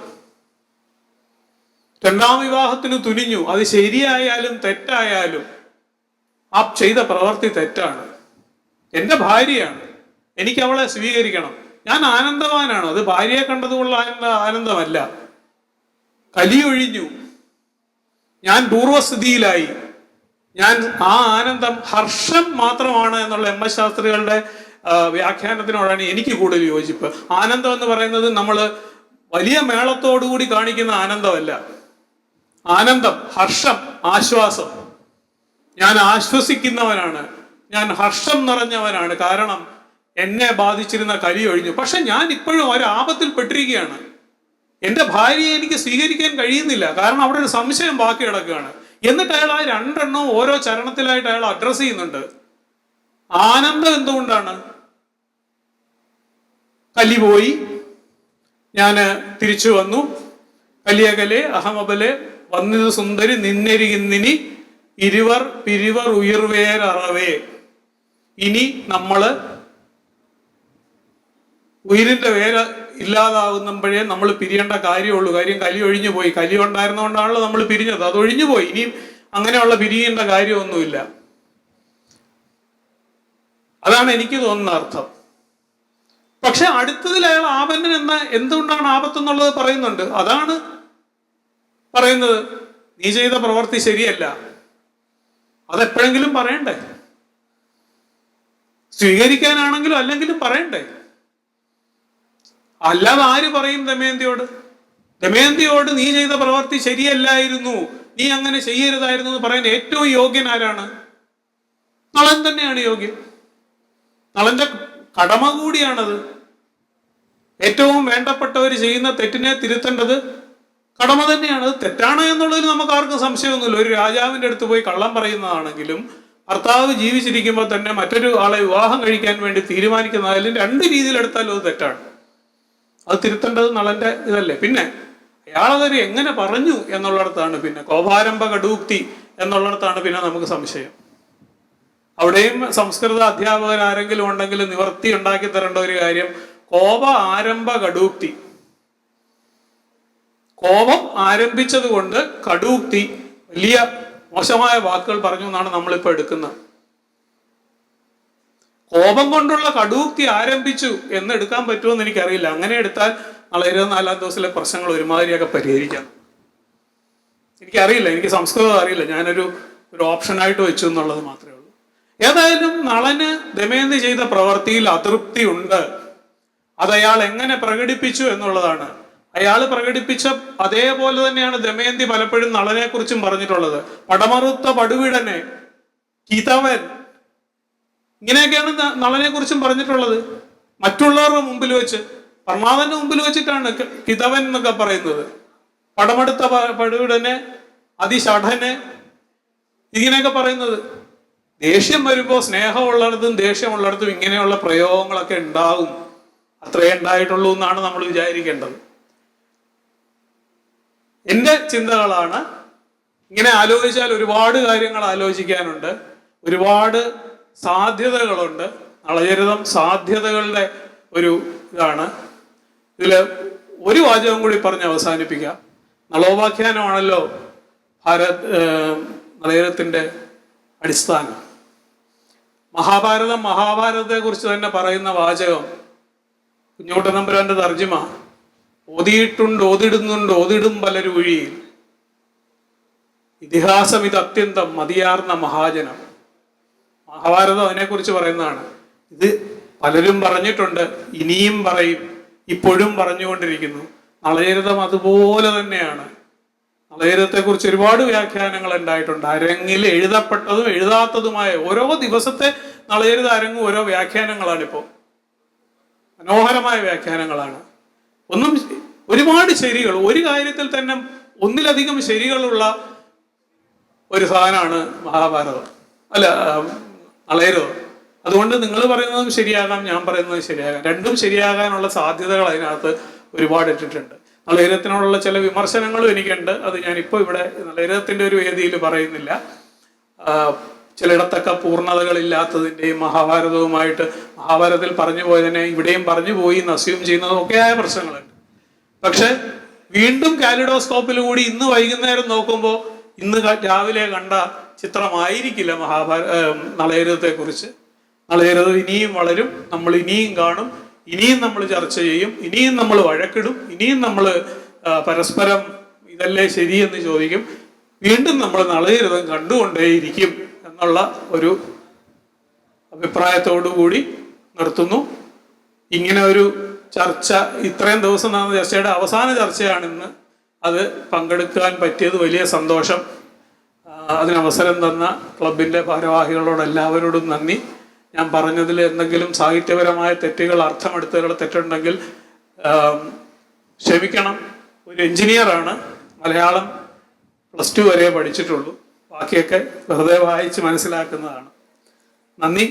2ാം വിവാഹത്തിന് തുനിഞ്ഞു. അത് ശരിയായാലും തെറ്റായാലും ആ ചെയ്ത പ്രവൃത്തി തെറ്റാണ്. എൻ്റെ ഭാര്യയാണ്, എനിക്ക് അവളെ സ്വീകരിക്കണം. ഞാൻ ആനന്ദവാനാണ്. അത് ഭാര്യയെ കണ്ടതുകൊള്ള ആനന്ദമല്ല. കലിയൊഴിഞ്ഞു, ഞാൻ പൂർവസ്ഥിതിയിലായി. ഞാൻ ആ ആനന്ദം ഹർഷം മാത്രമാണ് എന്നുള്ള എം എസ് ശാസ്ത്രികളുടെ വ്യാഖ്യാനത്തിനോടാണ് എനിക്ക് കൂടുതൽ യോജിപ്പ്. ആനന്ദം എന്ന് പറയുന്നത് നമ്മൾ വലിയ മേളത്തോടുകൂടി കാണിക്കുന്ന ആനന്ദമല്ല. ആനന്ദം, ഹർഷം, ആശ്വാസം. ഞാൻ ആശ്വസിക്കുന്നവനാണ്, ഞാൻ ഹർഷം നിറഞ്ഞവനാണ്. കാരണം എന്നെ ബാധിച്ചിരുന്ന കലി ഒഴിഞ്ഞു. പക്ഷെ ഞാൻ ഇപ്പോഴും ഒരാപത്തിൽ പെട്ടിരിക്കുകയാണ്. എൻ്റെ ഭാര്യയെ എനിക്ക് സ്വീകരിക്കാൻ കഴിയുന്നില്ല. കാരണം അവിടെ ഒരു സംശയം ബാക്കി കിടക്കുകയാണ്. എന്നിട്ട് അയാൾ ആ 2 എണ്ണവും ഓരോ ചരണത്തിലായിട്ട് അയാൾ അഡ്രസ് ചെയ്യുന്നുണ്ട്. ആനന്ദം എന്തുകൊണ്ടാണ്? കലി പോയി, ഞാൻ തിരിച്ചു വന്നു. കലിയകലെ അഹമബലെ വന്നിത് സുന്ദരി നിന്നെരികിന്നിനി ഇരുവർ പിരിവർ ഉയർവേരറവേ. ഇനി നമ്മള് ഉയിരിന്റെ വേര് ഇല്ലാതാകുമ്പോഴേ നമ്മൾ പിരിയേണ്ട കാര്യമുള്ളൂ. കാര്യം കലി ഒഴിഞ്ഞു പോയി. കലി ഉണ്ടായിരുന്നുകൊണ്ടാണല്ലോ നമ്മൾ പിരിഞ്ഞത്. അത് ഒഴിഞ്ഞു പോയി. ഇനി അങ്ങനെയുള്ള പിരിയേണ്ട കാര്യമൊന്നുമില്ല. അതാണ് എനിക്ക് തോന്നുന്ന അർത്ഥം. പക്ഷെ അടുത്തതിൽ അയാൾ ആപന്നൻ എന്ന എന്തുകൊണ്ടാണ് ആപത്തെന്നുള്ളത് പറയുന്നുണ്ട്. അതാണ് പറയുന്നത്, നീ ചെയ്ത പ്രവൃത്തി ശരിയല്ല. അതെപ്പോഴെങ്കിലും പറയണ്ടേ? സ്വീകരിക്കാനാണെങ്കിലും അല്ലെങ്കിലും പറയണ്ടേ? അല്ലാതെ ആര് പറയും ദമയന്തിയോട്? ദമയന്തിയോട് നീ ചെയ്ത പ്രവൃത്തി ശരിയല്ലായിരുന്നു, നീ അങ്ങനെ ചെയ്യരുതായിരുന്നു എന്ന് പറയാൻ ഏറ്റവും യോഗ്യൻ ആരാണ്? നളൻ തന്നെയാണ് യോഗ്യൻ. നളന്റെ കടമ കൂടിയാണത്. ഏറ്റവും വേണ്ടപ്പെട്ടവർ ചെയ്യുന്ന തെറ്റിനെ തിരുത്തേണ്ടത് കടമ തന്നെയാണ്. അത് തെറ്റാണ് എന്നുള്ളതിൽ നമുക്ക് ആർക്കും സംശയമൊന്നുമില്ല. ഒരു രാജാവിൻ്റെ അടുത്ത് പോയി കള്ളം പറയുന്നതാണെങ്കിലും ഭർത്താവ് ജീവിച്ചിരിക്കുമ്പോൾ തന്നെ മറ്റൊരു ആളെ വിവാഹം കഴിക്കാൻ വേണ്ടി തീരുമാനിക്കുന്നതായാലും രണ്ട് രീതിയിലെടുത്താലും അത് തെറ്റാണ്. അത് തിരുത്തേണ്ടത് നളന്റെ ഇതല്ലേ. പിന്നെ അയാളതൊരു എങ്ങനെ പറഞ്ഞു എന്നുള്ളിടത്താണ് പിന്നെ കോപാരംഭ കടൂക്തി എന്നുള്ളിടത്താണ് പിന്നെ നമുക്ക് സംശയം. അവിടെയും സംസ്കൃത അധ്യാപകർ ആരെങ്കിലും ഉണ്ടെങ്കിൽ നിവർത്തി ഉണ്ടാക്കി തരേണ്ട ഒരു കാര്യം കോപ ആരംഭ കടൂക്തി. കോപം ആരംഭിച്ചത് കൊണ്ട് കടൂക്തി വലിയ മോശമായ വാക്കുകൾ പറഞ്ഞു എന്നാണ് നമ്മളിപ്പോൾ എടുക്കുന്നത്. കോപം കൊണ്ടുള്ള കടൂക്തി ആരംഭിച്ചു എന്ന് എടുക്കാൻ പറ്റുമെന്ന് എനിക്കറിയില്ല. അങ്ങനെ എടുത്താൽ നാളെ 24-ാം ദിവസത്തിലെ പ്രശ്നങ്ങൾ ഒരുമാതിരിയൊക്കെ പരിഹരിക്കാം. എനിക്കറിയില്ല, എനിക്ക് സംസ്കൃതം അറിയില്ല. ഞാനൊരു ഓപ്ഷനായിട്ട് വെച്ചു എന്നുള്ളത് മാത്രമേ ഉള്ളൂ. ഏതായാലും നളന് ദമയന്തി ചെയ്ത പ്രവൃത്തിയിൽ അതൃപ്തി ഉണ്ട്. അത് അയാൾ എങ്ങനെ പ്രകടിപ്പിച്ചു എന്നുള്ളതാണ്. അയാൾ പ്രകടിപ്പിച്ച അതേപോലെ തന്നെയാണ് ദമയന്തി പലപ്പോഴും നളനെ കുറിച്ചും പറഞ്ഞിട്ടുള്ളത്. പടമറുത്ത പടുവിടനെ, കിതവൻ, ഇങ്ങനെയൊക്കെയാണ് നളനെ കുറിച്ചും പറഞ്ഞിട്ടുള്ളത്. മറ്റുള്ളവരുടെ മുമ്പിൽ വെച്ച്, പർമാവന്റെ മുമ്പിൽ വെച്ചിട്ടാണ് കിതവൻ എന്നൊക്കെ പറയുന്നത്. പടമെടുത്ത പടുവിടനെ, അതിഷഠനെ, ഇങ്ങനെയൊക്കെ പറയുന്നത്. ദേഷ്യം വരുമ്പോൾ സ്നേഹമുള്ളിടത്തും ദേഷ്യമുള്ളിടത്തും ഇങ്ങനെയുള്ള പ്രയോഗങ്ങളൊക്കെ ഉണ്ടാകും. അത്രേ ഉണ്ടായിട്ടുള്ളൂ എന്നാണ് നമ്മൾ വിചാരിക്കേണ്ടത്. എൻ്റെ ചിന്തകളാണ്. ഇങ്ങനെ ആലോചിച്ചാൽ ഒരുപാട് കാര്യങ്ങൾ ആലോചിക്കാനുണ്ട്, ഒരുപാട് സാധ്യതകളുണ്ട്. നളചരിതം സാധ്യതകളുടെ ഒരു ഇതാണ്. ഇതിൽ ഒരു വാചകം കൂടി പറഞ്ഞ് അവസാനിപ്പിക്കാം. നളോപാഖ്യാനമാണല്ലോ നളചരിതത്തിൻ്റെ അടിസ്ഥാനം. മഹാഭാരതത്തെ കുറിച്ച് തന്നെ പറയുന്ന വാചകം കുഞ്ഞുകുട്ടൻ തമ്പുരാന്റെ തർജിമ, ഓതിയിട്ടുണ്ട് ഓതിടുന്നുണ്ട് ഓതിടും പലരുഴിയിൽ, ഇതിഹാസം ഇത് അത്യന്തം മതിയാർന്ന മഹാജനം. മഹാഭാരതം അതിനെക്കുറിച്ച് പറയുന്നതാണ്. ഇത് പലരും പറഞ്ഞിട്ടുണ്ട്, ഇനിയും പറയും, ഇപ്പോഴും പറഞ്ഞുകൊണ്ടിരിക്കുന്നു. നളചരിതം അതുപോലെ തന്നെയാണ്. നളചരിതത്തെക്കുറിച്ച് ഒരുപാട് വ്യാഖ്യാനങ്ങൾ ഉണ്ടായിട്ടുണ്ട്. അരങ്ങിൽ എഴുതപ്പെട്ടതും എഴുതാത്തതുമായ ഓരോ ദിവസത്തെ നളചരിത അരങ്ങും ഓരോ വ്യാഖ്യാനങ്ങളാണിപ്പോൾ. മനോഹരമായ വ്യാഖ്യാനങ്ങളാണ്. ഒരുപാട് ശരികൾ, ഒരു കാര്യത്തിൽ തന്നെ ഒന്നിലധികം ശരികളുള്ള ഒരു സാധനമാണ് മഹാഭാരതം, അല്ല നളചരിതം. അതുകൊണ്ട് നിങ്ങൾ പറയുന്നതും ശരിയാകാം, ഞാൻ പറയുന്നതും ശരിയാകാം. രണ്ടും ശരിയാകാനുള്ള സാധ്യതകൾ അതിനകത്ത് ഒരുപാട് ഇട്ടിട്ടുണ്ട്. നളചരിതത്തിനോടുള്ള ചില വിമർശനങ്ങളും എനിക്കുണ്ട്. അത് ഞാനിപ്പോൾ ഇവിടെ നളചരിതത്തിൻ്റെ ഒരു വേദിയിൽ പറയുന്നില്ല. ചിലയിടത്തൊക്കെ പൂർണ്ണതകളില്ലാത്തതിൻ്റെയും മഹാഭാരതത്തിൽ പറഞ്ഞു പോയതിനെ ഇവിടെയും പറഞ്ഞു പോയി എന്ന് അസ്യൂം ചെയ്യുന്നതും ഒക്കെയായ പ്രശ്നങ്ങളുണ്ട്. പക്ഷെ വീണ്ടും കാലിഡോസ്കോപ്പിൽ കൂടി ഇന്ന് വൈകുന്നേരം നോക്കുമ്പോൾ ഇന്ന് രാവിലെ കണ്ട ചിത്രമായിരിക്കില്ല നളചരിതത്തെക്കുറിച്ച്. നളചരിതം ഇനിയും വളരും, നമ്മൾ ഇനിയും കാണും, ഇനിയും നമ്മൾ ചർച്ച ചെയ്യും, ഇനിയും നമ്മൾ വഴക്കിടും, ഇനിയും നമ്മൾ പരസ്പരം ഇതല്ലേ ശരിയെന്ന് ചോദിക്കും. വീണ്ടും നമ്മൾ നളചരിതം കണ്ടുകൊണ്ടേയിരിക്കും എന്നുള്ള ഒരു അഭിപ്രായത്തോടു കൂടി നിർത്തുന്നു. ഇങ്ങനെ ഒരു ചർച്ച ഇത്രയും ദിവസം നടന്ന ചർച്ചയുടെ അവസാന ചർച്ചയാണിന്ന്. അത് പങ്കെടുക്കാൻ പറ്റിയത് വലിയ സന്തോഷം. അതിനവസരം തന്ന ക്ലബിൻ്റെ ഭാരവാഹികളോട് എല്ലാവരോടും നന്ദി. ഞാൻ പറഞ്ഞതിൽ എന്തെങ്കിലും സാഹിത്യപരമായ തെറ്റുകൾ, അർത്ഥമെടുത്തുകൾ തെറ്റുണ്ടെങ്കിൽ ക്ഷമിക്കണം. ഒരു എഞ്ചിനീയറാണ്, മലയാളം +2 വരെ പഠിച്ചിട്ടുള്ളൂ, ബാക്കിയൊക്കെ വെറുതെ വായിച്ച് മനസ്സിലാക്കുന്നതാണ്. നന്ദി.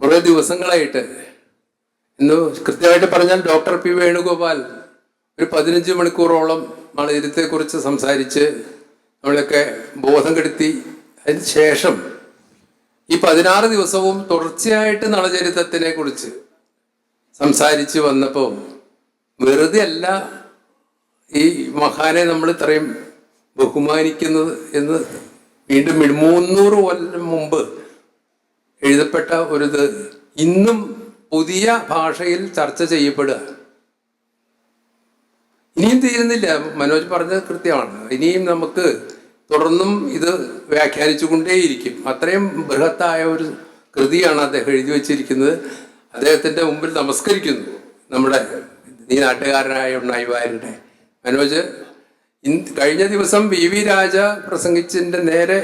കുറേ ദിവസങ്ങളായിട്ട്, ഇന്ന് കൃത്യമായിട്ട് പറഞ്ഞാൽ ഡോക്ടർ പി വേണുഗോപാൽ ഒരു 15 മണിക്കൂറോളം നളചരിതത്തെക്കുറിച്ച് സംസാരിച്ച് നമ്മളൊക്കെ ബോധം കെടുത്തി. അതിന് ശേഷം ഈ 16 ദിവസവും തുടർച്ചയായിട്ട് നളചരിതത്തിനെ കുറിച്ച് സംസാരിച്ച് വന്നപ്പോൾ വെറുതെ അല്ല ഈ മഹാനെ നമ്മൾ ഇത്രയും ബഹുമാനിക്കുന്നത് എന്ന് വീണ്ടും 300 കൊല്ലം മുമ്പ് എഴുതപ്പെട്ട ഒരിത് ഇന്നും പുതിയ ഭാഷയിൽ ചർച്ച ചെയ്യപ്പെടുക. ഇനിയും തീരുന്നില്ല. മനോജ് പറഞ്ഞത് കൃത്യമാണ്. ഇനിയും നമുക്ക് തുടർന്നും ഇത് വ്യാഖ്യാനിച്ചു കൊണ്ടേയിരിക്കും. അത്രയും ബൃഹത്തായ ഒരു കൃതിയാണ് അദ്ദേഹം എഴുതി വച്ചിരിക്കുന്നത്. അദ്ദേഹത്തിൻ്റെ മുമ്പിൽ നമസ്കരിക്കുന്നു നമ്മുടെ ഈ നാട്ടുകാരനായ ഉണ്ണായി വാര്യരുടെ. മനോജ് കഴിഞ്ഞ ദിവസം വി രാജ പ്രസംഗിച്ചതിൻ്റെ നേരെ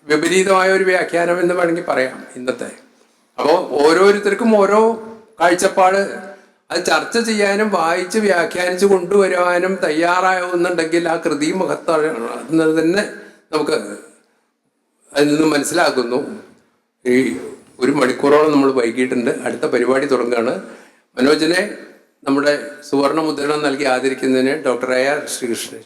വിപരീതമായ ഒരു വ്യാഖ്യാനം എന്ന് വേണമെങ്കിൽ പറയാം ഇന്നത്തെ. അപ്പോൾ ഓരോരുത്തർക്കും ഓരോ കാഴ്ചപ്പാട്, അത് ചർച്ച ചെയ്യാനും വായിച്ച് വ്യാഖ്യാനിച്ച് കൊണ്ടുവരുവാനും തയ്യാറാവുന്നുണ്ടെങ്കിൽ ആ കൃതി മഹത്വം തന്നെ നമുക്ക് അതിൽ നിന്ന് മനസ്സിലാക്കുന്നു. ഈ 1 മണിക്കൂറോളം നമ്മൾ വൈകിട്ടുണ്ട്. അടുത്ത പരിപാടി തുടങ്ങുകയാണ്. മനോജിനെ നമ്മുടെ സുവർണ്ണ മുദ്രണം നൽകി ആദരിക്കുന്നതിന് ഡോക്ടർ AR ശ്രീകൃഷ്ണൻ.